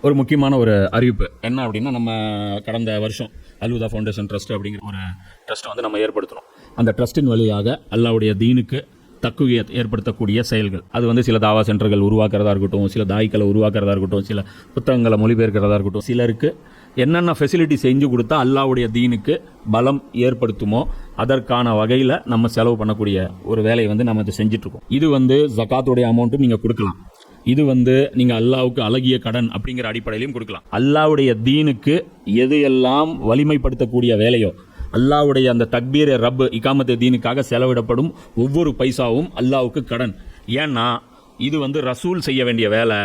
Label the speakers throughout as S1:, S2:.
S1: ஒரு முக்கியமான ஒரு அறிவிப்பு என்ன அப்படின்னா, நம்ம கடந்த வருஷம் அல்ஹுதா ஃபவுண்டேஷன் ட்ரஸ்ட் அப்படிங்கிற ஒரு ட்ரஸ்ட்டை வந்து நம்ம ஏற்படுத்தணும். அந்த ட்ரஸ்ட்டின் வழியாக அல்லாஹ்வுடைய தீனுக்கு தக்குவியத் ஏற்படுத்தக்கூடிய செயல்கள், அது வந்து சில தாவா சென்டர்கள் உருவாக்குறதா இருக்கட்டும், சில தாய்க்களை உருவாக்குறதா இருக்கட்டும், சில புத்தகங்களை மொழிபெயர்க்கிறதா இருக்கட்டும், சிலருக்கு என்னென்ன ஃபெசிலிட்டி செஞ்சு கொடுத்தா அல்லாஹ்வுடைய தீனுக்கு பலம் ஏற்படுத்துமோ அதற்கான வகையில் நம்ம செலவு பண்ணக்கூடிய ஒரு வேலையை வந்து நம்ம இதை செஞ்சிட்ருக்கோம். இது வந்து ஜகாத்துடைய அமௌண்ட்டும் நீங்கள் கொடுக்கலாம். இது வந்து நீங்கள் அல்லாஹ்வுக்கு அழகிய கடன் அப்படிங்கிற அடிப்படையிலையும் கொடுக்கலாம். அல்லாஹ்வுடைய தீனுக்கு எது எல்லாம் வலிமைப்படுத்தக்கூடிய வேலையோ, அல்லாஹ்வுடைய அந்த தக்பீர் ரப் இகாமத்து தீனுக்காக செலவிடப்படும் ஒவ்வொரு பைசாவும் அல்லாஹ்வுக்கு கடன். ஏன்னா இது வந்து ரசூல் செய்ய வேண்டிய வேலை,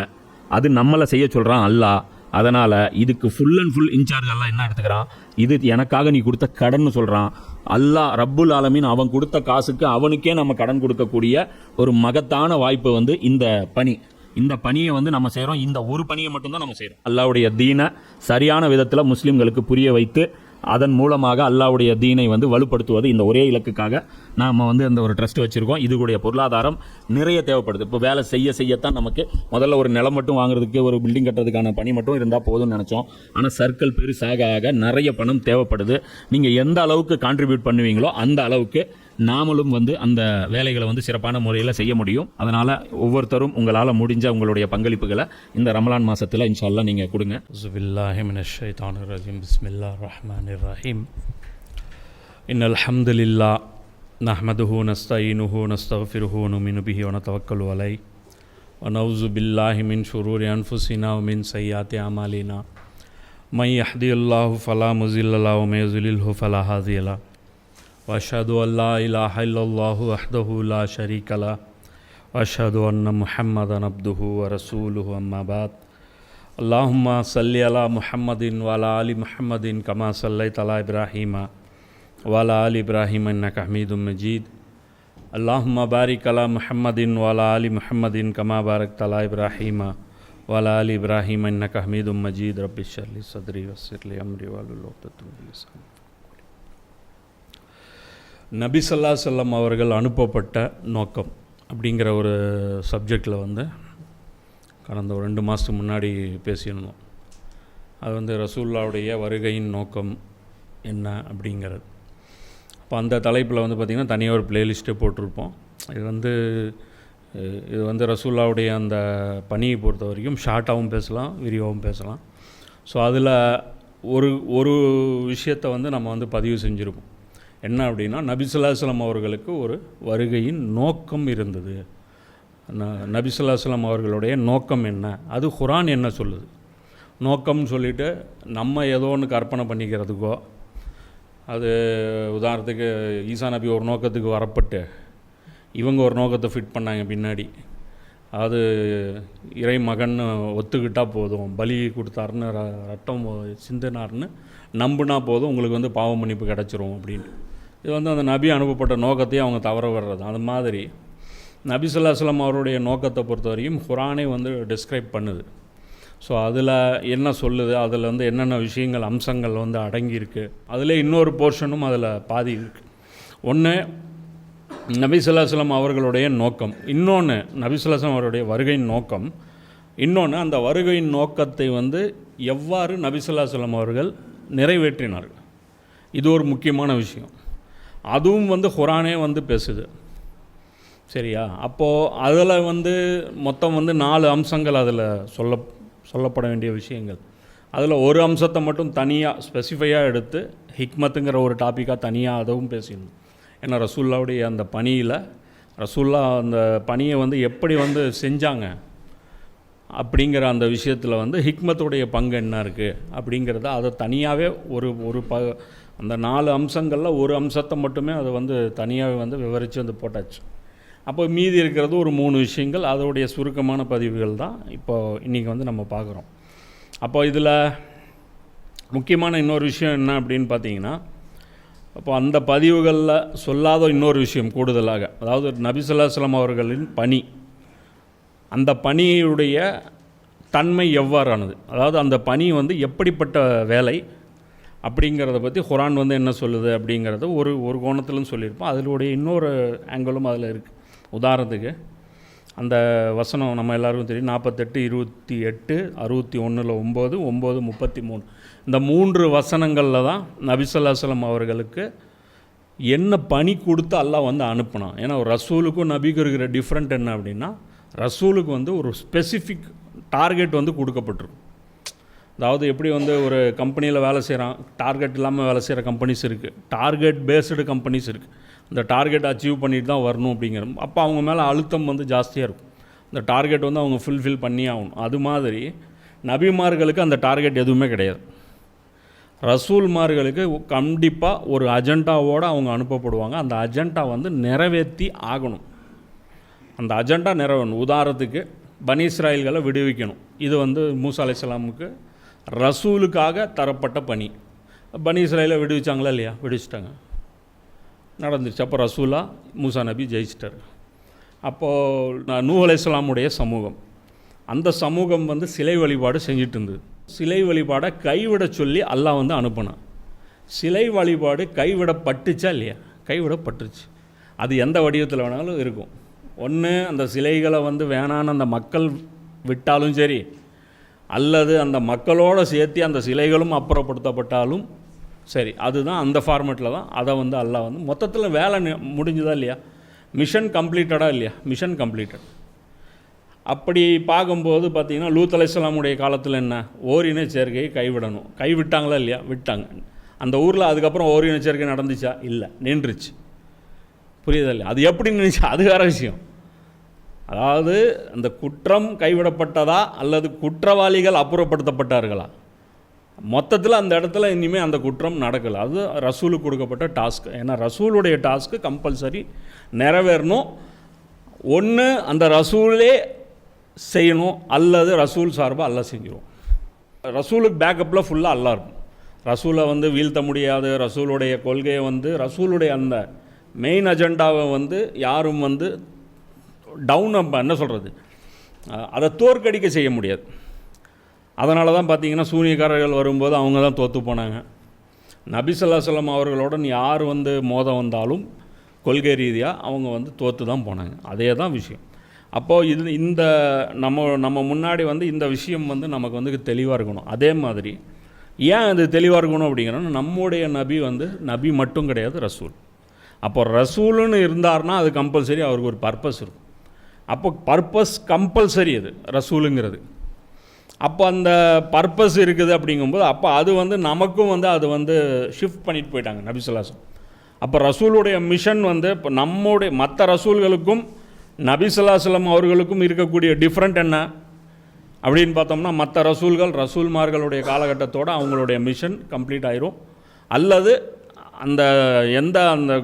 S1: அது நம்மளை செய்ய சொல்கிறான் அல்லாஹ். அதனால் இதுக்கு ஃபுல் அண்ட் ஃபுல் இன்சார்ஜ் அல்லாஹ் என்ன எடுத்துக்கிறான், இது எனக்காக நீ கொடுத்த கடன் சொல்கிறான். அல்லாஹ் ரப்புல் ஆலமீன் அவன் கொடுத்த காசுக்கு அவனுக்கே நம்ம கடன் கொடுக்கக்கூடிய ஒரு மகத்தான வாய்ப்பு வந்து இந்த பணி. இந்த பணியை வந்து நம்ம செய்கிறோம். இந்த ஒரு பணியை மட்டும்தான் நம்ம செய்கிறோம். அல்லாஹ்வுடைய தீனை சரியான விதத்தில் முஸ்லீம்களுக்கு புரிய வைத்து அதன் மூலமாக அல்லாஹ்வுடைய தீனை வந்து வலுப்படுத்துவது, இந்த ஒரே இலக்குக்காக நாம் வந்து இந்த ஒரு ட்ரஸ்ட் வச்சுருக்கோம். இதுடைய பொருளாதாரம் நிறைய தேவைப்படுது. இப்போ வேலை செய்யத்தான் நமக்கு முதல்ல ஒரு நிலம் மட்டும் வாங்குறதுக்கு, ஒரு பில்டிங் கட்டுறதுக்கான பணி மட்டும் இருந்தால் போதும்னு நினச்சோம். ஆனால் சர்க்கிள் பெருசாக ஆக நிறைய பணம் தேவைப்படுது. நீங்கள் எந்த அளவுக்கு கான்ட்ரிபியூட் பண்ணுவீங்களோ அந்த அளவுக்கு நாமளும் வந்து அந்த வேலைகளை வந்து சிறப்பான முறையில் செய்ய முடியும். அதனால் ஒவ்வொருத்தரும் உங்களால் முடிஞ்ச உங்களுடைய பங்களிப்புகளை இந்த ரமலான் மாதத்தில் இன்ஷா அல்லாஹ் நீங்கள் கொடுங்க.
S2: அஸ்ஸுபில்லாஹி மினஷ் ஷைத்தானிர் ரஜீம். பிஸ்மில்லாஹிர் ரஹ்மானிர் ரஹீம். இன்னல் ஹம்துலில்லாஹ் நஹ்மதுஹு நஸ்தஈனுஹு நஸ்தக்ஃபிருஹு வனுமினு பிஹி வனதவக்கலு அலைஹி வனஊஸு பில்லாஹி மின் ஷுரூரி அன்ஃபுஸினா வ மின் ஸய்யிஆத்தி அமாலினா மை யஹ்தியுல்லாஹு ஃபலா முஸில்ல லஹு வ மை யுضلில்ஹு ஃபலா ஹாதிய லஹு வஅஷ்ஹது அல்லா இலாஹா இல்லல்லாஹு வஹ்தஹு லா ஷரீக லஹு வஅஷ்ஹது அன்ன முஹம்மதன் அப்துஹு வ ரசூலுஹு. அம்மா பஅத். அல்லாஹும்ம ஸல்லி அலா முஹம்மதின் வ அலா ஆலி முஹம்மதின் கமா ஸல்லைத அலா இப்ராஹீம வ அலா ஆலி இப்ராஹீம இன்னக ஹமீதும் மஜீத். அல்லாஹும்ம பாரிக் அலா முஹம்மதின் வ அலா ஆலி முஹம்மதின் கமா பாரக்த அலா இப்ராஹீம வ அலா ஆலி இப்ராஹீம இன்னக ஹமீதும் மஜீத். ரப்பி ஷ்ரஹ் லி ஸத்ரி வயஸ்ஸிர் லி அம்ரி வஹ்லுல் உக்தத்தம் மின் லிசானி. நபி ஸல்லல்லாஹு அலைஹி வஸல்லம் அவர்கள் அனுப்பப்பட்ட நோக்கம் அப்படிங்கிற ஒரு சப்ஜெக்டில் வந்து கடந்த ஒரு 2 மாதத்துக்கு முன்னாடி பேசியிருந்தோம். அது வந்து ரசூலுல்லாஹ்வுடைய வருகையின் நோக்கம் என்ன அப்படிங்கிறது. அப்போ அந்த தலைப்பில் வந்து பார்த்திங்கன்னா தனியாக ஒரு பிளேலிஸ்ட்டே போட்டிருப்போம். இது வந்து ரசூலுல்லாஹ்வுடைய அந்த பணியை பொறுத்த வரைக்கும் ஷார்ட்டாகவும் பேசலாம், விரிவாகவும் பேசலாம். ஸோ அதில் ஒரு விஷயத்தை வந்து நம்ம வந்து பதிவு செஞ்சுருப்போம். என்ன அப்படின்னா, நபி ஸல்லல்லாஹு அலைஹி வஸல்லம் அவர்களுக்கு ஒரு வருகையின் நோக்கம் இருந்தது. நபி ஸல்லல்லாஹு அலைஹி வஸல்லம் அவர்களுடைய நோக்கம் என்ன, அது குர்ஆன் என்ன சொல்லுது. நோக்கம்னு சொல்லிவிட்டு நம்ம ஏதோ ஒன்று கற்பனை பண்ணிக்கிறதுக்கோ, அது உதாரணத்துக்கு ஈசா நபி ஒரு நோக்கத்துக்கு வரப்பட்டு இவங்க ஒரு நோக்கத்தை ஃபிட் பண்ணாங்க பின்னாடி, அது இறை மகன்னு ஒத்துக்கிட்டால் போதும், பலி கொடுத்தாருன்னு ரத்தம் சிந்தினார்னு நம்புனா போதும், உங்களுக்கு வந்து பாவ மன்னிப்பு கிடச்சிரும் அப்படின்னு. இது வந்து அந்த நபி அனுப்பப்பட்ட நோக்கத்தையே அவங்க தவற வர்றது. அது மாதிரி நபி ஸல்லல்லாஹு அலைஹி வஸல்லம் அவருடைய நோக்கத்தை பொறுத்த வரைக்கும் குர்ஆனே வந்து டிஸ்கிரைப் பண்ணுது. ஸோ அதில் என்ன சொல்லுது, அதில் வந்து என்னென்ன விஷயங்கள் அம்சங்கள் வந்து அடங்கியிருக்கு, அதில் இன்னொரு போர்ஷனும் அதில் பாதி இருக்குது. ஒன்று நபி ஸல்லல்லாஹு அலைஹி வஸல்லம் அவர்களுடைய நோக்கம், இன்னொன்று நபி ஸல்லல்லாஹு அலைஹி வஸல்லம் அவருடைய வருகையின் நோக்கம், இன்னொன்று அந்த வருகையின் நோக்கத்தை வந்து எவ்வாறு நபி ஸல்லல்லாஹு அலைஹி வஸல்லம் அவர்கள் நிறைவேற்றினார்கள். இது ஒரு முக்கியமான விஷயம். அதுவும் வந்து குர்ஆனே வந்து பேசுது. சரியா? அப்போது அதில் வந்து மொத்தம் வந்து 4 அம்சங்கள் அதில் சொல்லப்பட வேண்டிய விஷயங்கள். அதில் ஒரு அம்சத்தை மட்டும் தனியாக ஸ்பெசிஃபையாக எடுத்து ஹிக்மத்துங்கிற ஒரு டாப்பிக்காக தனியாக அதுவும் பேசிடணும். ஏன்னா ரசூலுல்லாஹ்வுடைய அந்த பணியில் ரசூலுல்லாஹ் அந்த பணியை வந்து எப்படி வந்து செஞ்சாங்க அப்படிங்கிற அந்த விஷயத்தில் வந்து ஹிக்மத்துடைய பங்கு என்ன இருக்குது அப்படிங்கிறத அதை தனியாகவே அந்த 4 அம்சங்களில் ஒரு அம்சத்தை மட்டுமே அதை வந்து தனியாகவே வந்து விவரித்து வந்து போட்டாச்சு. அப்போ மீதி இருக்கிறது ஒரு 3 விஷயங்கள், அதோடைய சுருக்கமான பதிவுகள் தான் இப்போது இன்றைக்கி வந்து நம்ம பார்க்குறோம். அப்போ இதில் முக்கியமான இன்னொரு விஷயம் என்ன அப்படின்னு பார்த்தீங்கன்னா, அப்போ அந்த பதிவுகளில் சொல்லாத இன்னொரு விஷயம் கூடுதலாக, அதாவது நபி ஸல்லல்லாஹு அலைஹி வஸல்லம் அவர்களின் பணி, அந்த பணியுடைய தன்மை எவ்வாறானது, அதாவது அந்த பணி வந்து எப்படிப்பட்ட வேலை அப்படிங்கிறத பற்றி குர்ஆன் வந்து என்ன சொல்லுது அப்படிங்கிறத ஒரு கோணத்திலும் சொல்லியிருப்போம். அதனுடைய இன்னொரு ஆங்கிளும் அதில் இருக்குது. உதாரணத்துக்கு அந்த வசனம் நம்ம எல்லாருக்கும் தெரியும். 48, 28, 61, 9, 9, 33 இந்த 3 வசனங்களில் தான் நபி ஸல்லல்லாஹு அலைஹி வஸல்லம் அவர்களுக்கு என்ன பணி கொடுத்து அல்லாஹ் வந்து அனுப்பினான். ஏன்னா ஒரு ரசூலுக்கும் நபிக்கும் இருக்கிற டிஃப்ரெண்ட் என்ன அப்படின்னா, ரசூலுக்கு வந்து ஒரு ஸ்பெசிஃபிக் டார்கெட் வந்து கொடுக்கப்பட்டிருக்கும். அதாவது எப்படி வந்து ஒரு கம்பெனியில் வேலை செய்கிறான், டார்கெட் இல்லாமல் வேலை செய்கிற கம்பெனிஸ் இருக்குது, டார்கெட் பேஸ்டு கம்பெனிஸ் இருக்குது. இந்த டார்கெட் அச்சீவ் பண்ணிட்டு தான் வரணும் அப்படிங்கிற, அப்போ அவங்க மேலே அழுத்தம் வந்து ஜாஸ்தியாக இருக்கும். இந்த டார்கெட் வந்து அவங்க ஃபுல்ஃபில் பண்ணி ஆகணும். அது மாதிரி நபிமார்களுக்கு அந்த டார்கெட் எதுவுமே கிடையாது. ரசூல்மார்களுக்கு கண்டிப்பாக ஒரு அஜெண்டாவோடு அவங்க அனுப்பப்படுவாங்க. அந்த அஜெண்டா வந்து நிறைவேற்றி ஆகணும். அந்த அஜெண்டா நிறைவேறணும். உதாரணத்துக்கு பனி இஸ்ராயல்களை விடுவிக்கணும். இது வந்து மூசா அலைஹிஸ்ஸலாமுக்கு ரசூலுக்காக தரப்பட்ட பணி. பனி இஸ்ராயலை விடுவிச்சாங்களா இல்லையா? விடுவிச்சிட்டாங்க, நடந்துருச்சு. அப்போ ரசூலா மூசா நபி ஜெயிச்சிட்டார். அப்போது நூஹ் அலைஹிஸ்ஸலாமுடைய சமூகம், அந்த சமூகம் வந்து சிலை வழிபாடு செஞ்சிட்டு இருந்தது. சிலை வழிபாடை கைவிட சொல்லி அல்லாஹ் வந்து அனுப்பினான். சிலை வழிபாடு கைவிடப்பட்டுச்சா இல்லையா? கைவிடப்பட்டுருச்சு. அது எந்த வடிவத்தில் வேணாலும் இருக்கும். ஒன்று அந்த சிலைகளை வந்து வேணான்னு அந்த மக்கள் விட்டாலும் சரி, அல்லது அந்த மக்களோடு சேர்த்து அந்த சிலைகளும் அப்புறப்படுத்தப்பட்டாலும் சரி, அதுதான் அந்த ஃபார்மேட்டில் தான் அதை வந்து அல்லாஹ் வந்து மொத்தத்தில் வேலை முடிஞ்சுதா இல்லையா? மிஷன் கம்ப்ளீட்டடாக இல்லையா? Mission completed. அப்படி பார்க்கும்போது பார்த்திங்கன்னா லூத் அலைஹிஸ்ஸலாமுடைய காலத்தில் என்ன, ஓரின சேர்க்கையை கைவிடணும். கைவிட்டாங்களா இல்லையா? விட்டாங்க. அந்த ஊரில் அதுக்கப்புறம் ஓரின சேர்க்கை நடந்துச்சா? இல்லை, நின்றுச்சு. புரியுதா இல்லையா? அது எப்படி நின்றுச்சு அது வேறு விஷயம். அதாவது அந்த குற்றம் கைவிடப்பட்டதா அல்லது குற்றவாளிகள் அப்புறப்படுத்தப்பட்டார்களா? மொத்தத்தில் அந்த இடத்துல இனிமேல் அந்த குற்றம் நடக்கலை. அது ரசூலுக்கு கொடுக்கப்பட்ட டாஸ்க். ஏன்னா ரசூலுடைய டாஸ்க்கு கம்பல்சரி நிறைவேறணும். ஒன்று அந்த ரசூலே செய்யணும், அல்லது ரசூல் சார்பாக அல்லாஹ் செஞ்சிடும். ரசூலுக்கு பேக்கப்பில் ஃபுல்லாக அல்லாஹ் இருக்கும். ரசூலை வந்து வீழ்த்த முடியாது. ரசூலுடைய கொள்கையை வந்து ரசூலுடைய அந்த மெயின் அஜெண்டாவை வந்து யாரும் வந்து டவுன் என்ன சொல்கிறது, அதை தோற்கடிக்க செய்ய முடியாது. அதனால தான் பார்த்தீங்கன்னா சூனியக்காரர்கள் வரும்போது அவங்க தான் தோற்று போனாங்க. நபி ஸல்லல்லாஹு அலைஹி வஸல்லம் அவர்களோட யார் வந்து மோத வந்தாலும் கொள்கை ரீதியாக அவங்க வந்து தோற்று தான் போனாங்க. அதே தான் விஷயம். அப்போது இது இந்த நம்ம முன்னாடி வந்து இந்த விஷயம் வந்து நமக்கு வந்து தெளிவாக இருக்கணும். அதே மாதிரி ஏன் அது தெளிவாக இருக்கணும் அப்படிங்கிறோன்னா, நம்முடைய நபி வந்து நபி மட்டும் கிடையாது, ரசூல். அப்போ ரசூலுன்னு இருந்தார்னா அது கம்பல்சரி அவருக்கு ஒரு பர்பஸ் இருக்கும். அப்போ பர்பஸ் கம்பல்சரி அது ரசூலுங்கிறது. அப்போ அந்த பர்பஸ் இருக்குது அப்படிங்கும்போது அப்போ அது வந்து நமக்கும் வந்து அது வந்து ஷிஃப்ட் பண்ணிட்டு போயிட்டாங்க நபி ஸல்லல்லாஹு அலைஹி வஸல்லம். அப்போ ரசூலுடைய மிஷன் வந்து இப்போ நம்முடைய மற்ற ரசூல்களுக்கும் நபி ஸல்லல்லாஹு அலைஹி வஸல்லம் அவர்களுக்கும் இருக்கக்கூடிய டிஃப்ரெண்ட் என்ன அப்படின்னு பார்த்தோம்னா, மற்ற ரசூல்மார்களுடைய காலகட்டத்தோடு அவங்களுடைய மிஷன் கம்ப்ளீட் ஆயிரும். அல்லது அந்த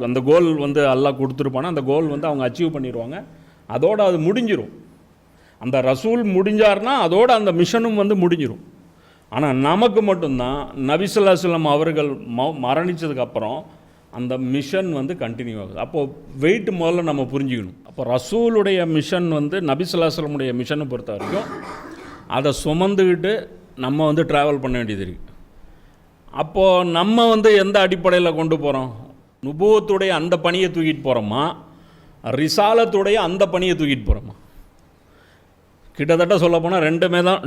S2: அந்த கோல் வந்து அல்லாஹ் கொடுத்துருப்பானா அந்த கோல் வந்து அவங்க அச்சீவ் பண்ணிடுவாங்க. அதோடு அது முடிஞ்சிடும். அந்த ரசூல் முடிஞ்சார்னா அதோடு அந்த மிஷனும் வந்து முடிஞ்சிடும். ஆனால் நமக்கு மட்டும்தான் நபி ஸல்லல்லாஹு அலைஹி வஸல்லம் அவர்கள் மரணித்ததுக்கப்புறம் அந்த மிஷன் வந்து கண்டினியூ ஆகுது. அப்போது வெயிட் முதல்ல நம்ம புரிஞ்சுக்கணும். அப்போ ரசூலுடைய மிஷன் வந்து நபி ஸல்லல்லாஹு அலைஹி வஸல்லமுடைய மிஷனை பொறுத்த வரைக்கும் அதை சுமந்துக்கிட்டு நம்ம வந்து ட்ராவல் பண்ண வேண்டியது இருக்குது. அப்போது நம்ம வந்து எந்த அடிப்படையில் கொண்டு போகிறோம்? நுபுவத்துடைய அந்த பணியை தூக்கிட்டு போகிறோமா, ரிசாலத்துடைய அந்த பணியை தூக்கிட்டு போகிறோமா? கிட்டத்தட்ட சொல்லப்போனால் ரெண்டுமே தான்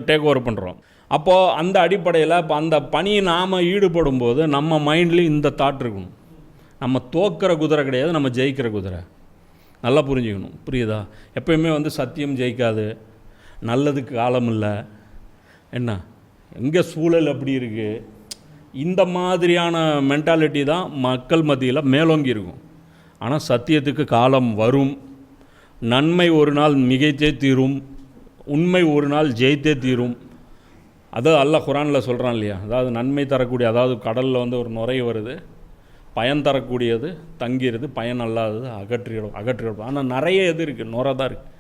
S2: டேக் ஓவர் பண்ணுறோம். அப்போது அந்த அடிப்படையில் இப்போ அந்த பணியை நாம் ஈடுபடும் போது நம்ம மைண்ட்லேயும் இந்த தாட் இருக்கணும். நம்ம தோக்கிற குதிரை கிடையாது, நம்ம ஜெயிக்கிற குதிரை. நல்லா புரிஞ்சுக்கணும். புரியுதா? எப்பயுமே வந்து சத்தியம் ஜெயிக்காது, நல்லதுக்கு காலம் இல்லை, என்ன எங்கே சூழல் அப்படி இருக்குது, இந்த மாதிரியான மென்டாலிட்டி தான் மக்கள் மத்தியில் மேலோங்கி இருக்கும். ஆனால் சத்தியத்துக்கு காலம் வரும். நன்மை ஒரு நாள் மிகைத்தே தீரும், உண்மை ஒரு நாள் ஜெயித்தே தீரும். அதாவது அல்லாஹ் குர்ஆனில் சொல்கிறான் இல்லையா? அதாவது நன்மை தரக்கூடிய, அதாவது கடலில் வந்து ஒரு நுரை வருது, பயன் தரக்கூடியது தங்கிடுது, பயன் அல்லாதது அகற்றிடும். ஆனால் நிறைய எது இருக்குது, நுரை தான் இருக்குது.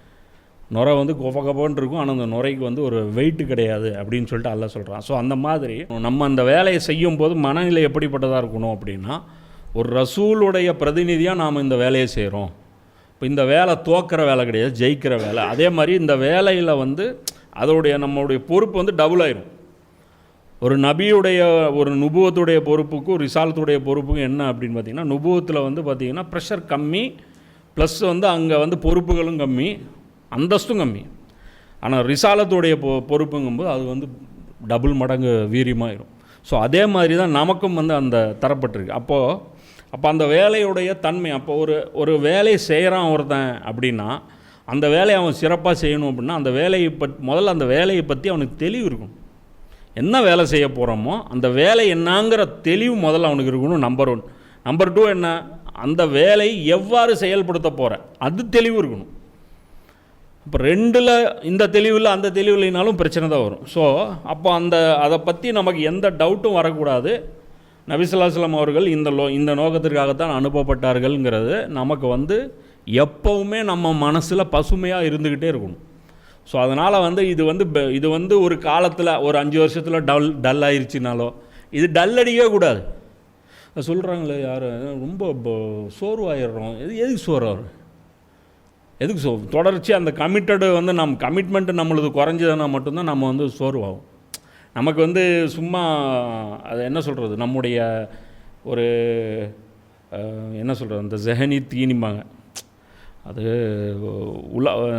S2: நுரை வந்து கொப்பன்னு இருக்கும், ஆனால் அந்த நுரைக்கு வந்து ஒரு வெயிட்டு கிடையாது அப்படின்னு சொல்லிட்டு அல்லாஹ் சொல்கிறான். ஸோ அந்த மாதிரி நம்ம அந்த வேலையை செய்யும் போது மனநிலை எப்படிப்பட்டதாக இருக்கணும் அப்படின்னா, ஒரு ரசூலுடைய பிரதிநிதியாக நாம் இந்த வேலையை செய்கிறோம். இப்போ இந்த வேலை தோக்கிற வேலை கிடையாது, ஜெயிக்கிற வேலை. அதே மாதிரி இந்த வேலையில் வந்து அதோடைய நம்மளுடைய பொறுப்பு வந்து டபுள் ஆயிரும். ஒரு நபியுடைய ஒரு நுபுவத்துடைய பொறுப்புக்கும் ரிசாலத்துடைய பொறுப்புக்கும் என்ன அப்படின்னு பார்த்திங்கன்னா, நுபுவத்தில் வந்து பார்த்திங்கன்னா ப்ரெஷர் கம்மி, ப்ளஸ் வந்து அங்கே வந்து பொறுப்புகளும் கம்மி. அந்தஸ்தும் கம்மி. ஆனால் ரிசாலத்துடைய பொறுப்புங்கும்போது அது வந்து டபுள் மடங்கு வீரியமாயிடும். ஸோ அதே மாதிரி தான் நமக்கும் வந்து அந்த தரப்பட்டிருக்கு. அப்போ அந்த வேலையுடைய தன்மை, அப்போ ஒரு வேலையை செய்கிறான் ஒருத்தன் அப்படின்னா அந்த வேலையை அவன் சிறப்பாக செய்யணும் அப்படின்னா அந்த வேலையை முதல்ல அந்த வேலையை பற்றி அவனுக்கு தெளிவு இருக்கணும். என்ன வேலை செய்ய போகிறோமோ அந்த வேலை என்னங்கிற தெளிவு முதல்ல அவனுக்கு இருக்கணும். நம்பர் 1. நம்பர் 2 என்ன, அந்த வேலை எவ்வாறு செயல்படுத்த போகிற அது தெளிவு இருக்கணும். இப்போ 2ல் இந்த தெளிவில் அந்த தெளிவு இல்லைனாலும் பிரச்சனை தான் வரும். ஸோ அப்போ அதை பற்றி நமக்கு எந்த டவுட்டும் வரக்கூடாது. நபி ஸல்லல்லாஹு அலைஹி வஸல்லம் அவர்கள் இந்த நோக்கத்திற்காகத்தான் அனுப்பப்பட்டார்கள்ங்கிறது நமக்கு வந்து எப்போவுமே நம்ம மனசில் பசுமையாக இருந்துக்கிட்டே இருக்கணும். ஸோ அதனால் வந்து இது வந்து ஒரு காலத்தில் ஒரு 5 வருஷத்தில் டல் ஆயிடுச்சுனாலோ இது டல் அடிக்கவே கூடாது. சொல்கிறாங்களே யார் ரொம்ப சோர்வாயிடுறோம், எதுக்கு சோர்வாகிறோம், எதுக்கு தொடர்ச்சி அந்த கமிட்டடு வந்து கமிட்மெண்ட்டு நம்மளது குறைஞ்சதுன்னா மட்டும்தான் நம்ம வந்து சோர்வாகும். நமக்கு வந்து சும்மா அது என்ன சொல்கிறது, நம்முடைய ஒரு என்ன சொல்கிறது, அந்த ஜெஹனி தீனிம்பாங்க, அது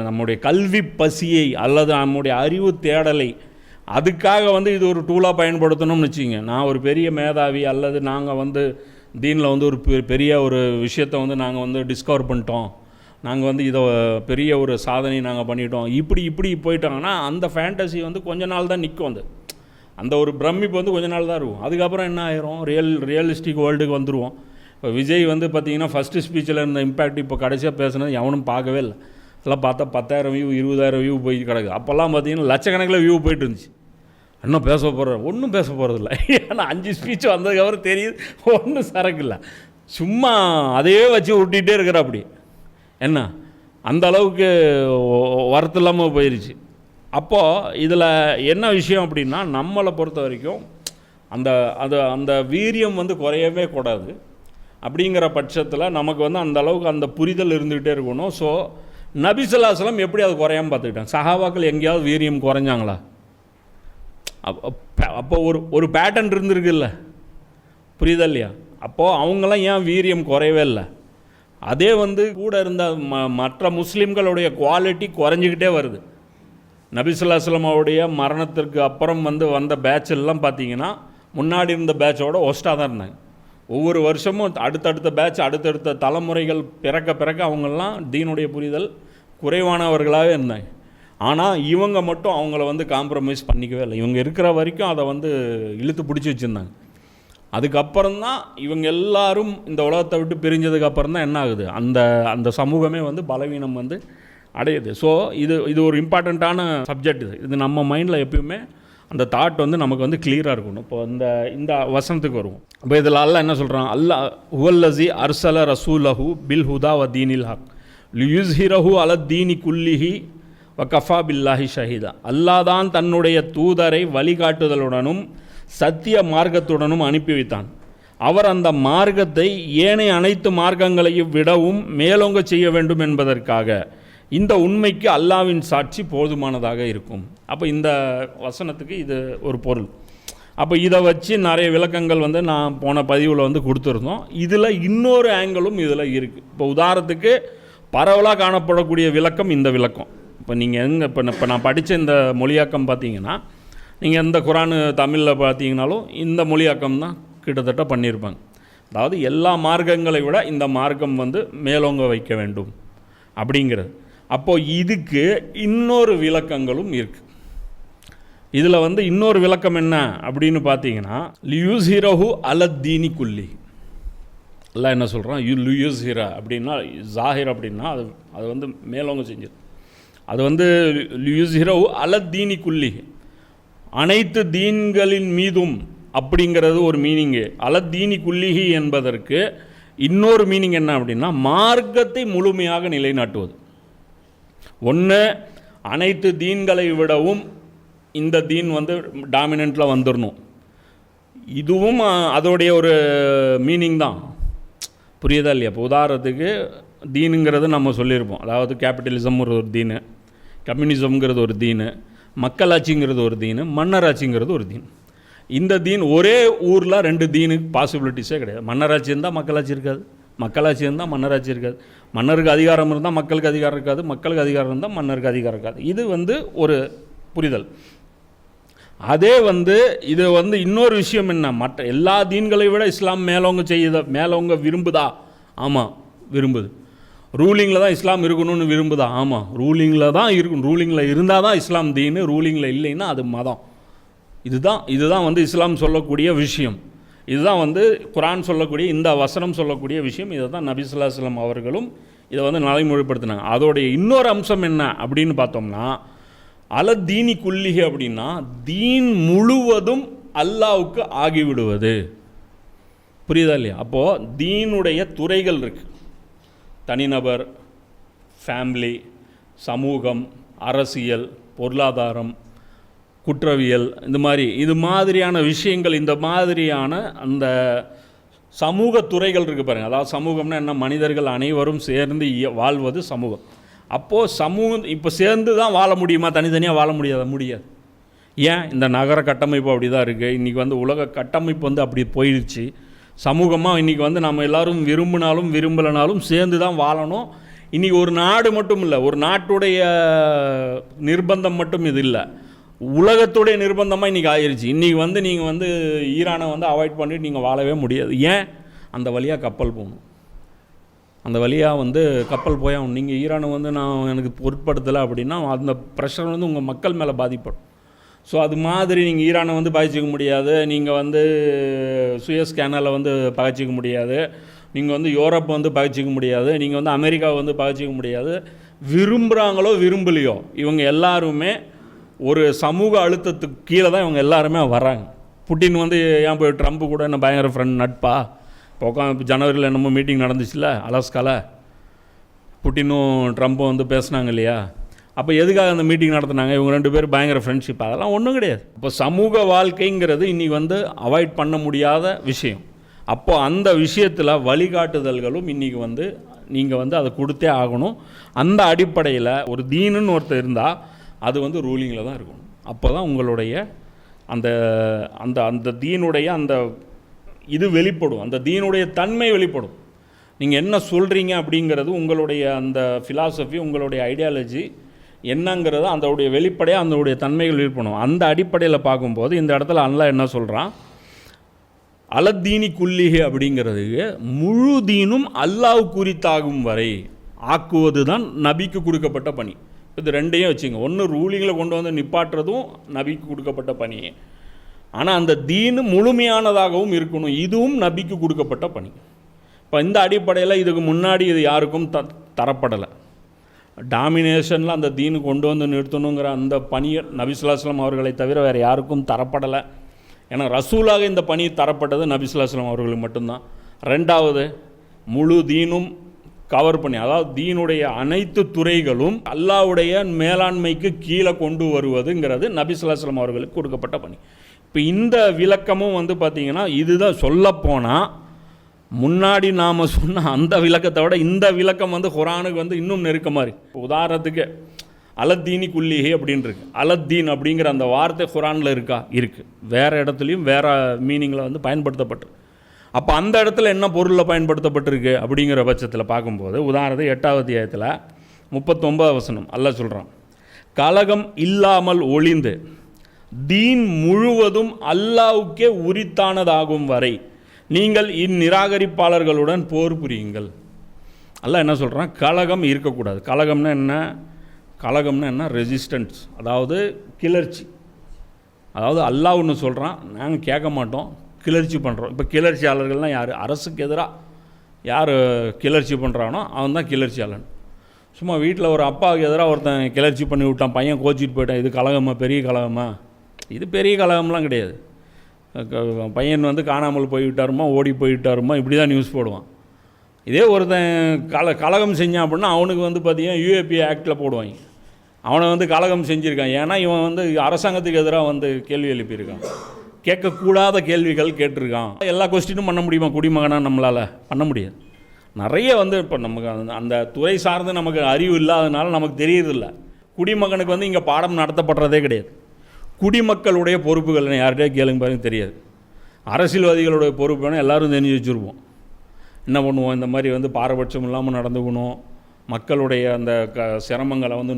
S2: நம்முடைய கல்வி பசியை அல்லது நம்முடைய அறிவு தேடலை அதுக்காக வந்து இது ஒரு டூலாக பயன்படுத்தணும்னு வச்சுங்க. நான் ஒரு பெரிய மேதாவி அல்லது நாங்கள் வந்து தீனில் வந்து ஒரு பெரிய ஒரு விஷயத்தை வந்து நாங்கள் வந்து டிஸ்கவர் பண்ணிட்டோம், நாங்கள் வந்து இதை பெரிய ஒரு சாதனை நாங்கள் பண்ணிட்டோம், இப்படி போயிட்டாங்கன்னா அந்த ஃபேண்டசி வந்து கொஞ்ச நாள் தான் நிற்கும். அந்த ஒரு பிரமிப்பு வந்து கொஞ்ச நாள் தான் இருக்கும். அதுக்கப்புறம் என்ன ஆயிரும், ரியலிஸ்டிக் வேர்ல்டுக்கு வந்துடுவோம். இப்போ விஜய் வந்து பார்த்திங்கன்னா ஃபஸ்ட்டு ஸ்பீச்சில் இருந்த இம்பேக்ட் இப்போ கடைசியாக பேசுனது எவனும் பார்க்கவே இல்லை. அதெல்லாம் பார்த்தா 10,000 வியூ 20,000 வியூ போய் கிடக்கு. அப்போல்லாம் பார்த்திங்கன்னா லட்சக்கணக்கில் வியூ போயிட்டு இருந்துச்சு. இன்னும் பேச போகிற ஒன்றும் பேச போகிறதில்ல. ஏன்னா 5 ஸ்பீச் வந்ததுக்கப்புறம் தெரியுது ஒன்றும் சரக்கு இல்லை, சும்மா அதையே வச்சு விட்டிகிட்டே இருக்கிற. அப்படி என்ன அந்த அளவுக்கு வரத்து இல்லாமல் போயிடுச்சு. அப்போது இதில் என்ன விஷயம் அப்படின்னா, நம்மளை பொறுத்த வரைக்கும் அந்த வீரியம் வந்து குறையவே கூடாது. அப்படிங்கிற பட்சத்தில் நமக்கு வந்து அந்த அளவுக்கு அந்த புரிதல் இருந்துக்கிட்டே இருக்கணும். ஸோ நபி ஸல்லல்லாஹு அலைஹி வஸல்லம் எப்படி அது குறையாமல் பார்த்துக்கிட்டாங்க? சஹாபாக்கள் எங்கேயாவது வீரியம் குறைஞ்சாங்களா? அப்போ ஒரு பேட்டர்ன் இருந்திருக்குல்ல, புரியுதா இல்லையா? அப்போது அவங்களாம் ஏன் வீரியம் குறையவே இல்லை? அதே வந்து கூட இருந்த மற்ற முஸ்லீம்களுடைய குவாலிட்டி குறைஞ்சிக்கிட்டே வருது. நபி ஸல்லல்லாஹு அலைஹி வஸல்லம் அவருடைய மரணத்திற்கு அப்புறம் வந்த பேட்ச் எல்லாம் பார்த்தீங்கன்னா முன்னாடி இருந்த பேட்சோட ஒஸ்ட்டாக தான் இருந்தாங்க. ஒவ்வொரு வருஷமும் அடுத்தடுத்த பேட்ச் அடுத்தடுத்த தலைமுறைகள் பிறக்க அவங்கெல்லாம் தீனுடைய புரிதல் குறைவானவர்களாகவே இருந்தாங்க. ஆனால் இவங்க மட்டும் அவங்கள வந்து காம்ப்ரமைஸ் பண்ணிக்கவே இல்லை. இவங்க இருக்கிற வரைக்கும் அதை வந்து இழுத்து பிடிச்சி வச்சுருந்தாங்க. அதுக்கப்புறம்தான் இவங்க எல்லாரும் இந்த உலகத்தை விட்டு பிரிஞ்சதுக்கப்புறம் தான் என்ன ஆகுது, அந்த சமூகமே வந்து பலவீனம் வந்து அடையுது. ஸோ இது ஒரு இம்பார்ட்டண்ட்டான சப்ஜெக்ட். இது நம்ம மைண்டில் எப்பயுமே அந்த தாட் வந்து நமக்கு வந்து கிளியராக இருக்கணும். இப்போ இந்த வசனத்துக்கு வருவோம். இப்போ இதில் அல்லாஹ் என்ன சொல்கிறான், அல்லாஹ் ஹுவல்லஸி அர்சல ரசூலஹு பில் ஹுதா வ தீனில் ஹக் லியுஸ்ஹிரஹு அல தீனி குல்லிஹி வ கஃபா பில்லாஹி ஷஹீதா. அல்லாஹ் தான் தன்னுடைய தூதரை வழிகாட்டுதலுடனும் சத்திய மார்க்கத்துடனும் அனுப்பி வைத்தான். அவர் அந்த மார்க்கத்தை ஏனைய அனைத்து மார்க்கங்களையும் விடவும் மேலோங்க செய்ய வேண்டும் என்பதற்காக இந்த உண்மைக்கு அல்லாஹ்வின் சாட்சி போதுமானதாக இருக்கும். அப்போ இந்த வசனத்துக்கு இது ஒரு பொருள். அப்போ இதை வச்சு நிறைய விளக்கங்கள் வந்து நான் போன பதிவில் வந்து கொடுத்துருந்தோம். இதில் இன்னொரு ஆங்கிளும் இதில் இருக்குது. இப்போ உதாரணத்துக்கு பரவலாக காணப்படக்கூடிய விளக்கம் இந்த விளக்கம். இப்போ நீங்கள் இப்போ நான் படித்த இந்த மொழியாக்கம் பார்த்தீங்கன்னா, நீங்கள் எந்த குரான் தமிழில் பார்த்தீங்கன்னாலும் இந்த மொழியாக்கம் தான் கிட்டத்தட்ட பண்ணியிருப்பாங்க. அதாவது எல்லா மார்க்கங்களை விட இந்த மார்க்கம் வந்து மேலோங்க வைக்க வேண்டும் அப்படிங்கிறது. அப்போது இதுக்கு இன்னொரு விளக்கங்களும் இருக்குது. இதில் வந்து இன்னொரு விளக்கம் என்ன அப்படின்னு பார்த்தீங்கன்னா, லியூஸ்ஹிரஹு அலத்தீனி குல்லி. எல்லாம் என்ன சொல்கிறான், லியூஸ்ஹிரா அப்படின்னா ஜாஹிர் அப்படின்னா அது வந்து மேலோங்க செஞ்சது. அது வந்து லியூஸ்ஹிரஹு அலத்தீனி குல்லி, அனைத்து தீன்களின் மீதும் அப்படிங்கிறது ஒரு மீனிங்கு. அலத்தீனி குல்லிஹி என்பதற்கு இன்னொரு மீனிங் என்ன அப்படின்னா, மார்க்கத்தை முழுமையாக நிலைநாட்டுவது. ஒன்று, அனைத்து தீன்களை விடவும் இந்த தீன் வந்து டாமினண்ட்டில் வந்துடணும். இதுவும் அதோடைய ஒரு மீனிங் தான். புரியுதா இல்லையா? இப்போ உதாரணத்துக்கு தீனுங்கிறது நம்ம சொல்லியிருப்போம். அதாவது கேபிட்டலிசம் ஒரு தீனு, கம்யூனிசம்ங்கிறது ஒரு தீனு, மக்களாட்சிங்கிறது ஒரு தீனு, மன்னராட்சிங்கிறது ஒரு தீன். இந்த தீன் ஒரே ஊரில் 2 தீனுக்கு பாசிபிலிட்டிஸே கிடையாது. மன்னராட்சி இருந்தால் மக்களாட்சி இருக்காது, மக்களாட்சி இருந்தால் மன்னராட்சி இருக்காது, மன்னருக்கு அதிகாரம் இருந்தால் மக்களுக்கு அதிகாரம் இருக்காது, மக்களுக்கு அதிகாரம் இருந்தால் மன்னருக்கு அதிகாரம் இருக்காது. இது ஒரு புரிதல். அதே இது இன்னொரு விஷயம் என்ன, மற்ற எல்லா தீன்களை விட இஸ்லாம் மேலோங்க விரும்புதா? ஆமாம், விரும்புது. ரூலிங்கில் தான் இஸ்லாம் இருக்கணும்னு விரும்புதா? ஆமாம், ரூலிங்கில் தான் இருக்கணும். ரூலிங்கில் இருந்தால் தான் இஸ்லாம் தீனு, ரூலிங்கில் இல்லைன்னா அது மதம். இதுதான் இஸ்லாம் சொல்லக்கூடிய விஷயம். இதுதான் குர்ஆன் சொல்லக்கூடிய, இந்த வசனம் சொல்லக்கூடிய விஷயம். இதை தான் நபி ஸல்லல்லாஹு அலைஹி வஸல்லம் அவர்களும் இதை நடைமுறைப்படுத்தினாங்க. அதோடைய இன்னொரு அம்சம் என்ன அப்படின்னு பார்த்தோம்னா, தீனி குல்லிஹி அப்படின்னா தீன் முழுவதும் அல்லாஹ்வுக்கு ஆகிவிடுவது. புரியுதா இல்லையா? அப்போது தீனுடைய துறைகள் இருக்குது. தனிநபர், ஃபேமிலி, சமூகம், அரசியல், பொருளாதாரம், குற்றவியல், இது மாதிரியான விஷயங்கள், இந்த மாதிரியான அந்த சமூக துறைகள் இருக்குது பாருங்கள். அதாவது சமூகம்னா என்ன, மனிதர்கள் அனைவரும் சேர்ந்து வாழ்வது சமூகம். அப்போது சமூகம் இப்போ சேர்ந்து தான் வாழ முடியுமா? தனித்தனியாக வாழ முடியாது. ஏன்? இந்த நகர கட்டமைப்பு அப்படி தான் இருக்குது. இன்றைக்கி உலக கட்டமைப்பு அப்படி போயிடுச்சு. சமூகமாக இன்றைக்கி நம்ம எல்லோரும் விரும்பினாலும் விரும்பலைனாலும் சேர்ந்து தான் வாழணும். இன்றைக்கி ஒரு நாடு மட்டும் இல்லை, ஒரு நாட்டுடைய நிர்பந்தம் மட்டும் இது இல்லை, உலகத்துடைய நிர்பந்தமாக இன்றைக்கி ஆயிடுச்சு. இன்றைக்கி நீங்கள் ஈரானை அவாய்ட் பண்ணிட்டு நீங்கள் வாழவே முடியாது. ஏன்? அந்த வழியாக கப்பல் போகணும், அந்த வழியாக கப்பல் போய் ஆகணும். நீங்கள் ஈரானை நான் எனக்கு பொருட்படுத்தலை அப்படின்னா அந்த ப்ரெஷர் உங்கள் மக்கள் மேலே பாதிப்படும். ஸோ அது மாதிரி நீங்கள் ஈரானை பாதிச்சிக்க முடியாது, நீங்கள் சுயஸ் கேனலை பகைச்சிக்க முடியாது, நீங்கள் யூரோப் பகைச்சிக்க முடியாது, நீங்கள் அமெரிக்காவை பகைச்சிக்க முடியாது. விரும்புகிறாங்களோ விரும்பலையோ இவங்க எல்லாருமே ஒரு சமூக அழுத்தத்துக்கு கீழே தான் இவங்க எல்லாருமே வராங்க. புட்டின் ஏன் போய் ட்ரம்ப்பு கூட என்ன பயங்கர ஃப்ரெண்ட் நட்பா? இப்போ உட்காந்து ஜனவரியில் என்னமோ மீட்டிங் நடந்துச்சுல அலாஸ்காவில், புட்டினும் ட்ரம்ப்பும் பேசுனாங்க இல்லையா? அப்போ எதுக்காக அந்த மீட்டிங் நடத்துனாங்க? இவங்க 2 பேரும் பயங்கர ஃப்ரெண்ட்ஷிப். அதெல்லாம் ஒன்றும் கிடையாது. இப்போ சமூக வாழ்க்கைங்கிறது இன்றைக்கி அவாய்ட் பண்ண முடியாத விஷயம். அப்போது அந்த விஷயத்தில் வழிகாட்டுதல்களும் இன்றைக்கி நீங்கள் அதை கொடுத்தே ஆகணும். அந்த அடிப்படையில் ஒரு தீனுன்னு ஒருத்தர் இருந்தால் அது ரூலிங்கில் தான் இருக்கணும். அப்போ தான் உங்களுடைய அந்த அந்த அந்த தீனுடைய அந்த இது வெளிப்படும், அந்த தீனுடைய தன்மை வெளிப்படும். நீங்கள் என்ன சொல்கிறீங்க அப்படிங்கிறது, உங்களுடைய அந்த ஃபிலாசபி, உங்களுடைய ஐடியாலஜி என்னங்கிறது அதோடைய வெளிப்படையாக அதோடைய தன்மைகள் வெளிப்படும். அந்த அடிப்படையில் பார்க்கும்போது இந்த இடத்துல அல்லாஹ் என்ன சொல்கிறான், தீனி குல்லிஹி அப்படிங்கிறதுக்கு முழு தீனும் அல்லாஹ் குறித்தாகும் வரை ஆக்குவது தான் நபிக்கு கொடுக்கப்பட்ட பணி. இது ரெண்டையும் வச்சுங்க. ஒன்று ரூலிங்கில் கொண்டு நிப்பாட்டுறதும் நபிக்கு கொடுக்கப்பட்ட பணி, ஆனால் அந்த தீனு முழுமையானதாகவும் இருக்கணும், இதுவும் நபிக்கு கொடுக்கப்பட்ட பணி. இப்போ இந்த அடிப்படையில் இதுக்கு முன்னாடி இது யாருக்கும் தரப்படலை. டாமினேஷனில் அந்த தீனு கொண்டு நிறுத்தணுங்கிற அந்த பணியை நபி ஸல்லல்லாஹு அலைஹி வஸல்லம் அவர்களை தவிர வேறு யாருக்கும் தரப்படலை. ஏன்னா ரசூலாக இந்த பணி தரப்பட்டது நபி ஸல்லல்லாஹு அலைஹி வஸல்லம் அவர்களுக்கு மட்டும்தான். ரெண்டாவது, முழு தீனும் கவர் பண்ணி, அதாவது தீனுடைய அனைத்து துறைகளும் அல்லாஹ்வுடைய மேலாண்மைக்கு கீழே கொண்டு வருவதுங்கிறது நபி ஸல்லல்லாஹு அலைஹி வஸல்லம் அவர்களுக்கு கொடுக்கப்பட்ட பணி. இப்போ இந்த விளக்கமும் பார்த்திங்கன்னா இதுதான் சொல்லப்போனால் முன்னாடி நாம் சொன்ன அந்த விளக்கத்தை விட இந்த விளக்கம் குர்ஆனுக்கு இன்னும் நெருக்கமாக இருக்குது. உதாரணத்துக்கு அலத்தீனி குல்லிஹி அப்படின்னு இருக்கு. அலத்தீன் அப்படிங்கிற அந்த வார்த்தை குர்ஆனில் இருக்கா? இருக்குது. வேறு இடத்துலையும் வேறு மீனிங்கில் பயன்படுத்தப்பட்டு. அப்போ அந்த இடத்துல என்ன பொருளில் பயன்படுத்தப்பட்டிருக்கு அப்படிங்கிற பட்சத்தில் பார்க்கும்போது, உதாரணத்துக்கு 8வது அத்தியாயத்தில் 39வது வசனம் அல்லாஹ் சொல்கிறான், கலகம் இல்லாமல் ஒளிந்து தீன் முழுவதும் அல்லாஹ்வுக்கே உரித்தானதாகும் வரை நீங்கள் இந்நிராகரிப்பாளர்களுடன் போர் புரியுங்கள். அல்லாஹ் என்ன சொல்கிறான்? கலகம் இருக்கக்கூடாது. கலகம்னா என்ன? ரெசிஸ்டன்ஸ், அதாவது கிளர்ச்சி. அதாவது அல்லாஹ் ஒன்று சொல்கிறான், நாங்கள் கேட்க மாட்டோம், கிளர்ச்சி பண்ணுறோம். இப்போ கிளர்ச்சியாளர்கள்னால் யார்? அரசுக்கு எதிராக யார் கிளர்ச்சி பண்ணுறானோ அவன் தான் கிளர்ச்சியாளன். சும்மா வீட்டில் ஒரு அப்பாவுக்கு எதிராக ஒருத்தன் கிளர்ச்சி பண்ணி விட்டான், பையன் கோச்சிட்டு போயிட்டான், இது கலகமா? பெரிய கலகமா? இது பெரிய கலகம்லாம் கிடையாது. பையன் காணாமல் போய்விட்டாருமா, ஓடி போய்விட்டாருமா, இப்படி தான் நியூஸ் போடுவான். இதே ஒருத்தன் கலகம் செஞ்சான் அப்படின்னா அவனுக்கு பார்த்தீங்கன்னா யூஏபி ஆக்டில் போடுவாங்க. அவனை கலகம் செஞ்சுருக்கான். ஏன்னா இவன் அரசாங்கத்துக்கு எதிராக கேள்வி எழுப்பியிருக்கான், கேட்கக்கூடாத கேள்விகள் கேட்டிருக்கான். எல்லா கொஸ்டினும் பண்ண முடியுமா குடிமகனாக? நம்மளால் பண்ண முடியாது. நிறைய இப்போ நமக்கு அந்த துறை சார்ந்து நமக்கு அறிவு இல்லாதனால நமக்கு தெரியறதில்ல. குடிமகனுக்கு இங்கே பாடம் நடத்தப்படுறதே கிடையாது. குடிமக்களுடைய பொறுப்புகள் யார்கிட்டயே கேளுங்க பாருங்க, தெரியாது. அரசியல்வாதிகளுடைய பொறுப்பு வேணும், எல்லோரும் தெரிஞ்சு வச்சுருப்போம். என்ன பண்ணுவோம், இந்த மாதிரி வந்து பாரபட்சம் இல்லாமல் நடந்துக்கணும், மக்களுடைய அந்த சிரமங்களை வந்து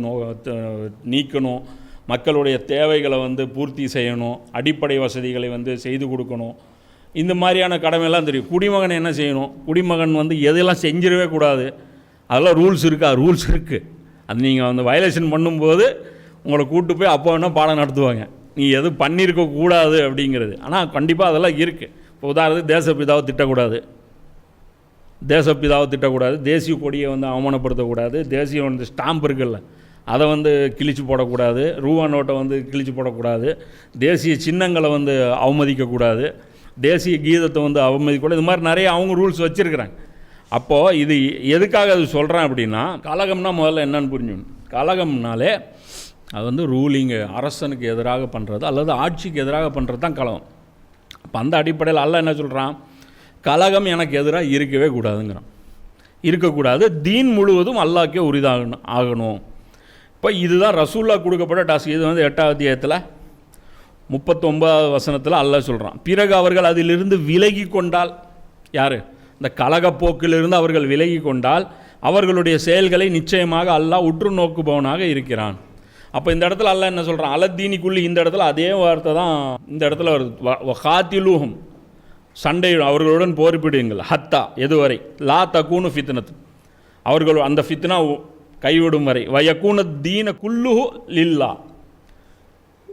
S2: நீக்கணும், மக்களுடைய தேவைகளை வந்து பூர்த்தி செய்யணும், அடிப்படை வசதிகளை வந்து செய்து கொடுக்கணும், இந்த மாதிரியான கடமையெல்லாம் தெரியும். குடிமகன் என்ன செய்யணும், குடிமகன் வந்து எதெல்லாம் செஞ்சிடவே கூடாது, அதெல்லாம் ரூல்ஸ் இருக்கா, ரூல்ஸ் இருக்குது. அது நீங்கள் வந்து வயலேஷன் பண்ணும்போது உங்களை கூப்பிட்டு போய் அப்போ வேணால் பாடம் நடத்துவாங்க, நீ எதுவும் பண்ணியிருக்கக்கூடாது அப்படிங்கிறது. ஆனால் கண்டிப்பாக அதெல்லாம் இருக்குது. இப்போ உதாரணத்துக்கு தேசப்பிதாவை திட்டக்கூடாது, தேசிய கொடியை வந்து அவமானப்படுத்தக்கூடாது, தேசிய வந்து ஸ்டாம்ப் இருக்குல்ல அதை வந்து கிழிச்சு போடக்கூடாது, ரூபா நோட்டை வந்து கிழிச்சு போடக்கூடாது, தேசிய சின்னங்களை வந்து அவமதிக்கக்கூடாது, தேசிய கீதத்தை வந்து அவமதிக்கக்கூடாது. இது மாதிரி நிறைய அவங்க ரூல்ஸ் வச்சுருக்குறாங்க. அப்போது இது எதுக்காக அது சொல்கிறேன் அப்படின்னா, கலகம்னா முதல்ல என்னன்னு புரிஞ்சுக்கணும். கலகம்னாலே அது வந்து ரூலிங்கு, அரசனுக்கு எதிராக பண்ணுறது அல்லது ஆட்சிக்கு எதிராக பண்ணுறது தான் கலகம். அப்போ அந்த அடிப்படையில் அல்லாஹ் என்ன சொல்கிறான், கலகம் எனக்கு எதிராக இருக்கவே கூடாதுங்கிறான். இருக்கக்கூடாது, தீன் முழுவதும் அல்லாஹ்க்கே உரிதாகணும் ஆகணும். இப்போ இதுதான் ரசூல்லா கொடுக்கப்பட்ட டாஸ்க். இது வந்து 8வது அத்தியாயத்தில் 39வது வசனத்தில் அல்லாஹ் சொல்கிறான், பிறகு அவர்கள் அதிலிருந்து விலகி கொண்டால், யார், இந்த கலகப்போக்கிலிருந்து அவர்கள் விலகி கொண்டால் அவர்களுடைய செயல்களை நிச்சயமாக அல்லாஹ் உற்று நோக்குபவனாக இருக்கிறான். அப்போ இந்த இடத்துல அல்லாஹ் என்ன சொல்கிறான், அலத்தீனிக்குள்ளி, இந்த இடத்துல அதே வார்த்தை தான் இந்த இடத்துல வருது. காத்திலூஹும், சண்டை, அவர்களுடன் போரிப்பிடுங்கள், ஹத்தா, எதுவரை, லா தக்கூனு ஃபித்னத், அவர்கள் அந்த ஃபித்னா கைவிடும் வரை, வயக்கூன தீன குல்லுஹு லில்லா.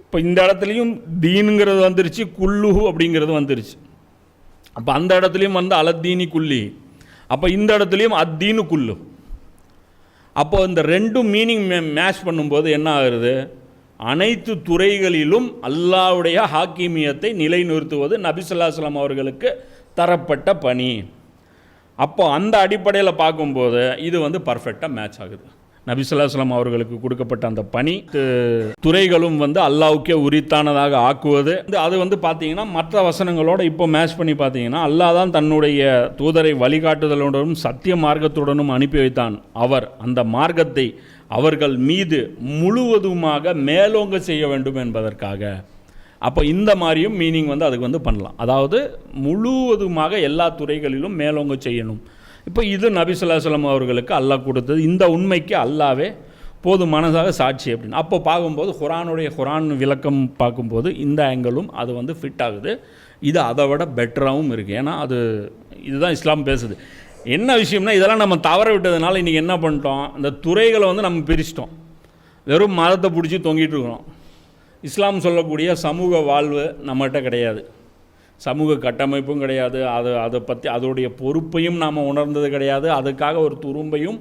S2: இப்போ இந்த இடத்துலையும் தீனுங்கிறது வந்துருச்சு, குல்லுஹு அப்படிங்கிறது வந்துருச்சு. அப்போ அந்த இடத்துலையும் வந்து அலத்தீனி குல்லி, அப்போ இந்த இடத்துலையும் அத்தீனு குல்லு. அப்போ இந்த ரெண்டும் மீனிங் மேட்ச் பண்ணும்போது என்ன ஆகுது, அனைத்து துறைகளிலும் அல்லாஹ்வுடைய ஹாக்கிமியத்தை நிலைநிறுத்துவது நபி ஸல்லல்லாஹு அலைஹி வஸல்லம் அவர்களுக்கு தரப்பட்ட பணி. அப்போ அந்த அடிப்படையில் பார்க்கும்போது இது வந்து பர்ஃபெக்டாக மேட்ச் ஆகுது. நபி ஸல்லல்லாஹு அலைஹி வஸல்லம் அவர்களுக்கு கொடுக்கப்பட்ட அந்த பணி, துறைகளும் வந்து அல்லாஹ்வுக்கே உரித்தானதாக ஆக்குவது, அது வந்து பார்த்தீங்கன்னா மற்ற வசனங்களோட இப்போ மேட்ச் பண்ணி பார்த்தீங்கன்னா, அல்லாஹ் தான் தன்னுடைய தூதரை வழிகாட்டுதலுடனும் சத்திய மார்க்கத்துடனும் அனுப்பி வைத்தான். அவர் அந்த மார்க்கத்தை அவர்கள் மீது முழுவதுமாக மேலோங்க செய்ய வேண்டும் என்பதற்காக. அப்போ இந்த மாதிரியும் மீனிங் வந்து அதுக்கு வந்து பண்ணலாம். அதாவது முழுவதுமாக எல்லா துறைகளிலும் மேலோங்க செய்யணும். இப்போ இது நபி ஸல்லல்லாஹு அலைஹி வஸல்லம் அவர்களுக்கு அல்லாஹ் கொடுத்தது. இந்த உண்மைக்கு அல்லாஹ்வே போதுமானதாக சாட்சி அப்படின்னு. அப்போ பார்க்கும்போது குர்ஆன் விளக்கம் பார்க்கும்போது இந்த ஆங்கிளும் அது வந்து ஃபிட் ஆகுது. இது அதை விட பெட்டராகவும் இருக்குது. ஏன்னா இதுதான் இஸ்லாம் பேசுது. என்ன விஷயம்னா, இதெல்லாம் நம்ம தவற விட்டதுனால இன்றைக்கி என்ன பண்ணிட்டோம், இந்த துறைகளை வந்து நம்ம பிரிச்சிட்டோம், வெறும் மதத்தை பிடிச்சி தொங்கிட்டு இருக்கிறோம். இஸ்லாம் சொல்லக்கூடிய சமூக வாழ்வு நம்மகிட்ட கிடையாது, சமூக கட்டமைப்பும் கிடையாது, அதை பற்றி அதோடைய பொறுப்பையும் நாம் உணர்ந்தது கிடையாது, அதுக்காக ஒரு துரும்பையும்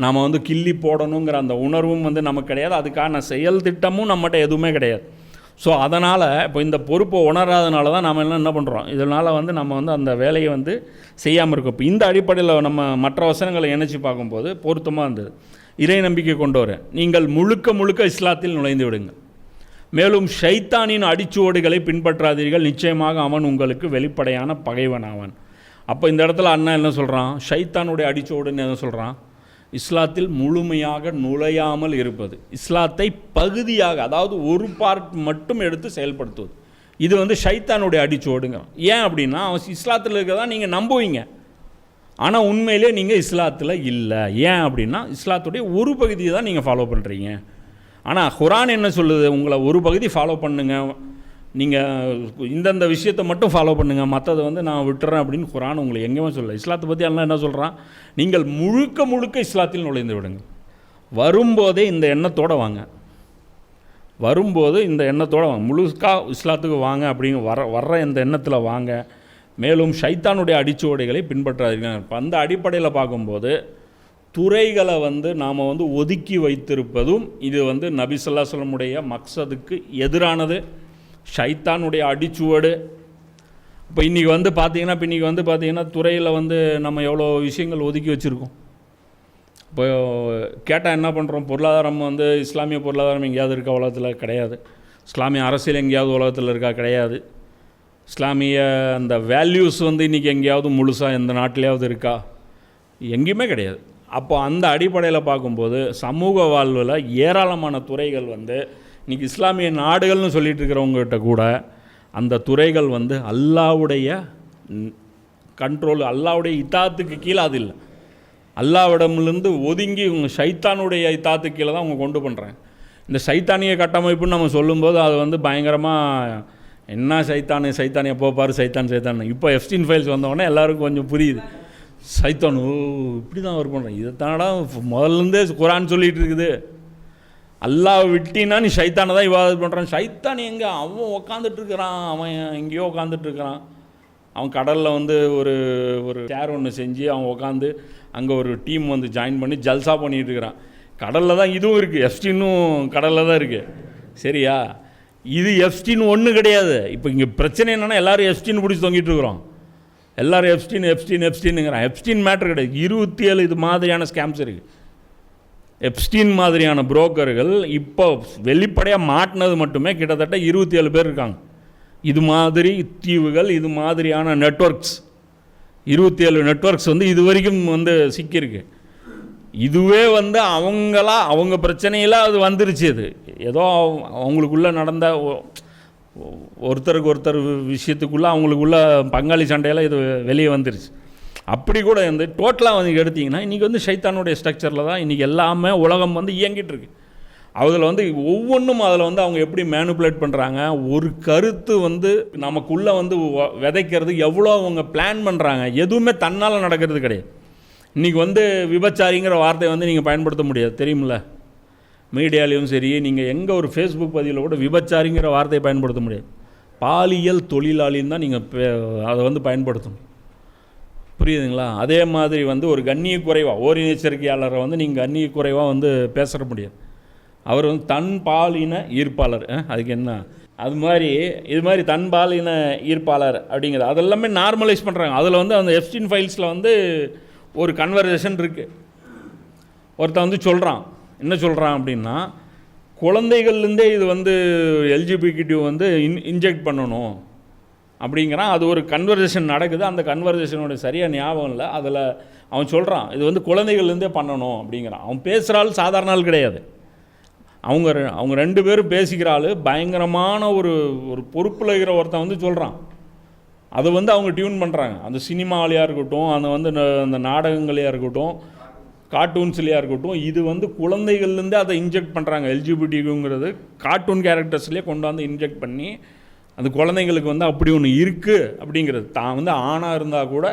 S2: நாம் வந்து கிள்ளி போடணுங்கிற அந்த உணர்வும் வந்து நமக்கு கிடையாது, அதுக்கான செயல் திட்டமும் நம்மகிட்ட எதுவுமே கிடையாது. ஸோ அதனால் இப்போ இந்த பொறுப்பை உணராதனால தான் நம்ம எல்லாம் என்ன பண்ணுறோம், இதனால் வந்து நம்ம வந்து அந்த வேலையை வந்து செய்யாமல் இருக்கோம். இப்போ இந்த அடிப்படையில் நம்ம மற்ற வசனங்களை இணைச்சி பார்க்கும்போது பொருத்தமாக இருந்தது. இறை நம்பிக்கை கொண்டவரை நீங்கள் முழுக்க இஸ்லாத்தில் நுழைந்து விடுங்கள், மேலும் ஷைத்தானின் அடிச்சுவடுகளை பின்பற்றாதீர்கள், நிச்சயமாக அவன் உங்களுக்கு வெளிப்படையான பகைவன் ஆவான். அப்போ இந்த இடத்துல அண்ணா என்ன சொல்கிறான், ஷைத்தானுடைய அடிச்சுவடுன்னு என்ன சொல்கிறான், இஸ்லாத்தில் முழுமையாக நுழையாமல் இருப்பது, இஸ்லாத்தை பகுதியாக, அதாவது ஒரு பார்ட் மட்டும் எடுத்து செயல்படுத்துவது, இது வந்து ஷைத்தானுடைய அடிச்சுவடுங்கிறான். ஏன் அப்படின்னா, அவன் இஸ்லாத்தில் இருக்கிறதா நீங்கள் நம்புவீங்க, ஆனால் உண்மையிலே நீங்கள் இஸ்லாத்தில் இல்லை. ஏன் அப்படின்னா, இஸ்லாத்துடைய ஒரு பகுதியை தான் நீங்கள் ஃபாலோ பண்ணுறீங்க. ஆனால் குர்ஆன் என்ன சொல்லுது, உங்களை ஒரு பகுதி ஃபாலோ பண்ணுங்கள், நீங்கள் இந்தந்த விஷயத்தை மட்டும் ஃபாலோ பண்ணுங்கள், மற்றதை வந்து நான் விட்டுறேன் அப்படின்னு குர்ஆன் உங்களை எங்கேயுமே சொல்லலை. இஸ்லாத்தை பற்றி எல்லாம் என்ன சொல்கிறான், நீங்கள் முழுக்க இஸ்லாத்தில் நுழைந்து விடுங்க. வரும்போதே இந்த எண்ணத்தோடு வாங்க, முழுக்கா இஸ்லாத்துக்கு வாங்க அப்படிங்க வர்ற இந்த எண்ணத்தில் வாங்க. மேலும் ஷைத்தானுடைய அடிச்சுவடைகளை பின்பற்றாதீர்கள். இப்போ அந்த அடிப்படையில் பார்க்கும்போது துறைகளை வந்து நாம் வந்து ஒதுக்கி வைத்திருப்பதும் இது வந்து நபி ஸல்லல்லாஹு அலைஹி வஸல்லமுடைய மக்சதுக்கு எதிரானது, ஷைத்தானுடைய அடிச்சுவடு. இப்போ இன்றைக்கி வந்து பார்த்திங்கன்னா துறையில் வந்து நம்ம எவ்வளோ விஷயங்கள் ஒதுக்கி வச்சுருக்கோம். இப்போ கேட்டால் என்ன பண்ணுறோம், பொருளாதாரம் வந்து இஸ்லாமிய பொருளாதாரம் எங்கேயாவது இருக்கா உலகத்தில்? கிடையாது. இஸ்லாமிய அரசியல் எங்கேயாவது உலகத்தில் இருக்கா? கிடையாது. இஸ்லாமிய அந்த வேல்யூஸ் வந்து இன்றைக்கி எங்கேயாவது முழுசாக எந்த நாட்டிலையாவது இருக்கா? எங்கேயுமே கிடையாது. அப்போ அந்த அடிப்படையில் பார்க்கும்போது சமூக வாழ்வில் ஏராளமான துறைகள் வந்து இன்றைக்கி இஸ்லாமிய நாடுகள்னு சொல்லிட்டு இருக்கிறவங்ககிட்ட கூட அந்த துறைகள் வந்து அல்லாஹ்வுடைய கண்ட்ரோல், அல்லாவுடைய இத்தாத்துக்கு கீழே அது இல்லை. அல்லாவிடமிருந்து ஒதுங்கி இவங்க சைத்தானுடைய இத்தாத்துக்கு கீழே தான் அவங்க கொண்டு பண்ணுறாங்க. இந்த சைத்தானிய கட்டமைப்புன்னு நம்ம சொல்லும்போது அது வந்து பயங்கரமாக என்ன சைத்தானிய போப்பார் சைத்தான். இப்போ எஃப்ஸ்டீன் ஃபைல்ஸ் வந்தவொடனே எல்லாருக்கும் கொஞ்சம் புரியுது. சைத்தான் ஓ இப்படி தான் அவர் பண்ணுறேன். இதை தானடா முதல்லேருந்தே குரான் சொல்லிகிட்டு இருக்குது. அல்லாஹ் விட்டினா நீ சைத்தானை தான் இவாதத் பண்ணுறான். சைத்தான் எங்கே? அவன் உக்காந்துட்ருக்கிறான், அவன் எங்கேயோ உக்காந்துட்ருக்கிறான். அவன் கடலில் வந்து ஒரு ஒரு சேர் ஒன்று செஞ்சு அவன் உட்காந்து அங்கே ஒரு டீம் வந்து ஜாயின் பண்ணி ஜல்சா பண்ணிகிட்டு இருக்கிறான். கடலில் தான் இதுவும் இருக்குது, எஃப்ஸ்டீனும் கடலில் தான் இருக்குது. சரியா? இது எஃப்ஸ்டீன் ஒன்று கிடையாது. இப்போ இங்கே பிரச்சனை என்னென்னா எல்லோரும் எஃப்ஸ்டீன் பிடிச்சி தொங்கிட்டு இருக்கிறோம். எல்லோரும் எஃப்ஸ்டீனுங்கிறான். எஃப்ஸ்டீன் மேட்ரு கிடையாது. 27 இது மாதிரியான ஸ்கேம்ஸ் இருக்குது. எப்ஸ்டீன் மாதிரியான புரோக்கர்கள் இப்போ வெளிப்படையாக மாட்டினது மட்டுமே கிட்டத்தட்ட 27 பேர் இருக்காங்க. இது மாதிரி தீவுகள், இது மாதிரியான நெட்வொர்க்ஸ் 27 நெட்வொர்க்ஸ் வந்து இது வரைக்கும் வந்து சிக்கியிருக்கு. இதுவே வந்து அவங்க பிரச்சனையில் அது வந்துருச்சு. அது ஏதோ அவங்களுக்குள்ளே நடந்த ஒருத்தருக்கு ஒருத்தர் விஷயத்துக்குள்ளே அவங்களுக்குள்ள பங்காளி சண்டையில் இது வெளியே வந்துருச்சு. அப்படி கூட வந்து டோட்டலாக வந்து எடுத்திங்கன்னா இன்றைக்கி வந்து சைத்தானுடைய ஸ்ட்ரக்சரில் தான் இன்றைக்கி எல்லாமே உலகம் வந்து இயங்கிட்டு இருக்கு. அதில் வந்து ஒவ்வொன்றும் அதில் வந்து அவங்க எப்படி மேனுப்புலேட் பண்ணுறாங்க, ஒரு கருத்து வந்து நமக்குள்ளே வந்து விதைக்கிறது எவ்வளோ அவங்க பிளான் பண்ணுறாங்க. எதுவுமே தன்னால் நடக்கிறது கிடையாது. இன்றைக்கி வந்து விபச்சாரிங்கிற வார்த்தையை வந்து நீங்கள் பயன்படுத்த முடியாது, தெரியுமில்ல? மீடியாலேயும் சரி, நீங்கள் எங்கே ஒரு ஃபேஸ்புக் பதிவில் கூட விபச்சாரிங்கிற வார்த்தையை பயன்படுத்த முடியாது. பாலியல் தொழிலாளின்னு தான் நீங்கள் அதை வந்து பயன்படுத்தணும். புரியுதுங்களா? அதே மாதிரி வந்து ஒரு கண்ணிய குறைவாக ஓரின எச்சரிக்கையாளரை வந்து நீங்கள் கண்ணிய குறைவாக வந்து பேச முடியாது. அவர் வந்து தன் பாலின ஈர்ப்பாளர், அதுக்கு என்ன அது மாதிரி இது மாதிரி தன் பாலின ஈர்ப்பாளர் அப்படிங்கிறது அதெல்லாமே நார்மலைஸ் பண்ணுறாங்க. அதில் வந்து அந்த எப்ஸ்டீன் ஃபைல்ஸில் வந்து ஒரு கன்வர்சேஷன் இருக்குது. ஒருத்தன் வந்து சொல்கிறான், என்ன சொல்கிறான் அப்படின்னா, குழந்தைகள்லேருந்தே இது வந்து எல்ஜிபிடிக்யூ வந்து இன்ஜெக்ட் பண்ணணும் அப்படிங்கிறான். அது ஒரு கன்வர்சேஷன் நடக்குது. அந்த கன்வர்சேஷனோட சரியாக ஞாபகம் இல்லை. அதில் அவன் சொல்கிறான் இது வந்து குழந்தைகள்லேருந்தே பண்ணணும் அப்படிங்கிறான். அவன் பேசுகிற ஆள் சாதாரண ஆள் கிடையாது. அவங்க 2 பேரும் பேசிக்கிற ஆள் பயங்கரமான ஒரு பொறுப்பில் இருக்கிற ஒருத்தன் வந்து சொல்கிறான். அதை வந்து அவங்க டியூன் பண்ணுறாங்க. அந்த சினிமாலையாக இருக்கட்டும், அந்த வந்து அந்த நாடகங்களையாக இருக்கட்டும், கார்ட்டூன்ஸ்லையாக இருக்கட்டும், இது வந்து குழந்தைகள்லேருந்தே அதை இன்ஜெக்ட் பண்ணுறாங்க. எல்ஜிபிடிங்கிறது கார்ட்டூன் கேரக்டர்ஸ்லேயே கொண்டு வந்து இன்ஜெக்ட் பண்ணி அந்த குழந்தைங்களுக்கு வந்து அப்படி ஒன்று இருக்குது அப்படிங்கிறது. தான் வந்து ஆணாக இருந்தால் கூட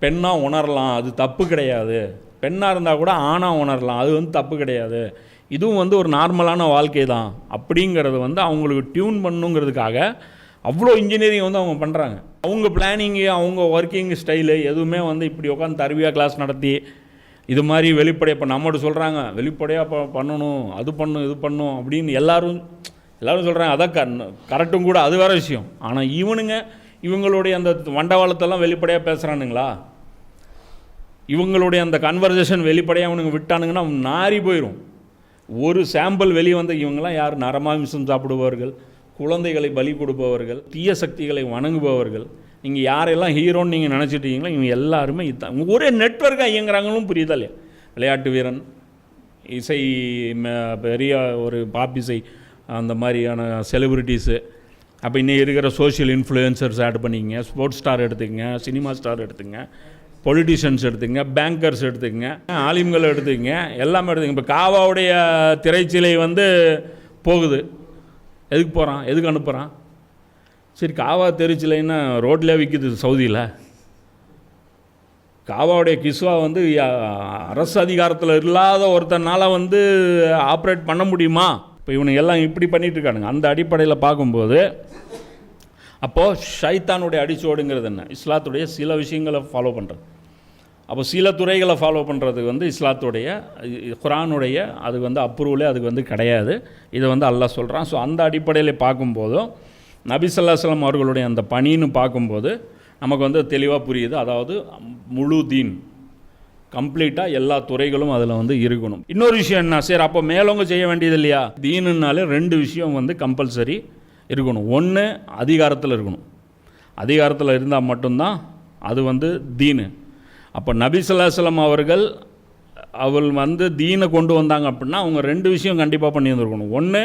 S2: பெண்ணாக உணரலாம், அது தப்பு கிடையாது. பெண்ணாக இருந்தால் கூட ஆணாக உணரலாம், அது வந்து தப்பு கிடையாது. இதுவும் வந்து ஒரு நார்மலான வாழ்க்கை தான் அப்படிங்கிறது வந்து அவங்களுக்கு டியூன் பண்ணுங்கிறதுக்காக அவ்வளோ இன்ஜினியரிங் வந்து அவங்க பண்ணுறாங்க. அவங்க பிளானிங்கு, அவங்க ஒர்க்கிங் ஸ்டைலு எதுவுமே வந்து இப்படி உட்காந்து தர்பியா கிளாஸ் நடத்தி இது மாதிரி வெளிப்படையாக இப்போ நம்மகிட்ட சொல்கிறாங்க, வெளிப்படையாக பண்ணணும், அது பண்ணும் இது பண்ணும் அப்படின்னு எல்லாரும் சொல்கிறாங்க. அதான் கரெக்டும் கூட, அது வேறு விஷயம். ஆனால் இவங்களுடைய அந்த வண்டவாளத்தெல்லாம் வெளிப்படையாக பேசுகிறானுங்களா? இவங்களுடைய அந்த கன்வர்சேஷன் வெளிப்படையாக அவனுங்க விட்டானுங்கன்னா நாரி போயிடும். ஒரு சாம்பிள் வெளியே வந்த இவங்கெல்லாம் யார்? நரமாமிசம் சாப்பிடுபவர்கள், குழந்தைகளை பலி கொடுப்பவர்கள், தீய சக்திகளை வணங்குபவர்கள். நீங்கள் யாரெல்லாம் ஹீரோன்னு நீங்கள் நினச்சிட்டீங்களோ இவங்க எல்லாருமே இதுதான். ஒரே நெட்வொர்க்காக இயங்குறாங்களும் புரியுதா இல்லையா? விளையாட்டு வீரன், இசை, பெரிய ஒரு பாப் இசை, அந்த மாதிரியான செலிப்ரிட்டிஸு, அப்போ இன்னும் இருக்கிற சோஷியல் இன்ஃப்ளூயன்சர்ஸ் ஆட் பண்ணிக்கங்க, ஸ்போர்ட்ஸ் ஸ்டார் எடுத்துக்கங்க, சினிமா ஸ்டார் எடுத்துங்க, பொலிட்டிஷியன்ஸ் எடுத்துங்க, பேங்கர்ஸ் எடுத்துக்கங்க, ஆலிம்கள் எடுத்துக்கங்க, எல்லாமே எடுத்துங்க. இப்போ காவாவுடைய திரைச்சிலை வந்து போகுது, எதுக்கு போகிறான், எதுக்கு அனுப்புகிறான்? சரி, காவா திரைச்சிலைன்னா ரோட்லேயே விற்கிது சவுதியில். காவாவுடைய கிஸ்வா வந்து அரசு அதிகாரத்தில் இல்லாத ஒருத்தனால வந்து ஆப்ரேட் பண்ண முடியுமா? இப்போ இவனுங்க எல்லாம் இப்படி பண்ணிகிட்டு இருக்கானுங்க. அந்த அடிப்படையில் பார்க்கும்போது அப்போது ஷைத்தானுடைய அடிச்சோடுங்கிறது என்ன? இஸ்லாத்துடைய சில விஷயங்களை ஃபாலோ பண்ணுறது. அப்போ சில துறைகளை ஃபாலோ பண்ணுறது வந்து இஸ்லாத்துடைய, குரானுடைய அது வந்து அப்ரூவலே அதுக்கு வந்து கிடையாது. இதை வந்து அல்லாஹ் சொல்கிறான். ஸோ அந்த அடிப்படையில் பார்க்கும்போதும் நபி ஸல்லல்லாஹு அலைஹி வஸல்லம் அவர்களுடைய அந்த பணின்னு பார்க்கும்போது நமக்கு வந்து தெளிவாக புரியுது. அதாவது முழு தீன், கம்ப்ளீட்டாக எல்லா துறைகளும் அதில் வந்து இருக்கணும். இன்னொரு விஷயம் என்ன, சரி அப்போ மேலவங்க செய்ய வேண்டியது இல்லையா? தீனுன்னாலே 2 விஷயம் வந்து கம்பல்சரி இருக்கணும். ஒன்று, அதிகாரத்தில் இருக்கணும். அதிகாரத்தில் இருந்தால் மட்டும்தான் அது வந்து தீனு. அப்போ நபி ஸல்லல்லாஹு அலைஹி வஸல்லம் அவர்கள் வந்து தீனை கொண்டு வந்தாங்க அப்படின்னா அவங்க 2 விஷயம் கண்டிப்பாக பண்ணி வந்துருக்கணும். ஒன்று,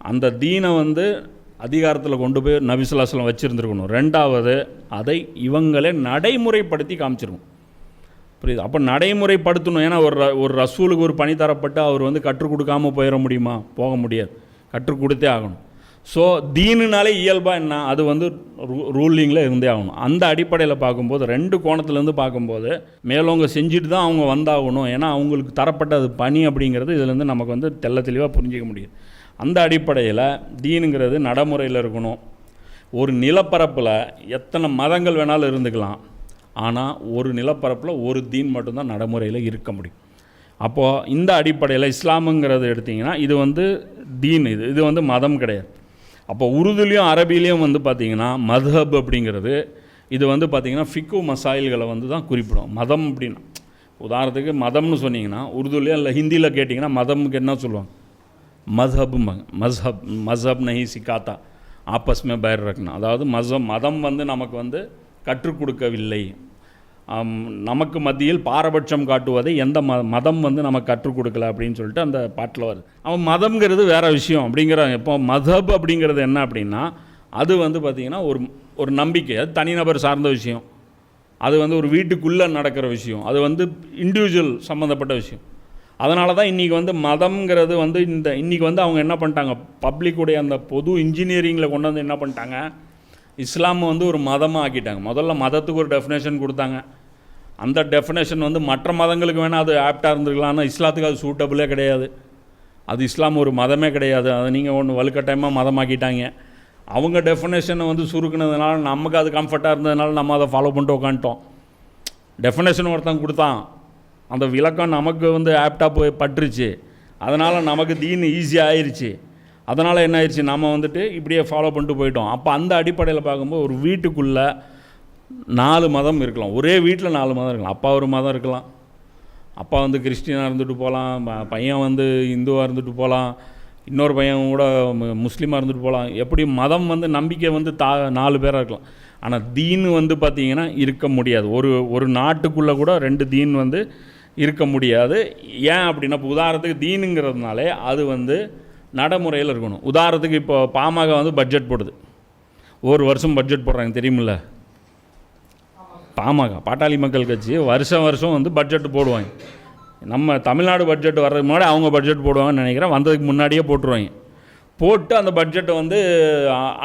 S2: அந்த தீனை வந்து அதிகாரத்தில் கொண்டு போய் நபி ஸல்லல்லாஹு அலைஹி வஸல்லம் வச்சுருந்துருக்கணும். ரெண்டாவது, அதை இவங்களே நடைமுறைப்படுத்தி காமிச்சிருக்கணும். புரியுது? அப்போ நடைமுறைப்படுத்தணும். ஏன்னா ஒரு ரசூலுக்கு ஒரு பணி தரப்பட்டு அவர் வந்து கற்றுக் கொடுக்காமல் போயிட முடியுமா? போக முடியாது, கற்றுக் கொடுத்தே ஆகணும். ஸோ தீனுனாலே இயல்பாக என்ன, அது வந்து ரூலிங்கில் இருந்தே ஆகணும். அந்த அடிப்படையில் பார்க்கும்போது 2 கோணத்துலேருந்து பார்க்கும்போது மேலவங்க செஞ்சுட்டு தான் அவங்க வந்தாகணும். ஏன்னா அவங்களுக்கு தரப்பட்ட அது பணி அப்படிங்கிறது இதுலேருந்து நமக்கு வந்து தெளிவாக புரிஞ்சிக்க முடியும். அந்த அடிப்படையில் தீனுங்கிறது நடைமுறையில் இருக்கணும். ஒரு நிலப்பரப்பில் எத்தனை மதங்கள் வேணாலும் இருந்துக்கலாம், ஆனால் ஒரு நிலப்பரப்பில் ஒரு தீன் மட்டும்தான் நடைமுறையில் இருக்க முடியும். அப்போது இந்த அடிப்படையில் இஸ்லாமுங்கிறது எடுத்திங்கன்னா இது வந்து தீன், இது வந்து மதம் கிடையாது. அப்போ உருதுலேயும் அரபிலையும் வந்து பார்த்திங்கன்னா மத்ஹப் அப்படிங்கிறது இது வந்து பார்த்திங்கன்னா ஃபிக்கு மசாயில்களை வந்து தான் குறிப்பிடும். மதம் அப்படின்னா உதாரணத்துக்கு மதம்னு சொன்னிங்கன்னா உருதுலேயோ இல்லை ஹிந்தியில் கேட்டிங்கன்னா மதமுக்கு என்ன சொல்லுவாங்க? மஸ்ஹப்பும்பாங்க. மஸ்ஹப் நஹி சிக்காத்தா ஆப்பஸ்மே பயிர் ரக்கணும். அதாவது மதம் வந்து நமக்கு வந்து கற்றுக் கொடுக்கவில்லை, நமக்கு மத்தியில் பாரபட்சம் காட்டுவதை எந்த மதம் வந்து நமக்கு கற்றுக் கொடுக்கல அப்படின்னு சொல்லிட்டு அந்த பாட்டில் வருது. அவன் மதம்ங்கிறது வேறு விஷயம் அப்படிங்கிறாங்க. இப்போ மதப் அப்படிங்கிறது என்ன அப்படின்னா அது வந்து பார்த்திங்கன்னா ஒரு நம்பிக்கை, அது தனிநபர் சார்ந்த விஷயம், அது வந்து ஒரு வீட்டுக்குள்ளே நடக்கிற விஷயம், அது வந்து இண்டிவிஜுவல் சம்மந்தப்பட்ட விஷயம். அதனால தான் இன்றைக்கி வந்து மதம்ங்கிறது வந்து இன்றைக்கி வந்து அவங்க என்ன பண்ணிட்டாங்க, பப்ளிக்குடைய அந்த பொது இன்ஜினியரிங்கில் கொண்டு வந்து என்ன பண்ணிட்டாங்க, இஸ்லாம் வந்து ஒரு மதமாக ஆக்கிட்டாங்க. முதல்ல மதத்துக்கு ஒரு டெஃபினேஷன் கொடுத்தாங்க. அந்த டெஃபினேஷன் வந்து மற்ற மதங்களுக்கு வேணால் அது ஆப்டாக இருந்துருக்கலாம், ஆனால் இஸ்லாத்துக்கு அது சூட்டபுளே கிடையாது. அது இஸ்லாம் ஒரு மதமே கிடையாது. அதை நீங்கள் ஒன்று வலுக்கட்டாயமாக மதமாக்கிட்டாங்க. அவங்க டெஃபினேஷனை வந்து சுருக்குனதுனால நமக்கு அது கம்ஃபர்ட்டாக இருந்ததுனால நம்ம அதை ஃபாலோ பண்ணிட்டு உட்காந்துட்டோம். டெஃபினேஷன் ஒருத்தன் கொடுத்தான், அந்த விளக்கம் நமக்கு வந்து ஆப்டாக போய் பட்டுருச்சு, அதனால் நமக்கு தீன் ஈஸியாக ஆயிடுச்சு. அதனால் என்ன ஆயிடுச்சு, நம்ம வந்துட்டு இப்படியே ஃபாலோ பண்ணிட்டு போயிட்டோம். அப்போ அந்த அடிப்படையில் பார்க்கும்போது ஒரு வீட்டுக்குள்ளே 4 மதம் இருக்கலாம், ஒரே வீட்டில் 4 மதம் இருக்கலாம். அப்பா ஒரு மதம் இருக்கலாம், அப்பா வந்து கிறிஸ்டினாக இருந்துட்டு போகலாம், பையன் வந்து இந்துவாக இருந்துட்டு போகலாம், இன்னொரு பையன் கூட முஸ்லீமாக இருந்துட்டு போகலாம். எப்படி மதம் வந்து நம்பிக்கை வந்து 4 பேராக இருக்கலாம். ஆனால் தீன் வந்து பார்த்திங்கன்னா இருக்க முடியாது. ஒரு நாட்டுக்குள்ளே கூட 2 தீன் வந்து இருக்க முடியாது. ஏன் அப்படின்னா இப்போ உதாரணத்துக்கு தீனுங்கிறதுனாலே அது வந்து நடைமுறையில் இருக்கணும். உதாரணத்துக்கு இப்போ பாமக வந்து பட்ஜெட் போடுது, ஒரு வருஷம் பட்ஜெட் போடுறாங்க தெரியுமில்ல. பாமக பாட்டாளி மக்கள் கட்சி வருஷம் வந்து பட்ஜெட் போடுவாங்க. நம்ம தமிழ்நாடு பட்ஜெட் வர்றதுக்கு முன்னாடி அவங்க பட்ஜெட் போடுவாங்கன்னு நினைக்கிறேன். வந்ததுக்கு முன்னாடியே போட்டுருவாங்க. போட்டு அந்த பட்ஜெட்டை வந்து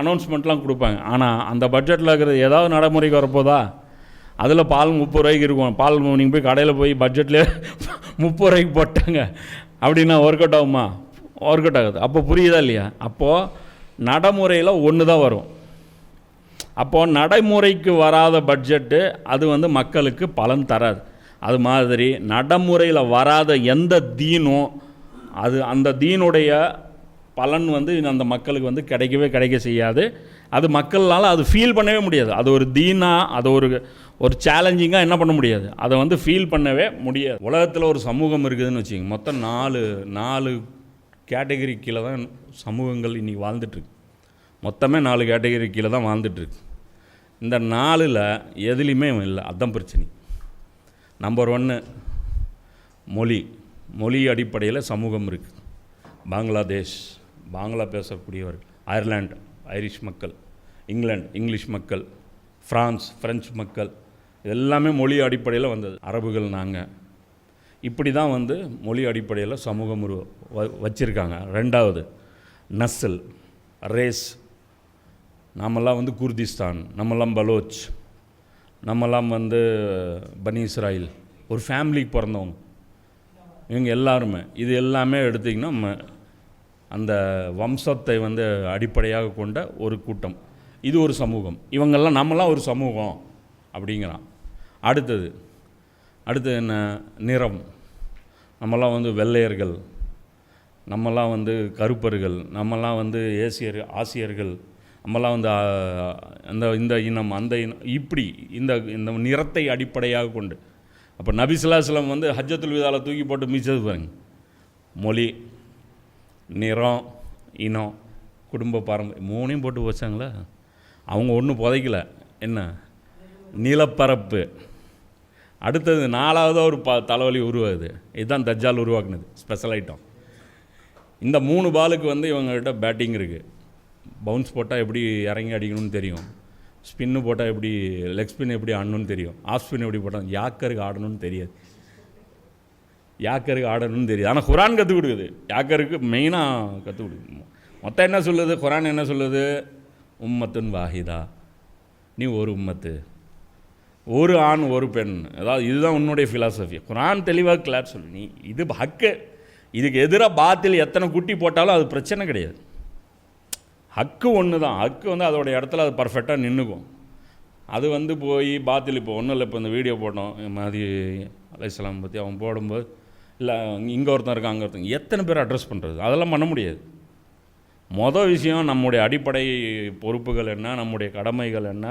S2: அனௌன்ஸ்மெண்ட்லாம் கொடுப்பாங்க. ஆனால் அந்த பட்ஜெட்டில் இருக்கிறது ஏதாவது நடைமுறைக்கு வரப்போதா? அதில் பால் 30 ரூபாய்க்கு இருக்கும். பால் நீங்கள் போய் கடையில் போய் பட்ஜெட்லேயே 30 ரூபாய்க்கு போட்டாங்க அப்படின்னா ஒர்க் அவுட் ஆகுமா? ஒர்க் அவுட் ஆகுது. அப்போ புரியுதா இல்லையா? அப்போது நடைமுறையில் ஒன்று தான் வரும். அப்போது நடைமுறைக்கு வராத பட்ஜெட்டு அது வந்து மக்களுக்கு பலன் தராது. அது மாதிரி நடைமுறையில் வராத எந்த தீனும் அது அந்த தீனுடைய பலன் வந்து அந்த மக்களுக்கு வந்து கிடைக்க செய்யாது. அது மக்களால் அது ஃபீல் பண்ணவே முடியாது. அது ஒரு தீனாக, அது ஒரு சேலஞ்சிங்காக என்ன பண்ண முடியாது, அதை வந்து ஃபீல் பண்ணவே முடியாது. உலகத்தில் ஒரு சமூகம் இருக்குதுன்னு வச்சுக்கோங்க, மொத்தம் 4 கேட்டகரி கீழே தான் சமூகங்கள் இன்றைக்கி வாழ்ந்துட்டுருக்கு. மொத்தமே 4 கேட்டகரி கீழே தான் வாழ்ந்துட்டுருக்கு. இந்த 4ல் எதுலேயுமே இல்லை. அதுதான் பிரச்சனை. நம்பர் 1 மொழி அடிப்படையில் சமூகம் இருக்குது. பங்களாதேஷ், பாங்களா பேசக்கூடியவர்கள், அயர்லாந்து ஐரிஷ் மக்கள், இங்கிலாந்து இங்கிலீஷ் மக்கள், ஃப்ரெஞ்சு மக்கள், எல்லாமே மொழி அடிப்படையில் வந்தது. அரபுகள் நாங்கள் இப்படி தான் வந்து மொழி அடிப்படையில் சமூகம் வச்சுருக்காங்க. 2வது நஸ்ல், ரேஸ். நம்மெல்லாம் வந்து குர்திஸ்தான், நம்மெல்லாம் பலோச், நம்மெல்லாம் வந்து பனி இஸ்ராயில், ஒரு ஃபேமிலிக்கு பிறந்தவங்க இவங்க எல்லாருமே. இது எல்லாமே எடுத்திங்கன்னா அந்த வம்சத்தை வந்து அடிப்படையாக கொண்ட ஒரு கூட்டம். இது ஒரு சமூகம். இவங்கெல்லாம் நம்மளாம் ஒரு சமூகம் அப்படிங்கிறான். அடுத்தது என்ன, நிறம். நம்மலாம் வந்து வெள்ளையர்கள், நம்மலாம் வந்து கருப்பர்கள், நம்மலாம் வந்து ஆசியர்கள், நம்மலாம் வந்து இந்த இனம் அந்த இனம், இப்படி இந்த நிறத்தை அடிப்படையாக கொண்டு. அப்போ நபி ஸல்லல்லாஹு அலைஹி வஸல்லம் வந்து ஹஜ்ஜத்துல் விதால தூக்கி போட்டு மீச்சது பாருங்க. மொழி, நிறம், இனம், குடும்ப பாரம்பரியம் 3ஐயும் போட்டு வச்சாங்களா? அவங்க ஒன்றும் புதைக்கல. என்ன, நிலப்பரப்பு. அடுத்தது 4வது ஒரு தலைவலி உருவாகுது. இதுதான் தஜ்ஜால் உருவாக்குனது, ஸ்பெஷல் ஐட்டம். இந்த 3 பாலுக்கு வந்து இவங்ககிட்ட பேட்டிங் இருக்குது. பவுன்ஸ் போட்டால் எப்படி இறங்கி அடிக்கணும்னு தெரியும், ஸ்பின்னு போட்டால் எப்படி லெக் ஸ்பின் எப்படி ஆடணும்னு தெரியும், ஆஃப் ஸ்பின் எப்படி போட்டால் யாக்கருக்கு ஆடணும்னு தெரியாது. யாக்கருக்கு ஆடணும்னு தெரியுது. ஆனால் குரான் கற்றுக் கொடுக்குது, யாக்கருக்கு மெயினாக கற்றுக் கொடுக்குது. மொத்தம் என்ன சொல்லுது குரான், என்ன சொல்லுது? உம்மத்துன் வாஹிதா, நீ ஒரு உம்மத்து, ஒரு ஆண் ஒரு பெண். அதாவது இதுதான் உன்னுடைய ஃபிலாசபி. குரான் தெளிவாக கிளார் சொல்லு. நீ இது ஹக்கு, இதுக்கு எதிராக பாத்தில் எத்தனை குட்டி போட்டாலும் அது பிரச்சனை கிடையாது. ஹக்கு ஒன்று தான். ஹக்கு வந்து அதோடைய இடத்துல அது பர்ஃபெக்டாக நின்றுக்கும். அது வந்து போய் பாத்தில் இப்போ ஒன்றும் இல்லை. இப்போ இந்த வீடியோ போட்டோம் மஹதி அலைஹிஸ்ஸலாம் பற்றி, அவன் போடும்போது இல்லை இங்கே ஒருத்தன் இருக்கான் அங்கே ஒருத்தன், எத்தனை பேர் அட்ரஸ் பண்ணுறது? அதெல்லாம் பண்ண முடியாது. மொதல் விஷயம் நம்முடைய அடிப்படை பொறுப்புகள் என்ன, நம்முடைய கடமைகள் என்ன,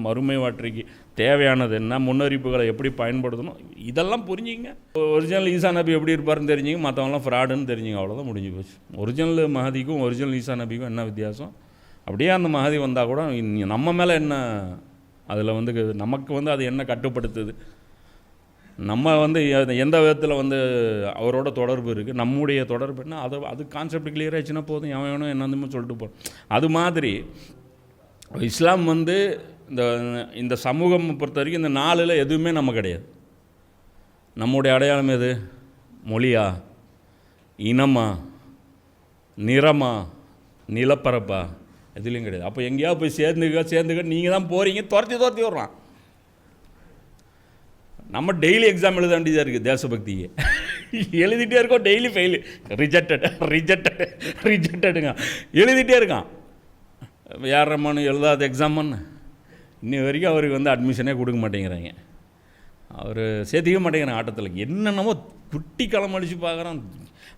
S2: மறுமை வாழ்க்கைக்கு தேவையானது என்ன, முன்னறிப்புகளை எப்படி பயன்படுத்தணும், இதெல்லாம் புரிஞ்சுங்க. ஒரிஜினல் ஈசா நபி எப்படி இருப்பாருன்னு தெரிஞ்சுங்க, மற்றவங்களாம் ஃப்ராடுன்னு தெரிஞ்சுங்க. அவ்வளோதான், முடிஞ்சு போச்சு. ஒரிஜினல் மஹதிக்கும் ஒரிஜினல் ஈசா நபிக்கும் என்ன வித்தியாசம்? அப்படியே அந்த மஹதி வந்தால் கூட நம்ம மேலே என்ன, அதில் வந்து நமக்கு வந்து அது என்ன கட்டுப்படுத்துது, நம்ம வந்து எந்த விதத்தில் வந்து அவரோட தொடர்பு இருக்குது, நம்முடைய தொடர்பு என்ன, அது கான்செப்ட் கிளியர் ஆச்சுன்னா போதும், எவன் வேணும் என்னதுமே சொல்லிட்டு போகிறோம். அது மாதிரி இஸ்லாம் வந்து இந்த சமூகம் பொறுத்த வரைக்கும் இந்த 4 எதுவுமே நம்ம கிடையாது. நம்முடைய அடையாளம் எது? மொழியா, இனமா, நிறமா, நிலப்பரப்பா? எதுலேயும் கிடையாது. அப்போ எங்கேயாவது போய் சேர்ந்துக்க நீங்கள் தான் போகிறீங்க, துரத்தி விட்றான். நம்ம டெய்லி எக்ஸாம் எழுத வேண்டியதாக இருக்குது. தேசபக்தியை எழுதிட்டே இருக்கோம், டெய்லி ஃபெயிலு, ரிஜெக்டடுங்க எழுதிட்டே இருக்கான். யார் ரம்மானு எழுதாத எக்ஸாம் பண்ண இன்னி வரைக்கும் அவருக்கு வந்து அட்மிஷனே கொடுக்க மாட்டேங்கிறாங்க. அவர் சேர்த்திக்க மாட்டேங்கிறான் ஆட்டத்தில். என்னென்னமோ குட்டி களம் அடித்து பார்க்குறான்.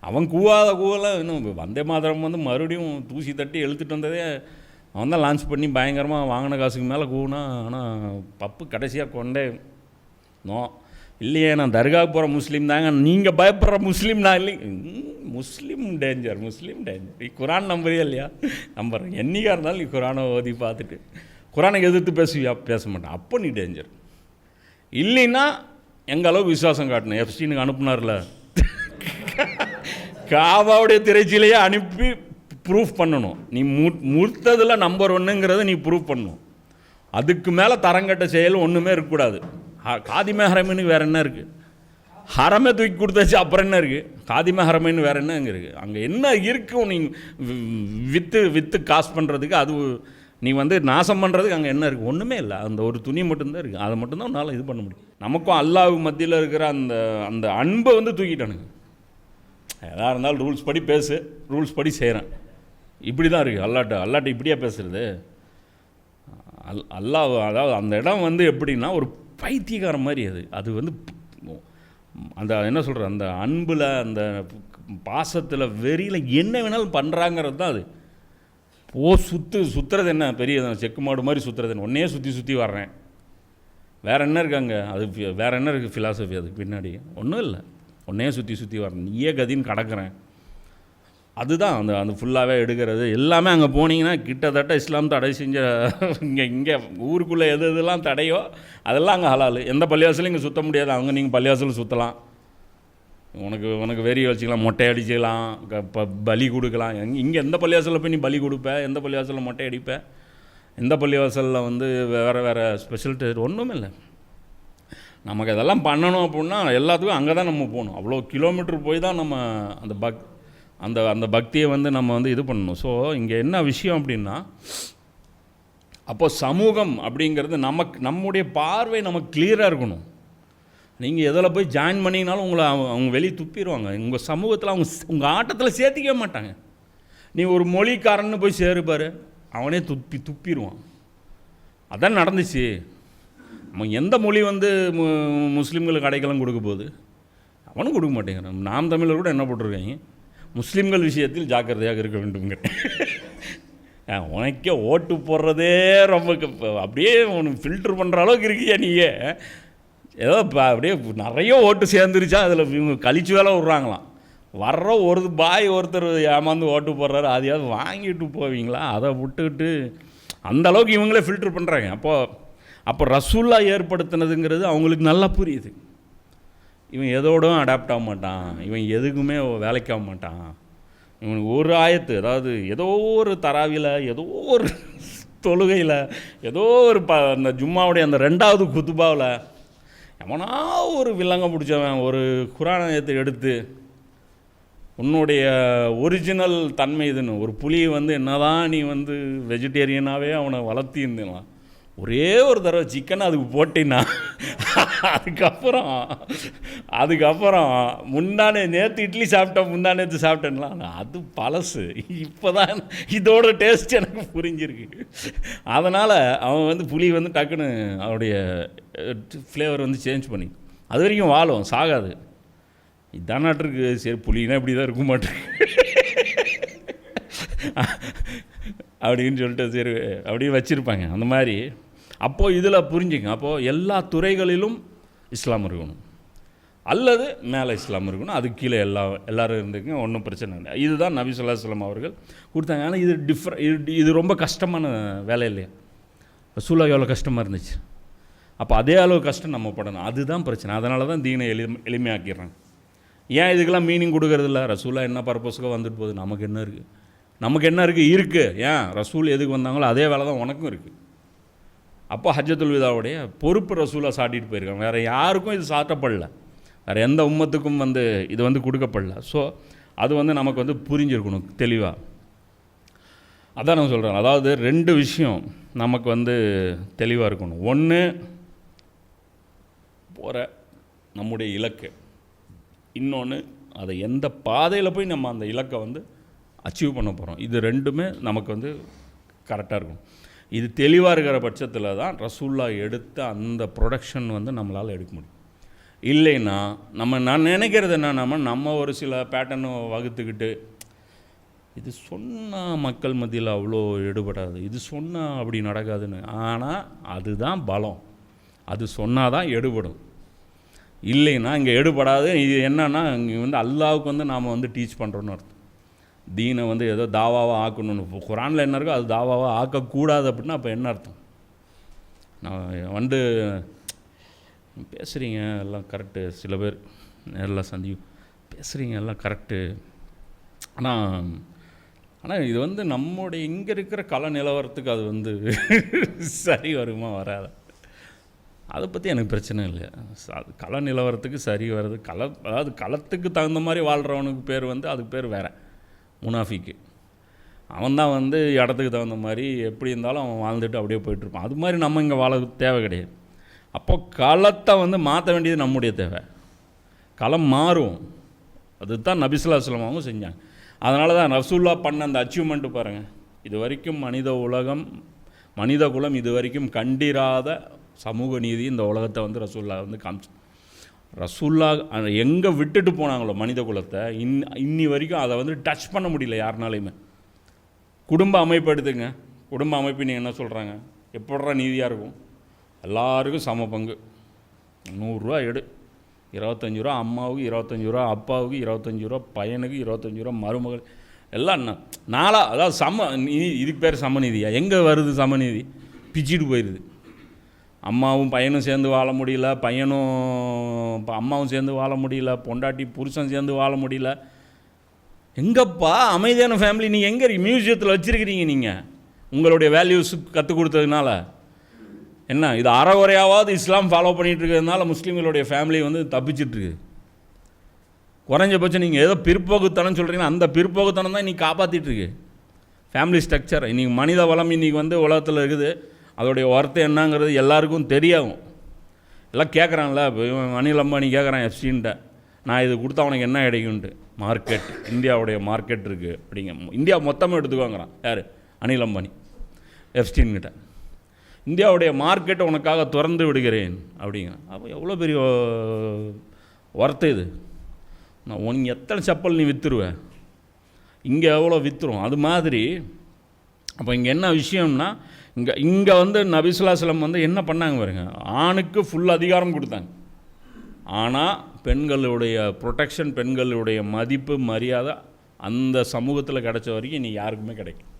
S2: அவன் கூவலாம் இன்னும் வந்தே மாதரம் வந்து மறுபடியும் தூசி தட்டி எழுத்துட்டு வந்ததே அவன் தான் லான்ச் பண்ணி பயங்கரமாக வாங்கின காசுக்கு மேலே கூவினா. ஆனால் பப்பு கடைசியாக கொண்டே நோ இல்லையே, நான் தர்காவுக்கு போகிற முஸ்லீம் தாங்க, நீங்கள் பயப்படுற முஸ்லீம் நான் இல்லை. முஸ்லீம் டேஞ்சர். நீ குரான் நம்புறியா இல்லையா? நம்புறேன். என்னைக்காக இருந்தாலும் நீ குரானை ஓதி பார்த்துட்டு குரானை எதிர்த்து பேசுவியா? பேச மாட்டேன். அப்போ நீ டேஞ்சர். இல்லைன்னா எங்கள் அளவுக்கு விசுவாசம் காட்டணும். எஃப்ஸ்டீனுக்கு அனுப்புனார்ல, காபாவுடைய திரைச்சிலையே அனுப்பி ப்ரூஃப் பண்ணணும். நீ முர்த்ததில் நம்பர் 1ங்கிறத நீ ப்ரூஃப் பண்ணணும். அதுக்கு மேலே தரங்கட்ட செயல் ஒன்றுமே இருக்கக்கூடாது. காதிமே ஹரமின்னு வேறு என்ன இருக்குது? ஹரமே தூக்கி கொடுத்தாச்சு, அப்புறம் என்ன இருக்குது? காதிமே ஹரமின்னு வேறு என்ன அங்கே இருக்குது? அங்கே என்ன இருக்கும்? நீ விற்று காசு பண்ணுறதுக்கு, அது நீ வந்து நாசம் பண்ணுறதுக்கு அங்கே என்ன இருக்குது? ஒன்றுமே இல்லை. அந்த ஒரு துணி மட்டும்தான் இருக்குது. அதை மட்டும்தான் உன்னால் இது பண்ண முடியும். நமக்கும் அல்லாஹ் மத்தியில் இருக்கிற அந்த அன்பை வந்து தூக்கிட்டானுங்க. எதாக இருந்தாலும் ரூல்ஸ் படி பேசு, ரூல்ஸ் படி செய்கிறேன், இப்படி தான் இருக்குது. அல்லாட்ட இப்படியா பேசுகிறது? அல்லாஹ் அதாவது அந்த இடம் வந்து எப்படின்னா ஒரு பைத்தியக்கார மாதிரி. அது வந்து அந்த என்ன சொல்கிற அந்த அன்பில், அந்த பாசத்தில், வெறியில் என்ன வேணாலும் பண்ணுறாங்கிறது தான் அது. சுற்றுறது என்ன பெரிய செக்கு மாடு மாதிரி சுற்றுறது என்ன? ஒன்றே சுற்றி வர்றேன். வேறு என்ன இருக்காங்க? அது வேறு என்ன இருக்குது ஃபிலாசபி அதுக்கு பின்னாடி? ஒன்றும் இல்லை. ஒன்றே சுற்றி வர்றேன், நீயே கதின்னு கடக்கிறேன். அதுதான் அந்த ஃபுல்லாகவே எடுக்கிறது எல்லாமே. அங்கே போனீங்கன்னா கிட்டத்தட்ட இஸ்லாம் தடை செஞ்ச இங்கே ஊருக்குள்ளே எதெல்லாம் தடையோ அதெல்லாம் அங்கே ஹலால். எந்த பள்ளிவாசலும் இங்கே சுற்ற முடியாது. அவங்க நீங்கள் பள்ளிவாசலும் சுற்றலாம், உனக்கு வெறி வச்சுக்கலாம், மொட்டை அடிச்சுக்கலாம், பலி கொடுக்கலாம். இங்கே எந்த பள்ளிவாசலில் போய் நீ பலி கொடுப்ப? எந்த பள்ளிவாசலில் மொட்டை அடிப்ப? எந்த பள்ளிவாசலில் வந்து வேறு ஸ்பெஷல் ஒன்றும் இல்லை. நமக்கு இதெல்லாம் பண்ணணும் அப்படின்னா எல்லாத்துக்கும் அங்கே தான் நம்ம போகணும். அவ்வளோ கிலோமீட்டர் போய் தான் நம்ம அந்த பக்தியை வந்து நம்ம வந்து இது பண்ணணும். ஸோ இங்கே என்ன விஷயம் அப்படின்னா, அப்போது சமூகம் அப்படிங்கிறது நம்முடைய பார்வை நமக்கு கிளியராக இருக்கணும். நீங்கள் எதில் போய் ஜாயின் பண்ணிங்கனாலும் அவங்க வெளியே துப்பிடுவாங்க. உங்கள் சமூகத்தில் உங்கள் ஆட்டத்தில் சேர்த்திக்கவே மாட்டாங்க. நீ ஒரு மொழிக்காரன்னு போய் சேருப்பார், அவனே துப்பிடுவான். அதான் நடந்துச்சு. அவன் எந்த மொழி வந்து முஸ்லீம்களுக்கு அடைக்கலம் கொடுக்க போகுது? அவனும் கொடுக்க மாட்டேங்கிறான். நாம் தமிழர் கூட என்ன போட்டிருக்காங்க, முஸ்லீம்கள் விஷயத்தில் ஜாக்கிரதையாக இருக்க வேண்டும்ங்க. உனக்கே ஓட்டு போடுறதே ரொம்ப அப்படியே உனக்கு ஃபில்டர் பண்ணுற அளவுக்கு இருக்கியா நீயே? ஏதோ அப்படியே நிறைய ஓட்டு சேர்ந்துருச்சா, அதில் இவங்க கழிச்சு வேலை விட்றாங்களாம். வர்ற ஒருத்தர் ஏமாந்து ஓட்டு போடுறாரு, அதையாவது வாங்கிட்டு போவீங்களா? அதை விட்டுக்கிட்டு அந்த அளவுக்கு இவங்களே ஃபில்டர் பண்ணுறாங்க. அப்போ ரசூல்லா ஏற்படுத்தினதுங்கிறது அவங்களுக்கு நல்லா புரியுது. இவன் எதோடும் அடாப்ட் ஆக மாட்டான், இவன் எதுக்குமே வேலைக்கு ஆக மாட்டான், இவனுக்கு ஒரு ஆயத்து, அதாவது ஏதோ ஒரு தராவியில், ஏதோ ஒரு தொழுகையில், ஏதோ ஒரு அந்த ஜும்மாவுடைய அந்த 2வது குத்துபாவில் எவனா ஒரு வில்லங்க பிடிச்சவன் ஒரு குரானத்தை எடுத்து உன்னுடைய ஒரிஜினல் தன்மை இதுன்னு, ஒரு புலியை வந்து என்னதான் நீ வந்து வெஜிடேரியனாகவே அவனை வளர்த்திருந்தா, ஒரே ஒரு தடவை சிக்கன் அதுக்கு போட்டின்னா அதுக்கப்புறம் முன்னானே நேற்று இட்லி சாப்பிட்டேன், முந்தானேற்று சாப்பிட்டேன்லாம், அது பழசு. இப்போ தான் இதோட டேஸ்ட் எனக்கு புரிஞ்சிருக்கு. அதனால் அவன் வந்து புளி வந்து டக்குன்னு அவனுடைய ஃப்ளேவர் வந்து சேஞ்ச் பண்ணி அது வரைக்கும் வாழும், சாகாது. இதான் நாட்டிருக்கு. சரி புளினா இப்படி தான் இருக்க மாட்டேருக்கு அப்படின்னு சொல்லிட்டு சரி அப்படியே வச்சுருப்பாங்க அந்த மாதிரி. அப்போது இதில் புரிஞ்சுங்க, அப்போது எல்லா துறைகளிலும் இஸ்லாம் இருக்கணும், அல்லது மேலே இஸ்லாம் இருக்கணும், அதுக்கு கீழே எல்லோரும் இருந்துக்குங்க, ஒன்றும் பிரச்சனை இல்லை. இதுதான் நபி ஸல்லல்லாஹு அலைஹி வஸல்லம் அவர்கள் கொடுத்தாங்க. ஆனால் இது ரொம்ப கஷ்டமான வேலை இல்லையா? ரசூலுல்லாஹ் எவ்வளோ கஷ்டமாக இருந்துச்சு, அப்போ அதே அளவு கஷ்டம் நம்ம படணும். அதுதான் பிரச்சனை. அதனால தான் தீனை எளிமையாக்கிடுறாங்க. ஏன் இதுக்கெல்லாம் மீனிங் கொடுக்கறது இல்லை? ரசூலுல்லாஹ் என்ன பர்பஸுக்கோ வந்துட்டு போகுது, நமக்கு என்ன இருக்குது? இருக்குது. ஏன் ரசூல் எதுக்கு வந்தாங்களோ அதே வேலை தான் உனக்கும் இருக்குது. அப்போ ஹஜ்ஜத்துல் விதாவுடைய பொறுப்பு ரசூலுல்லாஹ் சாட்டிட்டு போயிருக்காங்க. வேறு யாருக்கும் இது சாட்டப்படல, வேறு எந்த உம்மத்துக்கும் வந்து இது வந்து கொடுக்கப்படல. ஸோ அது வந்து நமக்கு வந்து புரிஞ்சிருக்கணும் தெளிவாக. அதான் நான் சொல்கிறேன், அதாவது 2 விஷயம் நமக்கு வந்து தெளிவாக இருக்கணும். ஒன்று போகிற நம்முடைய இலக்கு, இன்னொன்று அதை எந்த பாதையில் போய் நம்ம அந்த இலக்கை வந்து அச்சீவ் பண்ண போகிறோம். இது 2மே நமக்கு வந்து கரெக்டாக இருக்கும். இது தெளிவாக இருக்கிற பட்சத்தில் தான் ரசூலுல்லாஹ் எடுத்த அந்த ப்ரொடக்ஷன் வந்து நம்மளால் எடுக்க முடியும். இல்லைன்னா நான் நினைக்கிறது என்னன்னா, நம்ம ஒரு சில பேட்டர்னு வகுத்துக்கிட்டு இது சொன்னால் மக்கள் மத்தியில் அவ்வளோ எடுபடாது, இது சொன்னால் அப்படி நடக்காதுன்னு. ஆனால் அதுதான் பலம், அது சொன்னால் தான் எடுபடும். இல்லைன்னா இங்கே எடுபடாது. இது என்னன்னா, இங்கே வந்து அல்லாவுக்கு வந்து நாம் வந்து டீச் பண்ணுறோன்னு அர்த்தம். தீனை வந்து ஏதோ தாவாவாக ஆக்கணும்னு குரானில் என்ன இருக்கோ அது தாவாவாக ஆக்கக்கூடாது அப்படின்னா அப்போ என்ன அர்த்தம்? நான் வந்து பேசுகிறீங்க எல்லாம் கரெக்டு, சில பேர் நேரில் பேசுகிறீங்க எல்லாம் கரெக்டு, ஆனால் இது வந்து நம்முடைய இங்கே இருக்கிற கல நிலவரத்துக்கு அது வந்து சரி வருமா வராது, அதை பற்றி எனக்கு பிரச்சனை இல்லை. அது கல நிலவரத்துக்கு சரி வருது. அதாவது களத்துக்கு தகுந்த மாதிரி வாழ்கிறவனுக்கு பேர் வந்து அதுக்கு பேர் வேறு, முனாஃபிக்கு. அவன் தான் வந்து இடத்துக்கு தகுந்த மாதிரி எப்படி இருந்தாலும் அவன் வாழ்ந்துட்டு அப்படியே போயிட்டுருப்பான். அது மாதிரி நம்ம இங்கே வாழ தேவை கிடையாது. அப்போ களத்தை வந்து மாற்ற வேண்டியது நம்முடைய தேவை. களம் மாறும், அதுதான் நபி ஸல்லல்லாஹு அலைஹி வஸல்லம் அவங்க செஞ்சாங்க. அதனால தான் ரசூலுல்லாஹ் பண்ண அந்த அச்சீவ்மெண்ட்டு பாருங்கள். இது வரைக்கும் மனித குலம் இது வரைக்கும் கண்டிராத சமூக நீதி இந்த உலகத்தை வந்து ரசூலுல்லாஹ் வந்து காமிச்சு. ரசூலுல்லாஹ் எங்கே விட்டுட்டு போனாங்களோ மனித குலத்தை, இன்னி வரைக்கும் அதை வந்து டச் பண்ண முடியல யாருனாலையுமே. குடும்ப அமைப்பு எடுத்துங்க, குடும்ப அமைப்பு நீங்கள் என்ன சொல்கிறாங்க, எப்படா நீதியாக இருக்கும்? எல்லாருக்கும் சம பங்கு, 100 ரூபா எடு, 25 ரூபா அம்மாவுக்கு, 25 ரூபா அப்பாவுக்கு, 25 ரூபா பையனுக்கு, 25 ரூபா மருமகள், எல்லாம் அதாவது இதுக்கு பேர் சமநீதியா? எங்கே வருது சமநீதி? பிச்சுட்டு போயிடுது. அம்மாவும் பையனும் சேர்ந்து வாழ முடியல, அம்மாவும் சேர்ந்து வாழ முடியல, பொண்டாட்டி புருஷன் சேர்ந்து வாழ முடியல. எங்கப்பா அமைதியான ஃபேமிலி? நீங்கள் எங்கே மியூசியத்தில் வச்சுருக்கிறீங்க? நீங்கள் உங்களுடைய வேல்யூஸ் கற்றுக் கொடுத்ததுனால என்ன இது அறகுறையாவது இஸ்லாம் ஃபாலோ பண்ணிகிட்டு இருக்கிறதுனால முஸ்லீம்களுடைய ஃபேமிலி வந்து தப்பிச்சிட்ருக்கு. குறைஞ்சபட்சம் நீங்கள் ஏதோ பிற்போக்குத்தனம் சொல்கிறீங்கன்னா அந்த பிற்போக்குத்தனம் தான் இன்றைக்கி காப்பாற்றிட்டுருக்கு ஃபேமிலி ஸ்ட்ரக்சர். இன்றைக்கி மனித வளம் இன்றைக்கி வந்து உலகத்தில் இருக்குது, அதோடைய வார்த்தை என்னங்கிறது எல்லாருக்கும் தெரியாகும். எல்லாம் கேட்குறாங்களா, இப்போ அனில் அம்பானி கேட்குறான் எஃப்சின்ட்ட, நான் இது கொடுத்தா உனக்கு என்ன கிடைக்கும்ன்ட்டு. மார்க்கெட், இந்தியாவுடைய மார்க்கெட் இருக்குது அப்படிங்க, இந்தியா மொத்தமாக எடுத்துக்குவாங்கிறான். யார்? அனில் அம்பானி எஃப்ஸ்டீன்கிட்ட. இந்தியாவுடைய மார்க்கெட்டை உனக்காக திறந்து விடுகிறேன் அப்படிங்கிறான். அப்போ எவ்வளோ பெரிய வார்த்தை இது. நான் உனக்கு எத்தனை செப்பல் நீ விற்றுருவேன், இங்கே எவ்வளோ விற்றுரும். அது மாதிரி அப்போ இங்கே என்ன விஷயம்னா, இங்கே வந்து நபி ஸல்லல்லாஹு அலைஹி வஸல்லம் வந்து என்ன பண்ணாங்க பாருங்க, ஆணுக்கு ஃபுல் அதிகாரம் கொடுத்தாங்க. ஆனால் பெண்களுடைய ப்ரொடெக்ஷன், பெண்களுடைய மதிப்பு மரியாதை அந்த சமூகத்தில் கிடைச்ச வரைக்கும் இனி யாருக்குமே கிடைக்கும்.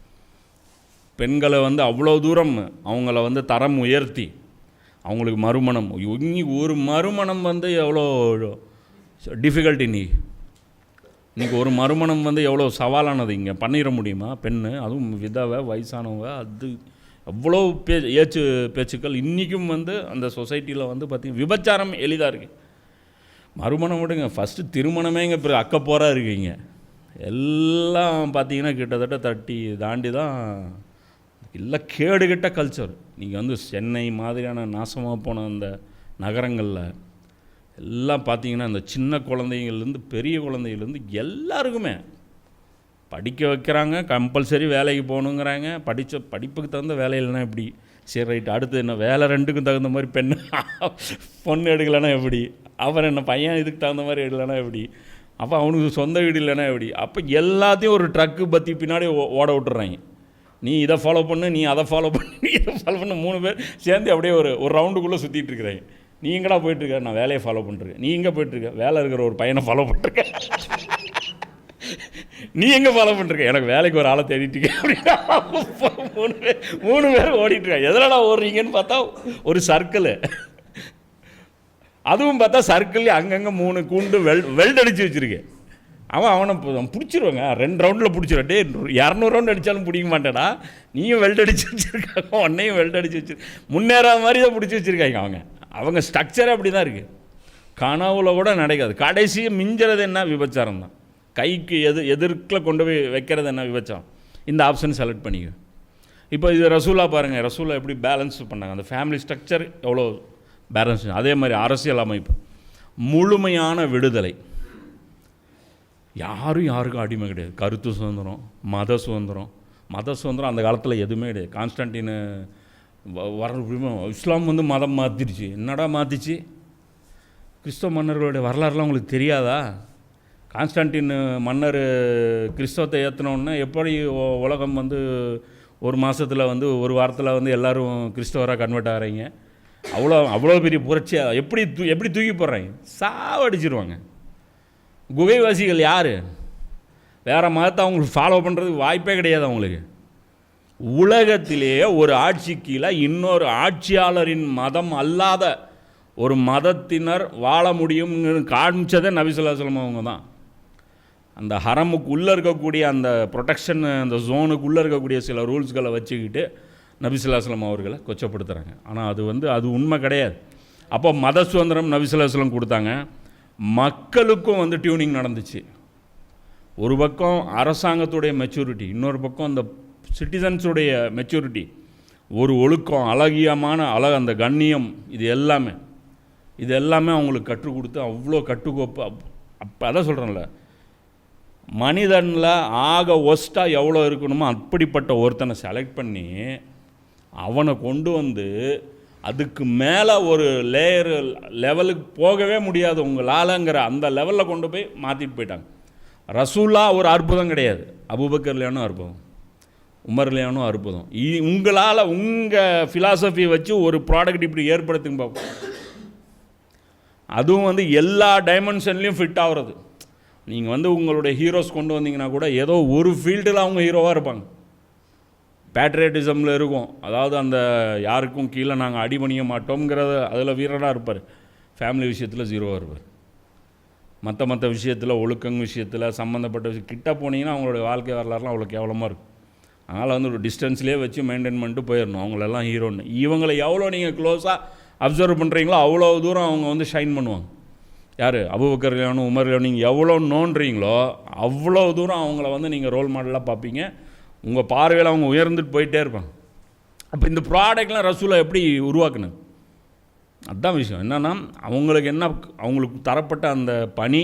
S2: பெண்களை வந்து அவ்வளோ தூரம் அவங்கள வந்து தரம் உயர்த்தி அவங்களுக்கு மறுமணம், ஒரு மறுமணம் வந்து எவ்வளோ டிஃபிகல்ட்டி. நீ இன்றைக்கி ஒரு மறுமணம் வந்து எவ்வளோ சவாலானது இங்கே பண்ணிட முடியுமா? பெண்ணு, அதுவும் விதவை, வயசானவங்க, அது எவ்வளோ பேச்சுக்கள் இன்றைக்கும் வந்து அந்த சொசைட்டியில் வந்து பார்த்திங்கன்னா விபச்சாரம் எளிதாக இருக்குது. மறுமணம் விடுங்க, ஃபஸ்ட்டு திருமணமே இங்கே இப்போ அக்கப்போராக இருக்கீங்க. எல்லாம் பார்த்தீங்கன்னா கிட்டத்தட்ட தாண்டி தான் இல்லை, கேடுகட்ட கல்ச்சர். நீங்கள் வந்து சென்னை மாதிரியான நாசமாக போன அந்த நகரங்களில் எல்லாம் பார்த்தீங்கன்னா இந்த சின்ன குழந்தைங்கள்லேருந்து பெரிய குழந்தைகள்லேருந்து எல்லாருக்குமே படிக்க வைக்கிறாங்க, கம்பல்சரி வேலைக்கு போகணுங்கிறாங்க. படிப்புக்கு தகுந்த வேலை இல்லைன்னா எப்படி? சரி ரைட், அடுத்து என்ன வேலை, ரெண்டுக்கும் தகுந்த மாதிரி பொண்ணு எடுக்கலைன்னா எப்படி? அப்புறம் என்ன பையன் இதுக்கு தகுந்த மாதிரி எடுக்கலைன்னா எப்படி? அப்போ அவனுக்கு சொந்த வீடு இல்லைன்னா எப்படி? அப்போ எல்லாத்தையும் ஒரு ட்ரக்கு பற்றி பின்னாடி ஓட விட்டுறாங்க. நீ இதை ஃபாலோ பண்ணு, நீ அதை ஃபாலோ பண்ணு, நீ இதை ஃபாலோ பண்ணு, 3 பேர் சேர்ந்து அப்படியே ஒரு ரவுண்டுக்குள்ளே சுற்றிட்டு இருக்கிறாங்க. நீ எங்கடா போயிட்டுருக்க? நான் வேலையை ஃபாலோ பண்ணிருக்கேன். நீ எங்கே போயிட்டுருக்க? வேலை இருக்கிற ஒரு பையனை ஃபாலோ பண்ணிருக்க. நீ எங்கே ஃபாலோ பண்ணிருக்க? எனக்கு வேலைக்கு ஒரு ஆளை தேடிட்டு அப்படின்னா 3 பேர் ஓடிட்டுருக்காங்க. எதனால ஓடுறீங்கன்னு பார்த்தா ஒரு சர்க்கிள். அதுவும் பார்த்தா சர்க்கிள்லேயே அங்கங்கே 3 கூண்டு வெல்ட் அடித்து வச்சுருக்கேன். அவனை பிடிச்சிருவாங்க, 2 ரவுண்டில் பிடிச்சிருவான். 200 ரவுண்ட் அடித்தாலும் பிடிக்க மாட்டேடா, நீயும் வெல்ட் அடித்து வச்சுருக்காங்க, உன்னையும் வெல்ட் அடித்து முன்னேறாத மாதிரி தான் பிடிச்சி வச்சுருக்காங்க. அவங்க ஸ்ட்ரக்சரே அப்படி தான் இருக்குது. கனவுல கூட நடக்காது. கடைசியை மிஞ்சுறது என்ன? விபச்சாரம் தான். கைக்கு எதிர்க்கில் கொண்டு போய் வைக்கிறது என்ன? விபச்சாரம். இந்த ஆப்ஷன் செலக்ட் பண்ணிக்க. இப்போ இது ரசூலா பாருங்கள், ரசூலா எப்படி பேலன்ஸ் பண்ணாங்க, அந்த ஃபேமிலி ஸ்ட்ரக்சர் எவ்வளோ பேலன்ஸ். அதே மாதிரி அரசியல் அமைப்பு, முழுமையான விடுதலை, யாருக்கும் அடிமை கிடையாது. கருத்து சுதந்திரம், மத சுதந்திரம் அந்த காலத்தில் எதுவுமே கிடையாது. கான்ஸ்டன்டின் இஸ்லாம் வந்து மதம் மாற்றிடுச்சு. என்னடா மாற்றிச்சு? கிறிஸ்தவ மன்னர்களுடைய வரலாறுலாம் உங்களுக்கு தெரியாதா? கான்ஸ்டன்டின் மன்னர் கிறிஸ்தவத்தை ஏற்றினோன்னா எப்படி உலகம் வந்து ஒரு மாதத்தில் வந்து ஒரு வாரத்தில் வந்து எல்லோரும் கிறிஸ்தவராக கன்வெர்ட் ஆகிறீங்க? அவ்வளோ பெரிய புரட்சியாக எப்படி தூக்கி போடுறாங்க? சாவடிச்சிருவாங்க. குகைவாசிகள் யார்? வேறு மதத்தை அவங்களுக்கு ஃபாலோ பண்ணுறதுக்கு வாய்ப்பே கிடையாது. அவங்களுக்கு உலகத்திலேயே ஒரு ஆட்சி கீழே இன்னொரு ஆட்சியாளரின் மதம் அல்லாத ஒரு மதத்தினர் வாழ முடியும்னு காமிச்சதே நபி ஸல்லல்லாஹு அலைஹி வஸல்லம் அவங்க தான். அந்த ஹரமுக்குள்ளே இருக்கக்கூடிய அந்த ப்ரொடெக்ஷன், அந்த ஜோனுக்குள்ளே இருக்கக்கூடிய சில ரூல்ஸ்களை வச்சுக்கிட்டு நபி ஸல்லல்லாஹு அலைஹி வஸல்லம் அவர்களை கொச்சப்படுத்துகிறாங்க. ஆனால் அது உண்மை கிடையாது. அப்போ மத சுதந்திரம் நபி ஸல்லல்லாஹு அலைஹி வஸல்லம் கொடுத்தாங்க. மக்களுக்கும் வந்து டியூனிங் நடந்துச்சு. ஒரு பக்கம் அரசாங்கத்துடைய மெச்சூரிட்டி, இன்னொரு பக்கம் அந்த சிட்டிசன்ஸுடைய மெச்சூரிட்டி, ஒரு ஒழுக்கம், அந்த கண்ணியம், இது எல்லாமே அவங்களுக்கு கற்றுக் கொடுத்து அவ்வளோ கட்டுக்கோப்பு. அப்போ அதான் சொல்கிறேன்ல, மனிதனில் ஆக ஒஸ்ட்டாக எவ்வளோ இருக்கணுமோ அப்படிப்பட்ட ஒருத்தனை செலக்ட் பண்ணி அவனை கொண்டு வந்து அதுக்கு மேலே ஒரு லெவலுக்கு போகவே முடியாது உங்களாலங்கிற அந்த லெவலில் கொண்டு போய் மாற்றிட்டு போயிட்டாங்க. ரசூலா ஒரு அற்புதம் கிடையாது, அபூபக்கர்லையானும் அற்புதம், உமர்லையானும் அற்புதம். உங்களால் உங்கள் ஃபிலாசபி வச்சு ஒரு ப்ராடக்ட் இப்படி ஏற்படுத்துங்க பார்ப்போம். அதுவும் வந்து எல்லா டைமென்ஷன்லேயும் ஃபிட் ஆகிறது. நீங்கள் வந்து உங்களுடைய ஹீரோஸ் கொண்டு வந்தீங்கன்னா கூட ஏதோ ஒரு ஃபீல்டில் அவங்க ஹீரோவாக இருப்பாங்க. பேட்ரியட்டிசமில் இருக்கும், அதாவது அந்த யாருக்கும் கீழே நாங்கள் அடிபணிய மாட்டோங்கிறத அதில் வீரராக இருப்பார். ஃபேமிலி விஷயத்தில் ஜீரோவாக இருப்பார். மற்ற விஷயத்தில், ஒழுக்கங்க விஷயத்தில் சம்மந்தப்பட்ட விஷயம் கிட்ட போனீங்கன்னா அவங்களுடைய வாழ்க்கை வரலாறுலாம் அவ்வளோ கேவலமாக இருக்கும். அதனால் வந்து ஒரு டிஸ்டன்ஸ்லேயே வச்சு மெயின்டைன் பண்ணிட்டு போயிடணும். அவங்களெல்லாம் ஹீரோன்னு. இவங்களை எவ்வளோ நீங்கள் க்ளோஸாக அப்சர்வ் பண்ணுறீங்களோ அவ்வளோ தூரம் அவங்க வந்து ஷைன் பண்ணுவாங்க. யார்? அபூபக்கர்லையானும் உமர்லையானும் நீங்கள் எவ்வளோ நோன்றீங்களோ அவ்வளோ தூரம் அவங்கள வந்து நீங்கள் ரோல் மாடலாக பார்ப்பீங்க. உங்கள் பார்வையில் அவங்க உயர்ந்துட்டு போயிட்டே இருப்பாங்க. அப்போ இந்த ப்ராடக்ட்லாம் ரசூலா எப்படி உருவாக்குனது? அதுதான் விஷயம். என்னென்னா அவங்களுக்கு தரப்பட்ட அந்த பணி,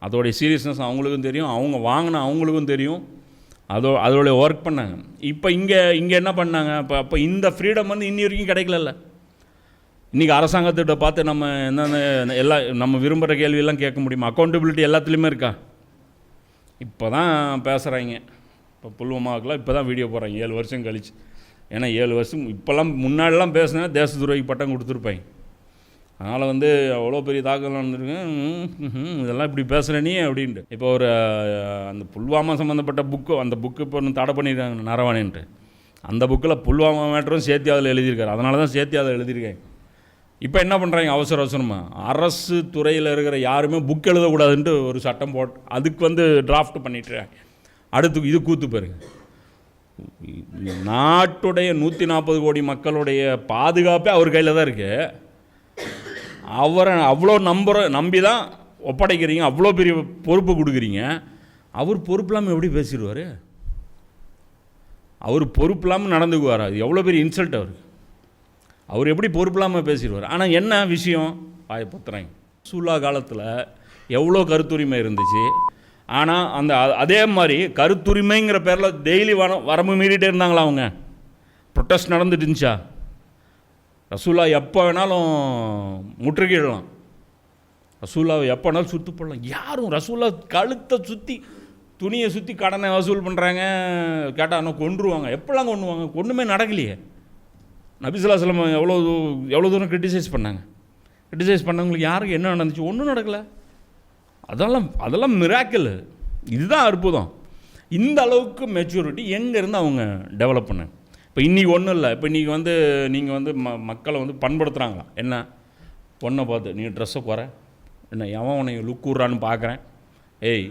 S2: அதோடைய சீரியஸ்னஸ் அவங்களுக்கும் தெரியும், அவங்க வாங்கின அவங்களுக்கும் தெரியும், அதோடைய ஒர்க் பண்ணாங்க. இப்போ இங்கே என்ன பண்ணாங்க? அப்போ இந்த ஃப்ரீடம் வந்து இன்னி வரைக்கும் கிடைக்கல. இன்றைக்கி அரசாங்கத்திட்ட பார்த்து நம்ம நம்ம விரும்புகிற கேள்வியெல்லாம் கேட்க முடியுமா? அக்கௌண்டபிலிட்டி எல்லாத்துலேயுமே இருக்கா? இப்போ தான் பேசுகிறாங்க. இப்போ புல்வாமாவுக்குலாம் இப்போ தான் வீடியோ போடுறாங்க 7 வருஷம் கழிச்சு. ஏன்னா 7 வருஷம் இப்போல்லாம் முன்னாடிலாம் பேசுனா தேச துரோகி பட்டம் கொடுத்துருப்பாங்க. அதனால் வந்து அவ்வளோ பெரிய தாக்கல் நடந்துருக்கேன், இதெல்லாம் இப்படி பேசுகிறேனே அப்படின்ட்டு. இப்போ ஒரு அந்த புல்வாமா சம்மந்தப்பட்ட அந்த புக்கு இப்போ ஒன்று தடை பண்ணியிருக்காங்க, நரவானேன்ட்டு. அந்த புக்கில் புல்வாமா மேட்டரும் சேர்த்து அதில் எழுதியிருக்காரு. அதனால தான் சேர்த்து அதை எழுதியிருக்கேன். இப்போ என்ன பண்ணுறாங்க அவசரமாக அரசு துறையில் இருக்கிற யாருமே புக் எழுதக்கூடாதுன்ட்டு ஒரு சட்டம் போட்டு அதுக்கு வந்து டிராஃப்ட் பண்ணிட்டுருக்காங்க. அடுத்து இது கூத்து பாருங்க, நாட்டுடைய 140 கோடி மக்களுடைய பாதுகாப்பே அவர் கையில் தான் இருக்குது. அவரை அவ்வளோ நம்பி தான் ஒப்படைக்கிறீங்க, அவ்வளோ பெரிய பொறுப்பு கொடுக்குறீங்க. அவர் பொறுப்பு இல்லாமல் எப்படி பேசிடுவார்? அவர் பொறுப்பு இல்லாமல் நடந்துக்குவார்? அது எவ்வளோ பெரிய இன்சல்ட் அவருக்கு. அவர் எப்படி பொறுப்பு இல்லாமல் பேசிடுவார்? ஆனால் என்ன விஷயம், வாயை பொத்துறாங்க. ரசூலுல்லாஹ் காலத்தில் எவ்வளோ கருத்துரிமை இருந்துச்சு. ஆனால் அந்த அதே மாதிரி கருத்துரிமைங்கிற பேரில் டெய்லி வரம்பு மீறிட்டே இருந்தாங்களா? அவங்க ப்ரொட்டஸ்ட் நடந்துட்டு இருந்துச்சா? ரசூலுல்லாஹ் எப்போ வேணாலும் முற்றுகையிடலாம், ரசூலுல்லாஹ் எப்போ வேணாலும் சுற்று போடலாம். யாரும் ரசூலுல்லாஹ் கழுத்தை சுற்றி துணியை சுற்றி கடனை வசூல் பண்ணுறாங்க கேட்டால் ஆனால் கொன்றுவாங்க. எப்போல்லாம் கொண்டுவாங்க? ஒன்றுமே நடக்கலையே. நபி ஸல்லல்லாஹு அலைஹி வஸல்லம் எவ்வளோ தூரம் கிரிட்டிசைஸ் பண்ணாங்க. கிரிட்டிசைஸ் பண்ணவங்களுக்கு யாருக்கு என்ன நடந்துச்சு? ஒன்றும் நடக்கலை. அதெல்லாம் மிராக்கிள். இதுதான் அற்புதம். இந்த அளவுக்கு மெச்சூரிட்டி எங்கேருந்து அவங்க டெவலப் பண்ணாங்க? இப்போ இன்றைக்கி ஒன்றும் இல்லை. இப்போ இன்றைக்கி வந்து நீங்கள் வந்து மக்களை வந்து பண்படுத்துகிறாங்களா? என்ன பொண்ணை பார்த்து நீ ட்ரெஸ்ஸை குறை, என்ன எவன் உன்னை லுக் விட்றான்னு பார்க்குறேன், ஏய்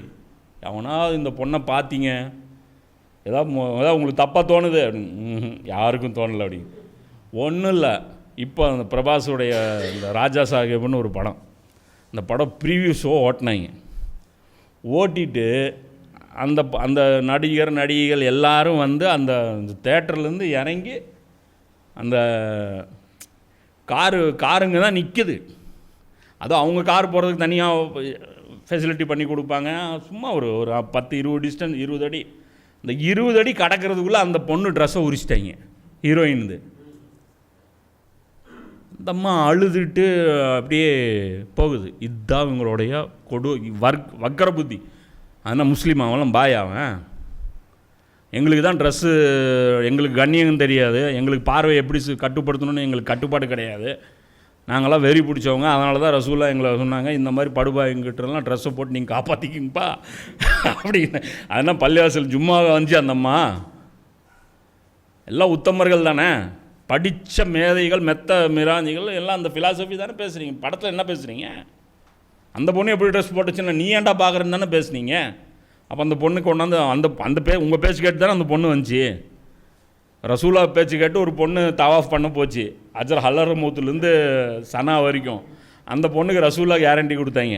S2: எவனா இந்த பொண்ணை பார்த்தீங்க ஏதாவது உங்களுக்கு தப்பாக தோணுது அப்படின்னு. யாருக்கும் தோணலை அப்படி. ஒன்றும் இல்லை. இப்போ அந்த பிரபாஸுடைய இந்த ராஜா சாஹேப்னு ஒரு படம், இந்த படம் ப்ரீவியூ ஷோ ஓட்டினாங்க. ஓட்டிட்டு அந்த நடிகைகள் எல்லாரும் வந்து அந்த தேட்டர்லேருந்து இறங்கி அந்த காருங்க தான் நிற்குது. அதுவும் அவங்க கார் போகிறதுக்கு தனியாக ஃபெசிலிட்டி பண்ணி கொடுப்பாங்க. சும்மா ஒரு 10-20 டிஸ்டன்ஸ், 20 அடி. இந்த 20 அடி கடக்கிறதுக்குள்ளே அந்த பொண்ணு ட்ரெஸ்ஸை உரிச்சிட்டாங்க, ஹீரோயின்து. இந்த அம்மா அழுதுட்டு அப்படியே போகுது. இதுதான் இவங்களுடைய வக்கர புத்தி. அதனால் முஸ்லீம் அவெல்லாம் பாய் அவன், எங்களுக்கு தான் ட்ரெஸ்ஸு, எங்களுக்கு கண்ணியம் தெரியாது, எங்களுக்கு பார்வையை எப்படி கட்டுப்படுத்தணும்னு எங்களுக்கு கட்டுப்பாடு கிடையாது, நாங்களாம் வெறி பிடிச்சவங்க. அதனால தான் ரசூலுல்லாஹ் எங்களை சொன்னாங்க, இந்த மாதிரி படுபாய்கிட்டலாம் ட்ரெஸ்ஸை போட்டு நீங்கள் காப்பாற்றிக்கிங்கப்பா அப்படின்னு. அதனால் பள்ளிவாசல் ஜும்மாவை வந்துச்சு அந்த அம்மா. எல்லாம் உத்தமர்கள் தானே, படித்த மேதைகள், மெத்த மிராஞ்சிகள் எல்லாம் அந்த ஃபிலாசபி தானே பேசுகிறீங்க. படத்தில் என்ன பேசுகிறீங்க? அந்த பொண்ணு எப்படி ட்ரெஸ் போட்டுச்சுன்னா நீ ஏன்டா பார்க்குறேன்னு தானே பேசுனீங்க. அப்போ அந்த பொண்ணுக்கு கொண்டாந்து உங்கள் பேச்சு கேட்டு தானே அந்த பொண்ணு வந்துச்சு. ரசூலா பேச்சு கேட்டு ஒரு பொண்ணு தவாஃப் பண்ண போச்சு, அஜர் ஹல்லரமூத்துலேருந்து சனா வரைக்கும். அந்த பொண்ணுக்கு ரசூலா கேரண்டி கொடுத்தாங்க,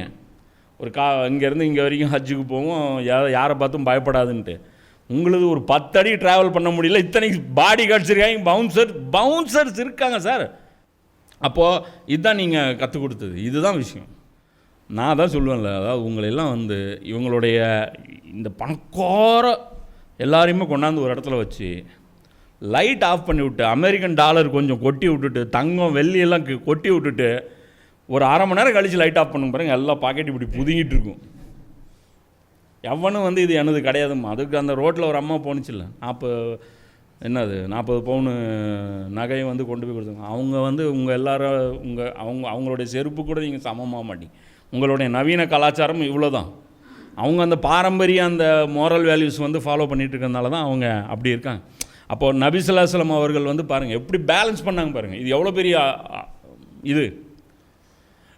S2: ஒரு இங்கேருந்து இங்கே வரைக்கும் ஹஜ்ஜுக்கு போவோம், யாரை பார்த்தும் பயப்படாதுன்ட்டு. உங்களுக்கு ஒரு 10 அடி ட்ராவல் பண்ண முடியல, இத்தனைக்கு பாடி கார்ட்ஸ் இருக்காங்க, பவுன்சர்ஸ் இருக்காங்க சார். அப்போது இதுதான் நீங்கள் கற்றுக் கொடுத்தது, இதுதான் விஷயம். நான் தான் சொல்லுவேன்ல, அதாவது உங்களெல்லாம் வந்து இவங்களுடைய இந்த பணக்கார எல்லாரையுமே கொண்டாந்து ஒரு இடத்துல வச்சு லைட் ஆஃப் பண்ணி விட்டு, அமெரிக்கன் டாலர் கொஞ்சம் கொட்டி விட்டுட்டு, தங்கம் வெள்ளியெல்லாம் கொட்டி விட்டுட்டு, ஒரு அரை மணி நேரம் கழித்து லைட் ஆஃப் பண்ணுங்க பாருங்கள், எல்லா பாக்கெட் இப்படி புதுங்கிட்டு இருக்கும். எவனும் வந்து இது எனது கிடையாதும்மா. அதுக்கு அந்த ரோட்டில் ஒரு அம்மா போணுச்சுல்ல, 40 பவுனு நகையை வந்து கொண்டு போய் கொடுத்தாங்க. அவங்க வந்து உங்கள் எல்லாரும் அவங்களுடைய செருப்பு கூட நீங்கள் சமமாக மாட்டீங்க. உங்களுடைய நவீன கலாச்சாரம் இவ்வளோ தான். அவங்க அந்த பாரம்பரிய அந்த மோரல் வேல்யூஸ் வந்து ஃபாலோ பண்ணிகிட்டு இருக்கிறதுனால தான் அவங்க அப்படி இருக்காங்க. அப்போது நபி ஸல்லல்லாஹு அலைஹி வஸல்லம் அவர்கள் வந்து பாருங்கள் எப்படி பேலன்ஸ் பண்ணாங்க பாருங்கள். இது எவ்வளோ பெரிய இது.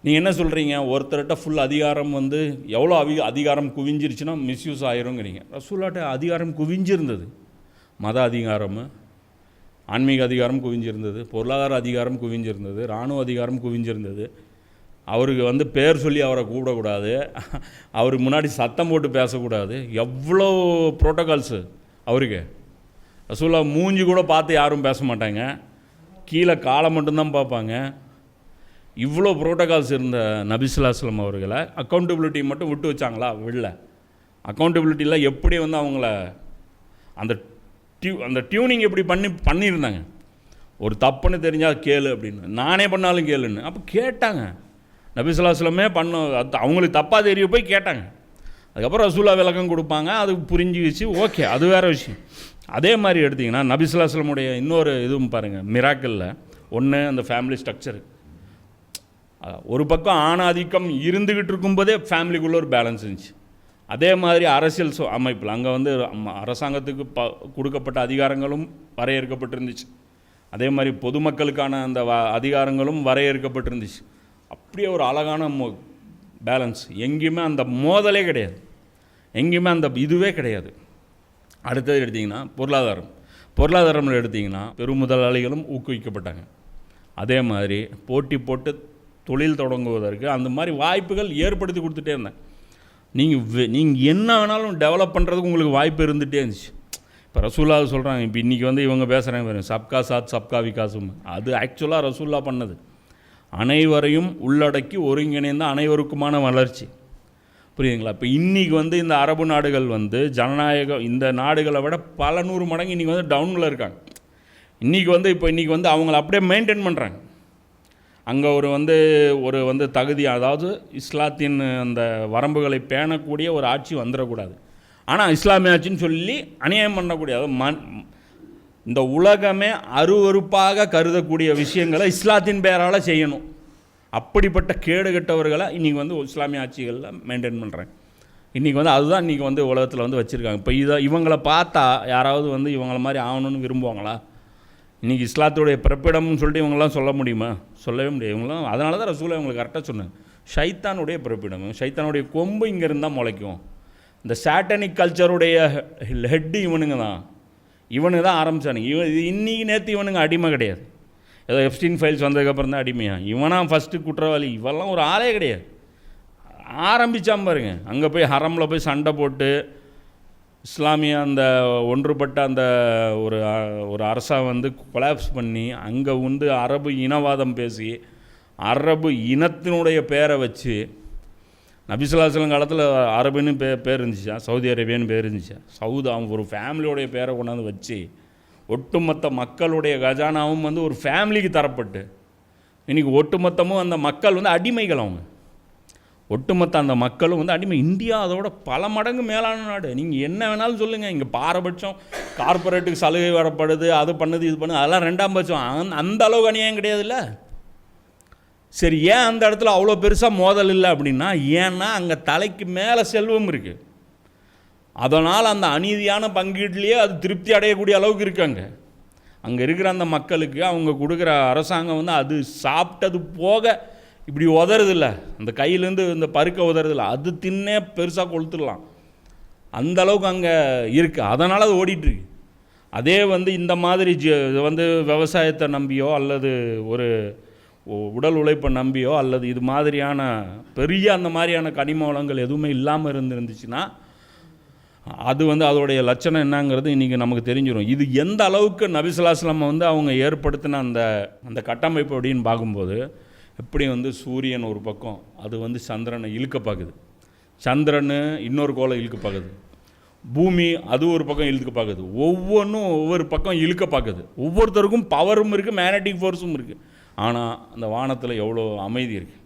S2: நீங்கள் என்ன சொல்கிறீங்க, ஒருத்தர்கிட்ட ஃபுல் அதிகாரம் வந்து எவ்வளோ அதிகாரம் குவிஞ்சிருச்சுன்னா மிஸ்யூஸ் ஆயிருங்கிறீங்க. ரசூலுல்லாஹ்ட்ட அதிகாரம் குவிஞ்சிருந்தது. மத அதிகாரம், ஆன்மீக அதிகாரம் குவிஞ்சிருந்தது, பொருளாதார அதிகாரம் குவிஞ்சிருந்தது, இராணுவ அதிகாரம் குவிஞ்சிருந்தது. அவருக்கு வந்து பேர் சொல்லி அவரை கூப்பிடக்கூடாது, அவருக்கு முன்னாடி சத்தம் போட்டு பேசக்கூடாது, எவ்வளோ ப்ரோட்டோகால்ஸு அவருக்கு. ரசூலுல்லாஹ் மூஞ்சி கூட பார்த்து யாரும் பேச மாட்டாங்க, கீழே காலை மட்டும்தான் பார்ப்பாங்க. இவ்வளோ ப்ரோட்டோகால்ஸ் இருந்த நபி ஸல்லல்லாஹு அலைஹி வஸல்லம் அவர்களை அக்கௌண்டபிலிட்டி மட்டும் விட்டு வச்சாங்களா? விடல. அக்கௌண்டபிலிட்டியில் எப்படி வந்து அவங்கள அந்த டியூனிங் எப்படி பண்ணியிருந்தாங்க. ஒரு தப்புன்னு தெரிஞ்சால் கேளு அப்படின்னு, நானே பண்ணாலும் கேளுன்னு. அப்போ கேட்டாங்க. நபி ஸல்லல்லாஹு அலைஹி வஸல்லம் அவங்களுக்கு தப்பாக தெரிய போய் கேட்டாங்க. அதுக்கப்புறம் ரசூலுல்லாஹ் விளக்கம் கொடுப்பாங்க, அது புரிஞ்சு வச்சு ஓகே, அது வேறு விஷயம். அதே மாதிரி எடுத்திங்கன்னா நபி ஸல்லல்லாஹு அலைஹி வஸல்லமுடைய இன்னொரு இதுவும் பாருங்கள், மிராக்கிளில் ஒன்று அந்த ஃபேமிலி ஸ்ட்ரக்சரு. ஒரு பக்கம் ஆணாதிக்கம் இருந்துக்கிட்டு இருக்கும்போதே ஃபேமிலிக்குள்ளே ஒரு பேலன்ஸ் இருந்துச்சு. அதே மாதிரி அரசியல் அமைப்பில் அங்கே வந்து அரசாங்கத்துக்கு கொடுக்கப்பட்ட அதிகாரங்களும் வரையறுக்கப்பட்டிருந்துச்சு. அதே மாதிரி பொதுமக்களுக்கான அந்த அதிகாரங்களும் வரையறுக்கப்பட்டிருந்துச்சு. அப்படியே ஒரு அழகான பேலன்ஸ். எங்கேயுமே அந்த மோதலே கிடையாது, எங்கேயுமே அந்த இதுவே கிடையாது. அடுத்தது எடுத்திங்கன்னா பொருளாதாரம்னு எடுத்திங்கன்னா பெருமுதலாளிகளும் ஊக்குவிக்கப்பட்டாங்க. அதே மாதிரி போட்டி போட்டு தொழில் தொடங்குவதற்கு அந்த மாதிரி வாய்ப்புகள் ஏற்படுத்தி கொடுத்துட்டே இருந்தேன். நீங்கள் என்ன வேணாலும் டெவலப் பண்ணுறதுக்கு உங்களுக்கு வாய்ப்பு இருந்துகிட்டே இருந்துச்சு. இப்போ ரசூல்லா சொல்கிறாங்க, இப்போ இன்றைக்கி வந்து இவங்க பேசுகிறாங்க பாருங்க, சப்கா சாத் சப்கா விகாசும். அது ஆக்சுவலாக ரசூல்லா பண்ணது. அனைவரையும் உள்ளடக்கி ஒருங்கிணைந்த அனைவருக்குமான வளர்ச்சி. புரியுதுங்களா? இப்போ இன்றைக்கி வந்து இந்த அரபு நாடுகள் வந்து ஜனநாயகம் இந்த நாடுகளை விட பல 100 மடங்கு இன்றைக்கி வந்து டவுனில் இருக்காங்க. இன்றைக்கி வந்து அவங்கள அப்படியே மெயின்டைன் பண்ணுறாங்க. அங்கே ஒரு தகுதி, அதாவது இஸ்லாத்தின் அந்த வரம்புகளை பேணக்கூடிய ஒரு ஆட்சி வந்துடக்கூடாது. ஆனால் இஸ்லாமிய ஆட்சின்னு சொல்லி அநியாயம் பண்ணக்கூடிய, அதாவது இந்த உலகமே அருவருப்பாக கருதக்கூடிய விஷயங்களை இஸ்லாத்தின் பெயரால் செய்யணும். அப்படிப்பட்ட கேடுகட்டவர்களை இன்றைக்கி வந்து இஸ்லாமிய ஆட்சிகளில் மெயின்டைன் பண்ணுறாங்க. இன்றைக்கி வந்து அதுதான் இன்றைக்கி வந்து உலகத்தில் வந்து வச்சுருக்காங்க. இப்போ இவங்களை பார்த்தா யாராவது வந்து இவங்கள மாதிரி ஆகணும்னு விரும்புவாங்களா? இன்றைக்கி இஸ்லாத்துடைய பிறப்பிடம்னு சொல்லிட்டு இவங்களாம் சொல்ல முடியுமா? சொல்லவே முடியாது. இவங்களாம் அதனால தான் ரசூலை இவங்களுக்கு கரெக்டாக சொன்னேன், ஷைத்தானுடைய பிறப்பிடம், ஷைத்தானுடைய கொம்பு இங்கே இருந்தால் முளைக்கும். இந்த சாட்டனிக் கல்ச்சருடைய ஹெட்டு இவனுங்க தான் ஆரம்பித்தானுங்க. இன்றைக்கி நேற்று இவனுங்க அடிமை கிடையாது. ஏதோ எப்ஸ்டீன் ஃபைல்ஸ் வந்ததுக்கப்புறம் தான் அடிமையா? இவனா ஃபஸ்ட்டு குற்றவாளி. இவெல்லாம் ஒரு ஆளே கிடையாது. ஆரம்பித்தான் பாருங்க. அங்கே போய் ஹரமில் போய் சண்டை போட்டு இஸ்லாமிய அந்த ஒன்றுபட்ட அந்த ஒரு அரசாக வந்து கொலாப்ஸ் பண்ணி அங்கே வந்து அரபு இனவாதம் பேசி அரபு இனத்தினுடைய பேரை வச்சு, நபிசுல்லாஸ்லம் காலத்தில் அரபுன்னு பேர் இருந்துச்சா, சவுதி அரேபியான்னு பேர் இருந்துச்சா, அவன் ஒரு ஃபேமிலியோடைய பேரை கொண்டாந்து வச்சு ஒட்டுமொத்த மக்களுடைய கஜானாவும் வந்து ஒரு ஃபேமிலிக்கு தரப்பட்டு இன்றைக்கி ஒட்டுமொத்தமும் அந்த மக்கள் வந்து அடிமைகள். அவங்க ஒட்டுமொத்த அந்த மக்களும் வந்து அடிமை. இந்தியா அதோட பல மடங்கு மேலான நாடு. நீங்கள் என்ன வேணாலும் சொல்லுங்கள். இங்கே பாரபட்சம், கார்பரேட்டுக்கு சலுகை வரப்படுது, அது பண்ணுது இது பண்ணுது, அதெல்லாம் 2ஆம் பட்சம். அந்த அளவுக்கு அநியாயம் கிடையாதுல்ல. சரி, ஏன் அந்த இடத்துல அவ்வளோ பெருசாக மோதல் இல்லை அப்படின்னா, ஏன்னா அங்கே தலைக்கு மேலே செல்வம் இருக்குது. அதனால் அந்த அநீதியான பங்கீட்லேயே அது திருப்தி அடையக்கூடிய அளவுக்கு இருக்காங்க. அங்கே இருக்கிற அந்த மக்களுக்கு அவங்க கொடுக்குற அரசாங்கம் வந்து அது சாப்பிட்டது போக இப்படி உதறதில்ல, அந்த கையிலேருந்து இந்த பருக்க உதறதில்ல, அது தின்னே பெருசாக கொளுத்துடலாம். அந்த அளவுக்கு அங்கே இருக்குது. அதனால் அது ஓடிட்டுருக்கு. அதே வந்து இந்த மாதிரி வந்து விவசாயத்தை நம்பியோ அல்லது ஒரு உடல் உழைப்பை நம்பியோ அல்லது இது மாதிரியான பெரிய அந்த மாதிரியான கனிம வளங்கள் எதுவுமே இல்லாமல் இருந்துச்சுன்னா அது வந்து அதோடைய லட்சணம் என்னங்கிறது இன்றைக்கி நமக்கு தெரிஞ்சிடும். இது எந்த அளவுக்கு நபி ஸல்லல்லாஹு அலைஹி வஸல்லம் வந்து அவங்க ஏற்படுத்தின அந்த கட்டமைப்பு அப்படின்னு பார்க்கும்போது, எப்படி வந்து சூரியன் ஒரு பக்கம் அது வந்து சந்திரனை இழுக்க பார்க்குது, சந்திரன் இன்னொரு கோளை இழுக்க பார்க்குது, பூமி அது ஒரு பக்கம் இழுக்க பார்க்குது, ஒவ்வொன்றும் ஒவ்வொரு பக்கம் இழுக்க பார்க்குது. ஒவ்வொருத்தருக்கும் பவரும் இருக்குது, மேக்னட்டிக் ஃபோர்ஸும் இருக்குது. ஆனால் அந்த வானத்தில் எவ்வளோ அமைதி இருக்குது.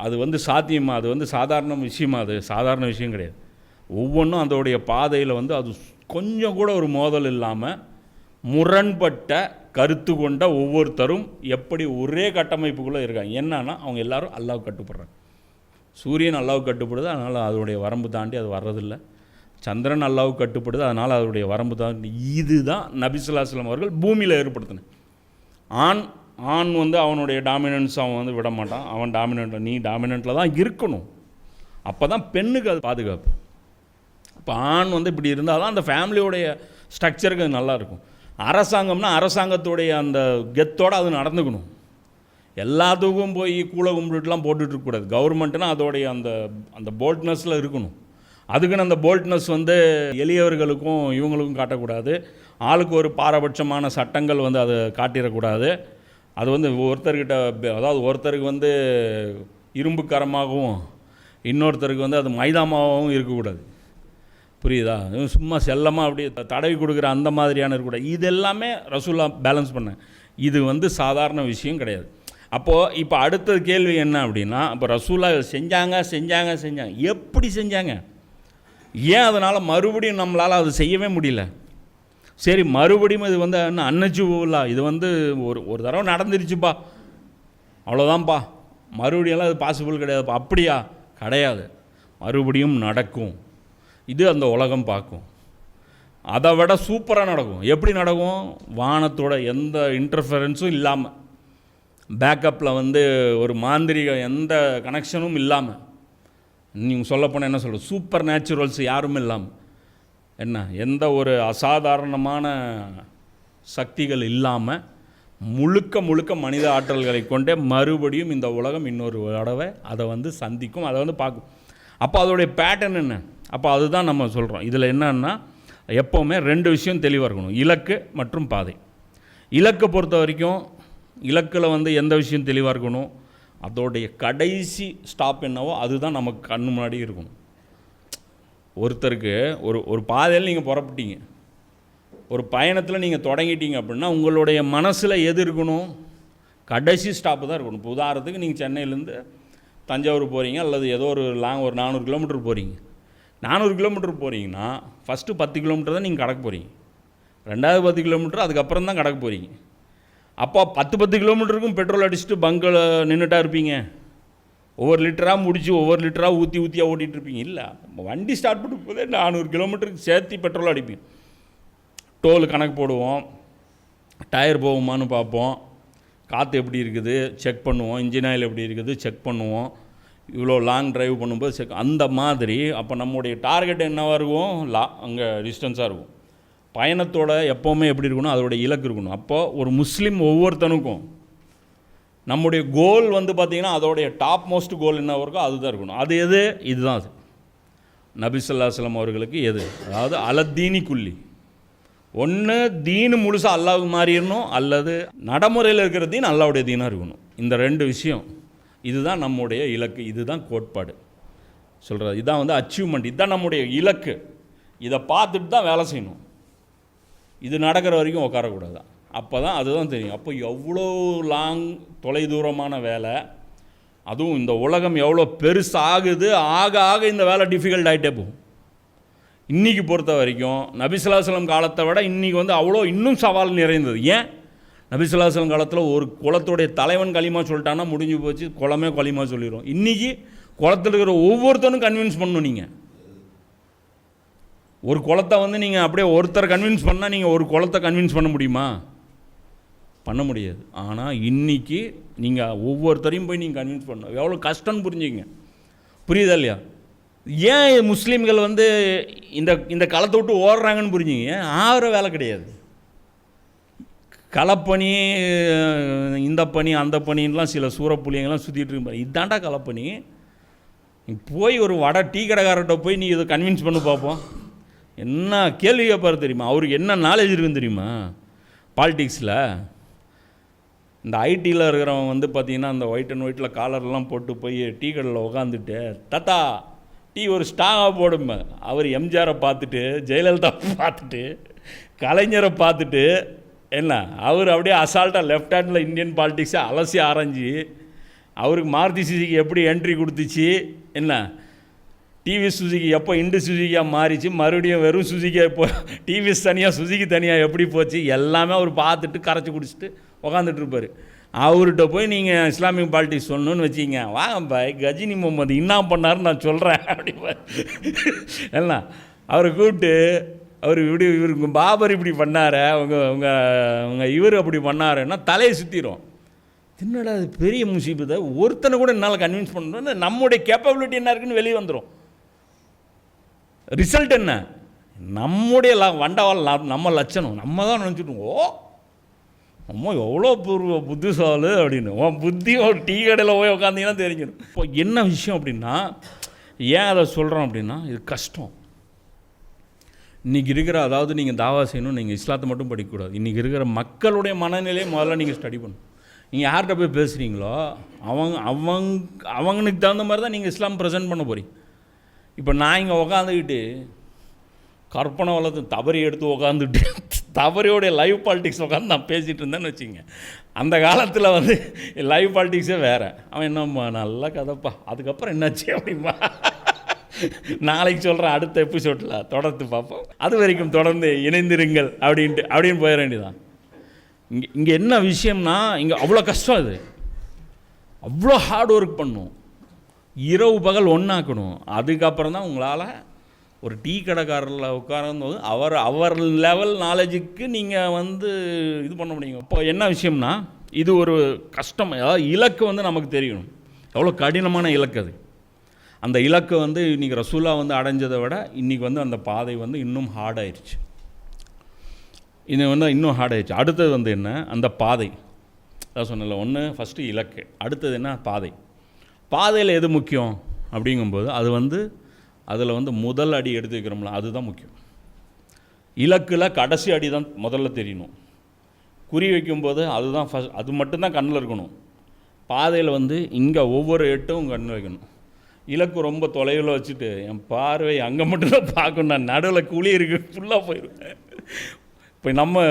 S2: அது வந்து சாத்தியமா? அது வந்து சாதாரண விஷயமா? அது சாதாரண விஷயம் கிடையாது. ஒவ்வொன்றும் அதோடைய பாதையில் வந்து அது கொஞ்சம் கூட ஒரு மோதல் இல்லாமல் முரண்பட்ட கருத்து கொண்ட ஒவ்வொருத்தரும் எப்படி ஒரே கட்டமைப்புக்குள்ளே இருக்காங்க. என்னன்னா அவங்க எல்லாரும் அல்லாஹ்வுக்கு கட்டுப்படுறாங்க. சூரியன் அல்லாஹ்வுக்கு கட்டுப்படுது, அதனால் அதோடைய வரம்பு தாண்டி அது வர்றதில்லை. சந்திரன் அல்லாஹ்வுக்கு கட்டுப்படுது, அதனால் அதோடைய வரம்பு தாண்டி. இதுதான் நபி ஸல்லல்லாஹு அலைஹி வஸல்லம் அவர்கள் பூமியில் ஏற்படுத்தின. ஆண் வந்து அவனுடைய டாமினன்ஸ் அவன் வந்து விட மாட்டான். அவன் டாமினண்ட்டில், நீ டாமினண்ட்டில் தான் இருக்கணும். அப்போ தான் பெண்ணுக்கு அது பாதுகாப்பு. இப்போ ஆண் வந்து இப்படி இருந்தால் தான் அந்த ஃபேமிலியோடைய ஸ்ட்ரக்சருக்கு அது நல்லாயிருக்கும். அரசாங்கம்னா அரசாங்கத்துடைய அந்த கெத்தோடு அது நடந்துக்கணும். எல்லாத்துக்கும் போய் கூலை கும்பிட்டுலாம் போட்டுட்ருக்கக்கூடாது. கவர்மெண்ட்னா அதோடைய அந்த போல்ட்னஸில் இருக்கணும். அதுக்குன்னு அந்த போல்ட்னஸ் வந்து எளியவர்களுக்கும் இவங்களுக்கும் காட்டக்கூடாது. ஆளுக்கு ஒரு பாரபட்சமான சட்டங்கள் வந்து அதை காட்டிடக்கூடாது. அது வந்து ஒருத்தர்கிட்ட, அதாவது ஒருத்தருக்கு வந்து இரும்பு கரமாகவும் இன்னொருத்தருக்கு வந்து அது மைதாமாகவும் இருக்கக்கூடாது. புரியுதா? சும்மா செல்லமாக அப்படியே தடவி கொடுக்குற அந்த மாதிரியான இருக்கக்கூடாது. இது எல்லாமே ரசூல்லா பேலன்ஸ் பண்ண. இது வந்து சாதாரண விஷயம் கிடையாது. அப்போது இப்போ அடுத்த கேள்வி என்ன அப்படின்னா, இப்போ ரசூல்லா செஞ்சாங்க எப்படி செஞ்சாங்க? ஏன் அதனால் மறுபடியும் நம்மளால் அது செய்யவே முடியல? சரி, மறுபடியும் இது வந்து என்ன அன்னச்சுவலா, இது வந்து ஒரு தடவை நடந்துருச்சுப்பா, அவ்வளோதான்ப்பா, மறுபடியெல்லாம் அது பாசிபிள் கிடையாதுப்பா. அப்படியா? கிடையாது. மறுபடியும் நடக்கும். இது அந்த உலகம் பார்க்கும். அதை விட சூப்பராக நடக்கும். எப்படி நடக்கும்? வானத்தோட எந்த இன்டர்ஃபரன்ஸும் இல்லாமல், பேக்கப்பில் வந்து ஒரு மாந்திரிக எந்த கனெக்ஷனும் இல்லாமல், நீங்கள் சொல்லப்போனால் என்ன சொல்கிறது, சூப்பர் நேச்சுரல்ஸ் யாரும் இல்லாமல், என்ன எந்த ஒரு அசாதாரணமான சக்திகள் இல்லாமல் முழுக்க முழுக்க மனித ஆற்றல்களை கொண்டே மறுபடியும் இந்த உலகம் இன்னொரு தடவை அதை வந்து சந்திக்கும், அதை வந்து பார்க்கும். அப்போ அதோடைய பேட்டர்ன் என்ன? அப்போ அதுதான் நம்ம சொல்கிறோம். இதில் என்னன்னா எப்போவுமே 2 விஷயம் தெளிவாக இருக்கணும், இலக்கு மற்றும் பாதை. இலக்கை பொறுத்த வரைக்கும் இலக்கில் வந்து எந்த விஷயம் தெளிவாக இருக்கணும், அதோடைய கடைசி ஸ்டாப் என்னவோ அதுதான் நமக்கு கண்ணு முன்னாடி இருக்கணும். ஒருத்தருக்கு ஒரு பாதையில் நீங்கள் புறப்பட்டீங்க, ஒரு பயணத்தில் நீங்கள் தொடங்கிட்டீங்க அப்படின்னா உங்களுடைய மனசில் எது இருக்கணும்? கடைசி ஸ்டாப்பு தான் இருக்கணும். இப்போ உதாரணத்துக்கு நீங்கள் சென்னையிலேருந்து தஞ்சாவூர் போகிறீங்க, அல்லது ஏதோ ஒரு ஒரு 400 கிலோமீட்டர் போகிறீங்க. 400 கிலோமீட்டர் போகிறீங்கன்னா ஃபஸ்ட்டு 10 கிலோமீட்டர் தான் நீங்கள் கடக்க போகிறீங்க, 2வது 10 கிலோமீட்டர் அதுக்கப்புறம் தான் கடக்க போகிறீங்க. அப்போ 10 கிலோமீட்டருக்கும் பெட்ரோல் அடிச்சுட்டு பங்கில் நின்றுட்டா இருப்பீங்க, ஒவ்வொரு லிட்டராக முடிச்சு ஒவ்வொரு லிட்டராக ஊற்றியாக ஓட்டிகிட்டு இருப்பீங்க. இல்லை, வண்டி ஸ்டார்ட் பண்ணி போதே 400 கிலோமீட்டருக்கு சேர்த்து பெட்ரோல் அடிப்பீங்க. டோல் கணக்கு போடுவோம், டயர் போகுமான்னு பார்ப்போம், காற்று எப்படி இருக்குது செக் பண்ணுவோம், இன்ஜின் ஆயில் எப்படி இருக்குது செக் பண்ணுவோம், இவ்வளோ லாங் ட்ரைவ் பண்ணும்போது செக், அந்த மாதிரி. அப்போ நம்முடைய டார்கெட் என்னவாக இருக்கும்? அங்கே டிஸ்டன்ஸாக இருக்கும். பயணத்தோட எப்போவுமே எப்படி இருக்கணும்? அதோடைய இலக்கு இருக்கணும். அப்போது ஒரு முஸ்லீம் ஒவ்வொருத்தனுக்கும் நம்முடைய கோல் வந்து பார்த்திங்கன்னா அதோடைய டாப் மோஸ்ட் கோல் என்ன இருக்கோ அதுதான் இருக்கணும். அது எது? இதுதான் அது. நபி ஸல்லல்லாஹு அலைஹி வஸல்லம் அவர்களுக்கு எது? அதாவது அலத்தீனி குல்லி, ஒன்று தீனு முழுசாக அல்லாஹ்வுக்கு மாறிடணும், அல்லது நடைமுறையில் இருக்கிற தீன் அல்லாஹ்வுடைய தீனாக இருக்கணும். இந்த 2 விஷயம், இதுதான் நம்முடைய இலக்கு, இதுதான் கோட்பாடு சொல்கிறது. இதுதான் வந்து அச்சீவ்மெண்ட், இதுதான் நம்முடைய இலக்கு. இதை பார்த்துட்டு தான் வேலை செய்யணும். இது நடக்கிற வரைக்கும் உட்காரக்கூடாது. அப்போ தான் அதுதான் தெரியும். அப்போ எவ்வளோ தொலைதூரமான வேலை, அதுவும் இந்த உலகம் எவ்வளோ பெருசாகுது, ஆக ஆக இந்த வேலை டிஃபிகல்ட் ஆகிட்டே போகும். இன்றைக்கி பொறுத்த வரைக்கும் நபி ஸல்லல்லாஹு அலைஹி வஸல்லம் காலத்தை விட இன்றைக்கி வந்து அவ்வளோ இன்னும் சவால் நிறைந்தது. ஏன்? நபி ஸல்லல்லாஹு அலைஹி வஸல்லம் காலத்தில் ஒரு குலத்துடைய தலைவன் களிமா சொல்லிட்டான்னா முடிஞ்சு போச்சு, குலமே களிமா சொல்லிடும். இன்றைக்கி குளத்தில் இருக்கிற ஒவ்வொருத்தனும் கன்வின்ஸ் பண்ணணும். நீங்கள் ஒரு குளத்தை வந்து நீங்கள் அப்படியே ஒருத்தர் கன்வின்ஸ் பண்ணால் நீங்கள் ஒரு குளத்தை கன்வின்ஸ் பண்ண முடியுமா? பண்ண முடியாது. ஆனால் இன்றைக்கி நீங்கள் ஒவ்வொருத்தரையும் போய் நீங்கள் கன்வின்ஸ் பண்ணணும். எவ்வளோ கஷ்டம்னு புரிஞ்சுங்க. புரியுதா இல்லையா? ஏன் முஸ்லீம்கள் வந்து இந்த களத்தை விட்டு ஓடுறாங்கன்னு புரிஞ்சுங்க. ஆகிற வேலை கிடையாது. களப்பணி, இந்த பணி அந்த பணின்லாம் சில சூறப்புள்ளிங்கெல்லாம் சுற்றிட்டு இருப்பாங்க. இதாண்டா களப்பணி. நீ போய் ஒரு வடை டீ கடைக்காரர்கிட்ட போய் நீ இதை கன்வின்ஸ் பண்ணி பார்ப்போம். என்ன கேள்வி கேட்பார் தெரியுமா? அவருக்கு என்ன நாலேஜ் இருக்குன்னு தெரியுமா? பாலிடிக்ஸில் இந்த ஐடியில் இருக்கிறவன் வந்து பார்த்திங்கன்னா அந்த ஒயிட் அண்ட் ஒயிட்டில் காலர்லாம் போட்டு போய் டீ கடையில் உட்காந்துட்டு, தாத்தா டீ ஒரு ஸ்டாங்காக போடுமே. அவர் எம்ஜிஆரை பார்த்துட்டு, ஜெயலலிதா பார்த்துட்டு, கலைஞரை பார்த்துட்டு, என்ன அவர் அப்படியே அசால்ட்டாக லெஃப்ட் ஹேண்டில் இந்தியன் பாலிடிக்ஸை அலசி ஆராய்ஞ்சி, அவருக்கு மாருதி சுசுகி எப்படி என்ட்ரி கொடுத்துச்சு, என்ன டிவிஎஸ் சுசுகி எப்போ இண்டு சுசுகியாக மாறிச்சு, மறுபடியும் வெறும் சுசுகியாக இப்போ டிவிஎஸ் தனியாக சுசுகி தனியாக எப்படி போச்சு, எல்லாமே அவர் பார்த்துட்டு கரைச்சி குடிச்சிட்டு உக்காந்துட்ருப்பார். அவர்கிட்ட போய் நீங்கள் இஸ்லாமிக் பாலிட்டிக்ஸ் சொல்லணுன்னு வச்சிங்க, வாங்கப்பா கஜினி முகமது என்ன பண்ணாருன்னு நான் சொல்கிறேன் அப்படிப்பார். எல்லாம் அவரை கூப்பிட்டு, அவர் இவருக்கு பாபர் இப்படி பண்ணார், உங்கள் இவர் அப்படி பண்ணாருன்னா தலையை சுற்றிடும். என்னடா அது பெரிய முசீபத்தை, ஒருத்தனை கூட என்னால் கன்வின்ஸ் பண்ணணும். நம்முடைய கேப்பபிலிட்டி என்ன இருக்குன்னு வெளியே வந்துடும். ரிசல்ட் என்ன? நம்முடைய வண்டவாள் நம்ம லட்சணம் நம்ம தான் நினச்சிட்டுவோம். ஓ அம்மா எவ்வளோ புத்திசாலு அப்படின்னு. உன் புத்தி ஒரு டீ கடையில் போய் உட்காந்திங்கன்னா தெரிஞ்சிடும். இப்போ என்ன விஷயம் அப்படின்னா, ஏன் அதை சொல்கிறோம் அப்படின்னா, இது கஷ்டம். இன்றைக்கி இருக்கிற, அதாவது நீங்கள் தாவா செய்யணும், நீங்கள் இஸ்லாத்தை மட்டும் படிக்கக்கூடாது. இன்றைக்கி இருக்கிற மக்களுடைய மனநிலையை முதல்ல நீங்கள் ஸ்டடி பண்ணணும். நீங்கள் யார்கிட்ட போய் பேசுகிறீங்களோ அவங்களுக்கு தகுந்த மாதிரி தான் நீங்கள் இஸ்லாம் ப்ரெசென்ட் பண்ண போகிறீங்க. இப்போ நான் இங்கே உக்காந்துக்கிட்டு கற்பனை வளர்த்து தவறி எடுத்து உக்காந்துட்டு தவறியோடைய லைவ் பாலிட்டிக்ஸ் உட்காந்து நான் பேசிகிட்டு இருந்தேன்னு வச்சுங்க. அந்த காலத்தில் வந்து லைவ் பாலிட்டிக்ஸே வேறு. அவன் என்னம்மா நல்ல கதைப்பா, அதுக்கப்புறம் என்னாச்சு அப்படிமா நாளைக்கு சொல்கிறேன், அடுத்த எபிசோடில் தொடர்ந்து பார்ப்போம். அது வரைக்கும் தொடர்ந்து இணைந்திருங்கள் அப்படின்னு போயிட வேண்டியதான். இங்கே என்ன விஷயம்னா, இங்கே அவ்வளோ கஷ்டம், இது அவ்வளோ ஹார்ட் ஒர்க் பண்ணும், இரவு பகல் ஒன்றாக்கணும். அதுக்கப்புறம் தான் உங்களால் ஒரு டீ கடைக்காரரில் உட்காரும்போது அவர் லெவல் நாலேஜுக்கு நீங்கள் வந்து இது பண்ண முடியுங்க. இப்போ என்ன விஷயம்னா, இது ஒரு கஷ்டம். அதாவது இலக்கு வந்து நமக்கு தெரியணும், எவ்வளோ கடினமான இலக்கு அது. அந்த இலக்கு வந்து இன்றைக்கி ரசூலா வந்து அடைஞ்சதை விட இன்றைக்கி வந்து அந்த பாதை வந்து இன்னும் ஹார்டாயிருச்சு. இது வந்து இன்னும் ஹார்டாயிருச்சு. அடுத்தது வந்து என்ன, அந்த பாதை. அதான் சொன்னல, ஒன்று ஃபஸ்ட்டு இலக்கு, அடுத்தது என்ன, பாதை. பாதையில் எது முக்கியம் அப்படிங்கும்போது அது வந்து அதில் வந்து முதல் அடி எடுத்து வைக்கிறோம்ல, அதுதான் முக்கியம். இலக்கில் கடைசி அடி தான் முதல்ல தெரியணும். குறி வைக்கும்போது அதுதான் அது மட்டும்தான் கண்ணில் இருக்கணும். பாதையில் வந்து இங்கே ஒவ்வொரு எட்டும் கண்ணில் வைக்கணும். இலக்கு ரொம்ப தொலைவில் வச்சுட்டு என் பார்வை அங்கே மட்டும்தான் பார்க்கணும், நான் நடுவில் குழி இருக்குது ஃபுல்லாக போயிடுவேன். இப்போ நம்ம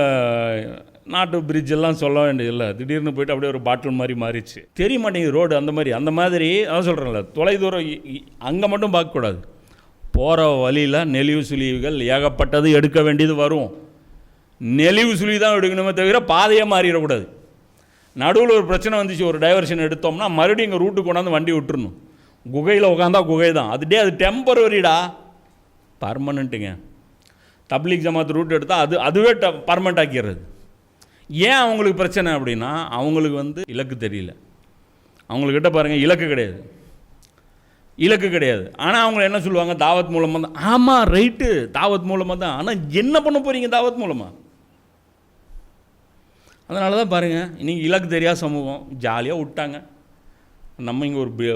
S2: நாட்டு பிரிட்ஜெல்லாம் சொல்ல வேண்டியதில்லை, திடீர்னு போய்ட்டு அப்படியே ஒரு பாட்டில் மாதிரி மாறிடுச்சு, தெரிய மாட்டேங்குது ரோடு. அந்த மாதிரி அதான் சொல்கிறேன்ல, தொலைதூரம் அங்கே மட்டும் பார்க்கக்கூடாது. போகிற வழியில் நெளிவு சுழிவுகள் ஏகப்பட்டது எடுக்க வேண்டியது வரும். நெளிவு சுழி தான் எடுக்கணுமே தவிர பாதையே மாறிடக்கூடாது. நடுவில் ஒரு பிரச்சனை வந்துச்சு, ஒரு டைவர்ஷன் எடுத்தோம்னா மறுபடியும் இங்கே ரூட்டு கொண்டாந்து வண்டி விட்டுறணும். குகையில் உட்காந்தா குகை தான், அது டெம்பரரிடா, பர்மனெண்ட்டுங்க. தப்லீக் ஜமாத் ரூட் எடுத்தால் அதுவே பர்மனெண்ட் ஆக்கிடுறது. ஏன் அவங்களுக்கு பிரச்சனை அப்படின்னா, அவங்களுக்கு வந்து இலக்கு தெரியல. அவங்கக்கிட்ட பாருங்கள், இலக்கு கிடையாது. ஆனால் அவங்க என்ன சொல்லுவாங்க, தாவத் மூலமாக தான். ஆமாம், ரைட்டு, தாவத் மூலமாக தான். ஆனால் என்ன பண்ண போகிறீங்க தாவத் மூலமாக? அதனால தான் பாருங்கள், இன்றைக்கி இலக்கு தெரியாத சமூகம் ஜாலியாக விட்டாங்க. நம்ம இங்கே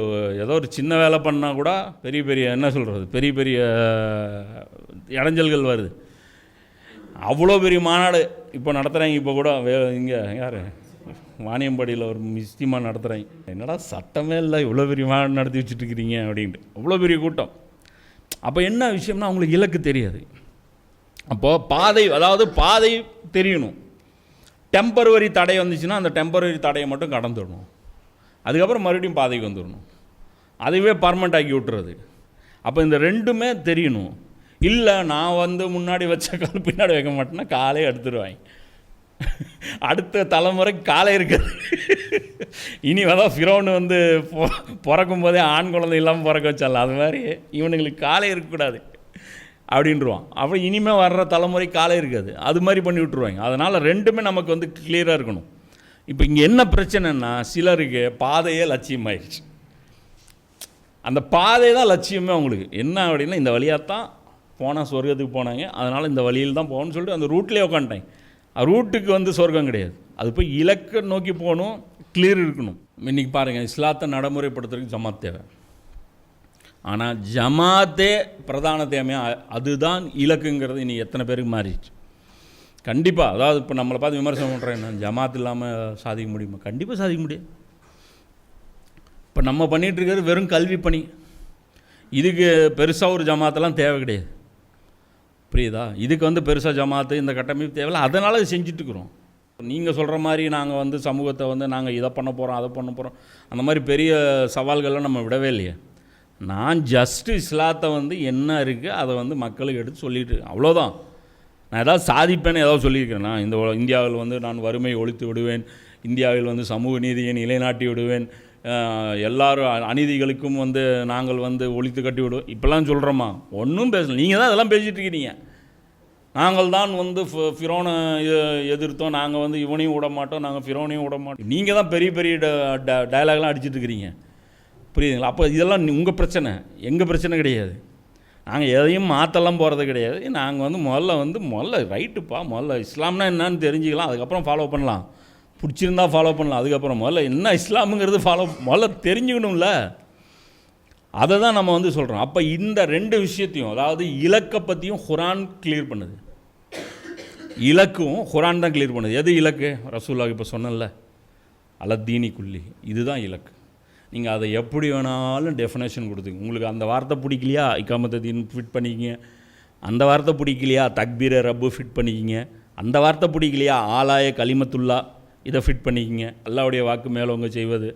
S2: ஏதோ ஒரு சின்ன வேலை பண்ணால் கூட பெரிய என்ன சொல்கிறது, பெரிய இடைஞ்சல்கள் வருது. அவ்வளோ பெரிய மாநாடு இப்போ நடத்துகிறாங்க. இப்போ கூட இங்கே யார், வாணியம்பாடியில் ஒரு இஸ்திமா நடத்துகிறாங்க. என்னடா சட்டமே இல்லை, இவ்வளோ பெரிய மாநாடு நடத்தி வச்சுட்டுருக்கிறீங்க அப்படின்ட்டு, அவ்வளோ பெரிய கூட்டம். அப்போ என்ன விஷயம்னா, அவங்களுக்கு இலக்கு தெரியாது. அப்போது பாதை, அதாவது பாதை தெரியணும். டெம்பரவரி தடை வந்துச்சுன்னா அந்த டெம்பரவரி தடையை மட்டும் கடந்துடணும். அதுக்கப்புறம் மறுபடியும் பாதைக்கு வந்துடணும். அதுவே பர்மனெண்ட் ஆக்கி விட்டுறது. அப்போ இந்த ரெண்டுமே தெரியணும். இல்லை நான் வந்து முன்னாடி வச்ச கால் பின்னாடி வைக்க மாட்டேன்னா காலே எடுத்துடுவாங்க. அடுத்த தலைமுறைக்கு காலே இருக்காது. இனி தான் ஃபிரௌன் வந்து பிறக்கும் போதே ஆண் குழந்தை இல்லாமல் பிறக்க வச்சால, அது மாதிரி இவனுங்களுக்கு காலே இருக்கக்கூடாது அப்படின்ட்டுருவான். அப்புறம் இனிமேல் வர்ற தலைமுறை காலே இருக்காது, அது மாதிரி பண்ணி விட்ருவாங்க. அதனால் ரெண்டுமே நமக்கு வந்து கிளியராக இருக்கணும். இப்போ இங்கே என்ன பிரச்சனைன்னா, சிலருக்கு பாதையே லட்சியமாயிடுச்சு. அந்த பாதை தான் லட்சியமே அவங்களுக்கு. என்ன அப்படின்னா, இந்த வழியாக தான் போனால் சொர்க்கத்துக்கு போனாங்க, அதனால் இந்த வழியில் தான் போகணும்னு சொல்லிட்டு அந்த ரூட்லேயே உட்காந்துட்டாங்க. ரூட்டுக்கு வந்து சொர்க்கம் கிடையாது. அது போய் இலக்கை நோக்கி போகணும், கிளியர் இருக்கணும். இன்றைக்கி பாருங்கள், இஸ்லாத்தை நடைமுறைப்படுத்துறதுக்கு ஜமாத் தேவை. ஆனால் ஜமாத்தே பிரதான தேவையாக அதுதான் இலக்குங்கிறது இன்றைக்கி எத்தனை பேருக்கு மாறிடுச்சு. கண்டிப்பாக, அதாவது இப்போ நம்மளை பார்த்து விமர்சனம் பண்ணுறேன், நான் ஜமாத் இல்லாமல் சாதிக்க முடியுமா? கண்டிப்பாக சாதிக்க முடியும். இப்போ நம்ம பண்ணிகிட்ருக்கிறது வெறும் கல்வி பணி. இதுக்கு பெருசாக ஒரு ஜமாத்தெல்லாம் தேவை கிடையாது, புரியுதா? இதுக்கு வந்து பெருசாக ஜமாத்து இந்த கட்டமைப்பு தேவையில்லை. அதனால் இது செஞ்சிட்ருக்குறோம். நீங்கள் சொல்கிற மாதிரி நாங்கள் வந்து சமூகத்தை வந்து நாங்கள் இதை பண்ண போகிறோம் அதை பண்ண போகிறோம் அந்த மாதிரி பெரிய சவால்கள்லாம் நம்ம விடவே இல்லையே. நான் ஜஸ்ட்டு இஸ்லாத்தை வந்து என்ன இருக்குது அதை வந்து மக்களுக்கு எடுத்து சொல்லிட்டு, அவ்வளோதான். நான் ஏதாவது சாதிப்பேன்னு ஏதாவது சொல்லியிருக்கிறேன். நான் இந்த இந்தியாவில் வந்து நான் வறுமையை ஒழித்து விடுவேன், இந்தியாவில் வந்து சமூக நீதியை நிலைநாட்டி விடுவேன், எல்லாரும் அநீதிகளுக்கும் வந்து நாங்கள் வந்து ஒழித்து கட்டி விடுவோம், இப்போல்லாம் சொல்கிறோமா? ஒன்றும் பேசல. நீங்கள் தான் அதெல்லாம் பேசிகிட்டு இருக்கிறீங்க. நாங்கள் தான் வந்து ஃபிரோனை எதிர்த்தோம், நாங்கள் வந்து இவனையும் விட மாட்டோம், நாங்கள் ஃபிரோனையும் விட மாட்டோம். நீங்கள் தான் பெரிய டயலாக்லாம் அடிச்சுட்டு இருக்கிறீங்க, புரியுதுங்களா? அப்போ இதெல்லாம் உங்கள் பிரச்சனை, எங்கள் பிரச்சனை கிடையாது. நாங்கள் எதையும் மாற்றலாம் போகிறது கிடையாது. நாங்கள் வந்து முதல்ல ரைட்டுப்பா, முதல்ல இஸ்லாம்னா என்னன்னு தெரிஞ்சுக்கலாம், அதுக்கப்புறம் ஃபாலோ பண்ணலாம். பிடிச்சிருந்தா ஃபாலோ பண்ணலாம். அதுக்கப்புறம் முதல்ல என்ன இஸ்லாமுங்கிறது முதல்ல தெரிஞ்சுக்கணும்ல, அதை தான் நம்ம வந்து சொல்கிறோம். அப்போ இந்த ரெண்டு விஷயத்தையும், அதாவது இலக்கை பற்றியும் குரான் கிளியர் பண்ணுது, இலக்கும் குரான் தான் கிளியர் பண்ணுது. எது இலக்கு? ரசூலுல்லாஹ் இப்போ சொன்னல, அலத்தீனி குல்லி, இதுதான் இலக்கு. நீங்கள் அதை எப்படி வேணாலும் டெஃபினேஷன் கொடுத்துங்க. உங்களுக்கு அந்த வார்த்தை பிடிக்கலையா, இக்காமத்து தீன் ஃபிட் பண்ணிக்கிங்க. அந்த வார்த்தை பிடிக்கலையா, தக்பீர ரப்பு ஃபிட் பண்ணிக்கிங்க. அந்த வார்த்தை பிடிக்கலையா, ஆலாய கலிமத்துல்லா இதை ஃபிட் பண்ணிக்கிங்க. அல்லாவுடைய வாக்கு மேலவங்க செய்வது.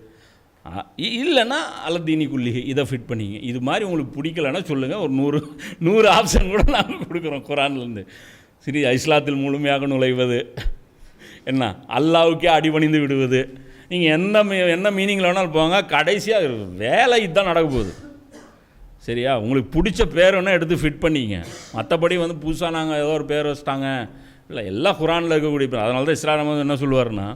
S2: இல்லைன்னா அலத்தீனி குல்லிகை இதை ஃபிட் பண்ணிங்க. இது மாதிரி உங்களுக்கு பிடிக்கலைன்னா சொல்லுங்கள், ஒரு 100 ஆப்ஷன் கூட நாங்கள் கொடுக்குறோம் குரான்லேருந்து. சரி, இஸ்லாத்தில் முழுமையாக நுழைவது என்ன, அல்லாவுக்கே அடிபணிந்து விடுவது, நீங்கள் என்ன மீனிங்கில் வேணாலும் போங்க, கடைசியாக வேலை இதுதான் நடக்க போகுது.
S1: சரியா? உங்களுக்கு பிடிச்ச பேர் வேணால் எடுத்து ஃபிட் பண்ணிங்க. மற்றபடி வந்து புதுசாக நாங்கள் ஏதோ ஒரு பேர் வச்சிட்டாங்க இல்லை, எல்லாம் குரானில் இருக்கக்கூடிய பேர். அதனால தான் இஸ்லாம் வந்து என்ன சொல்லுவாருன்னா,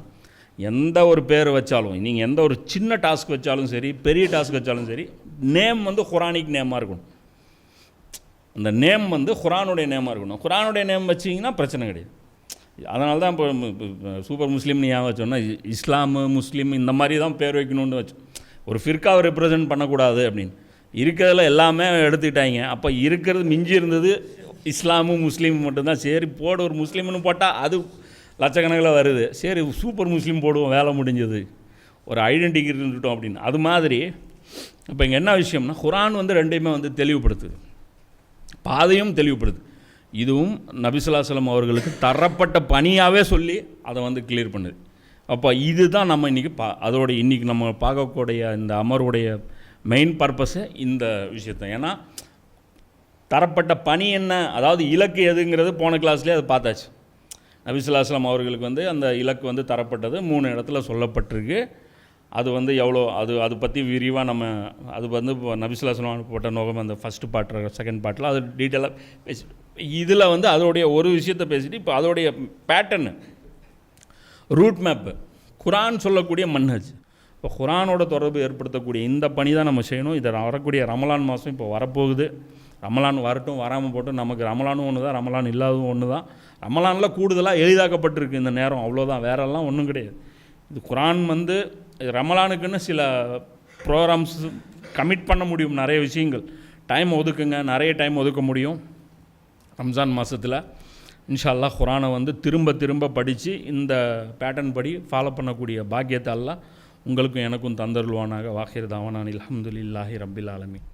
S1: எந்த ஒரு பேர் வச்சாலும், நீங்கள் எந்த ஒரு சின்ன டாஸ்க் வச்சாலும் சரி, பெரிய டாஸ்க் வச்சாலும் சரி, நேம் வந்து குரானிக் நேமாக இருக்கணும். அந்த நேம் வந்து குரானுடைய நேமாக இருக்கணும். குரானுடைய நேம் வச்சிங்கன்னா பிரச்சனை கிடையாது. அதனால தான் இப்போ சூப்பர் முஸ்லீம்னு ஏன் வச்சோன்னா, இஸ்லாமு முஸ்லீம் இந்த மாதிரி தான் பேர் வைக்கணுன்னு வச்சோம். ஒரு ஃபிர்காவை ரெப்ரசன்ட் பண்ணக்கூடாது அப்படின்னு. இருக்கிறதுல எல்லாமே எடுத்துக்கிட்டாங்க. அப்போ இருக்கிறது மிஞ்சி இருந்தது இஸ்லாமும் முஸ்லீமும் மட்டும்தான். சரி போடு, ஒரு முஸ்லீம்னு போட்டால் அது லட்சக்கணக்கில் வருது. சரி சூப்பர் முஸ்லீம் போடுவோம், வேலை முடிஞ்சது, ஒரு ஐடென்டிட்டி இருந்துட்டோம் அப்படின்னு. அது மாதிரி இப்போ இங்கே என்ன விஷயம்னா, குரான் வந்து ரெண்டையுமே வந்து தெளிவுபடுத்துது, பாதையும் தெளிவுபடுது. இதுவும் நபி ஸல்லல்லாஹு அலைஹி வஸல்லம் அவர்களுக்கு தரப்பட்ட பணியாகவே சொல்லி அதை வந்து கிளியர் பண்ணுது. அப்போ இதுதான் நம்ம இன்றைக்கி அதோடைய இன்றைக்கி நம்ம பார்க்கக்கூடிய இந்த அமருடைய மெயின் பர்பஸு இந்த விஷயத்தான். ஏன்னா தரப்பட்ட பணி என்ன, அதாவது இலக்கு எதுங்கிறது போன கிளாஸ்லேயே அதை பார்த்தாச்சு. நபி ஸல்லல்லாஹு அலைஹி வஸல்லம் அவர்களுக்கு வந்து அந்த இலக்கு வந்து தரப்பட்டது 3 இடத்துல சொல்லப்பட்டிருக்கு. அது வந்து எவ்வளோ அது பற்றி விரிவாக நம்ம அது வந்து நபி ஸல்லல்லாஹு அலைஹி வஸல்லம் போட்ட நோக்கம் அந்த ஃபஸ்ட்டு பார்ட் செகண்ட் பார்ட்டில் அது டீட்டெயிலாக பேசி, இதில் வந்து அதோடைய ஒரு விஷயத்தை பேசிட்டு இப்போ அதோடைய பேட்டர்னு ரூட் மேப்பு குரான் சொல்லக்கூடிய மன்ஹஜ். இப்போ குரானோட தொடர்பு ஏற்படுத்தக்கூடிய இந்த பணி தான் நம்ம செய்யணும். இதை வரக்கூடிய ரமலான் மாதம் இப்போ வரப்போகுது. ரமலான் வரட்டும், வராமல் போட்டும், நமக்கு ரமலானும் ஒன்று தான், ரமலான் இல்லாததும் ஒன்று தான். ரமலானில் கூடுதலாக எளிதாக்கப்பட்டிருக்கு இந்த நேரம், அவ்வளோதான், வேறெல்லாம் ஒன்றும் கிடையாது. இது குரான் வந்து ரமலானுக்குன்னு சில ப்ரோக்ராம்ஸ் கமிட் பண்ண முடியும், நிறைய விஷயங்கள் டைம் ஒதுக்குங்க, நிறைய டைம் ஒதுக்க முடியும். ரம்ஜான் மாதத்தில் இன்ஷா அல்லாஹ் குரானை வந்து திரும்ப திரும்ப படித்து இந்த பேட்டர்ன் படி ஃபாலோ பண்ணக்கூடிய பாக்கியத்தை அல்லாஹ் உங்களுக்கும் எனக்கும் தந்தருள்வானாக. வாஹிர் தாவானான் அல்ஹம்துலில்லாஹி ரப்பில் ஆலமீன்.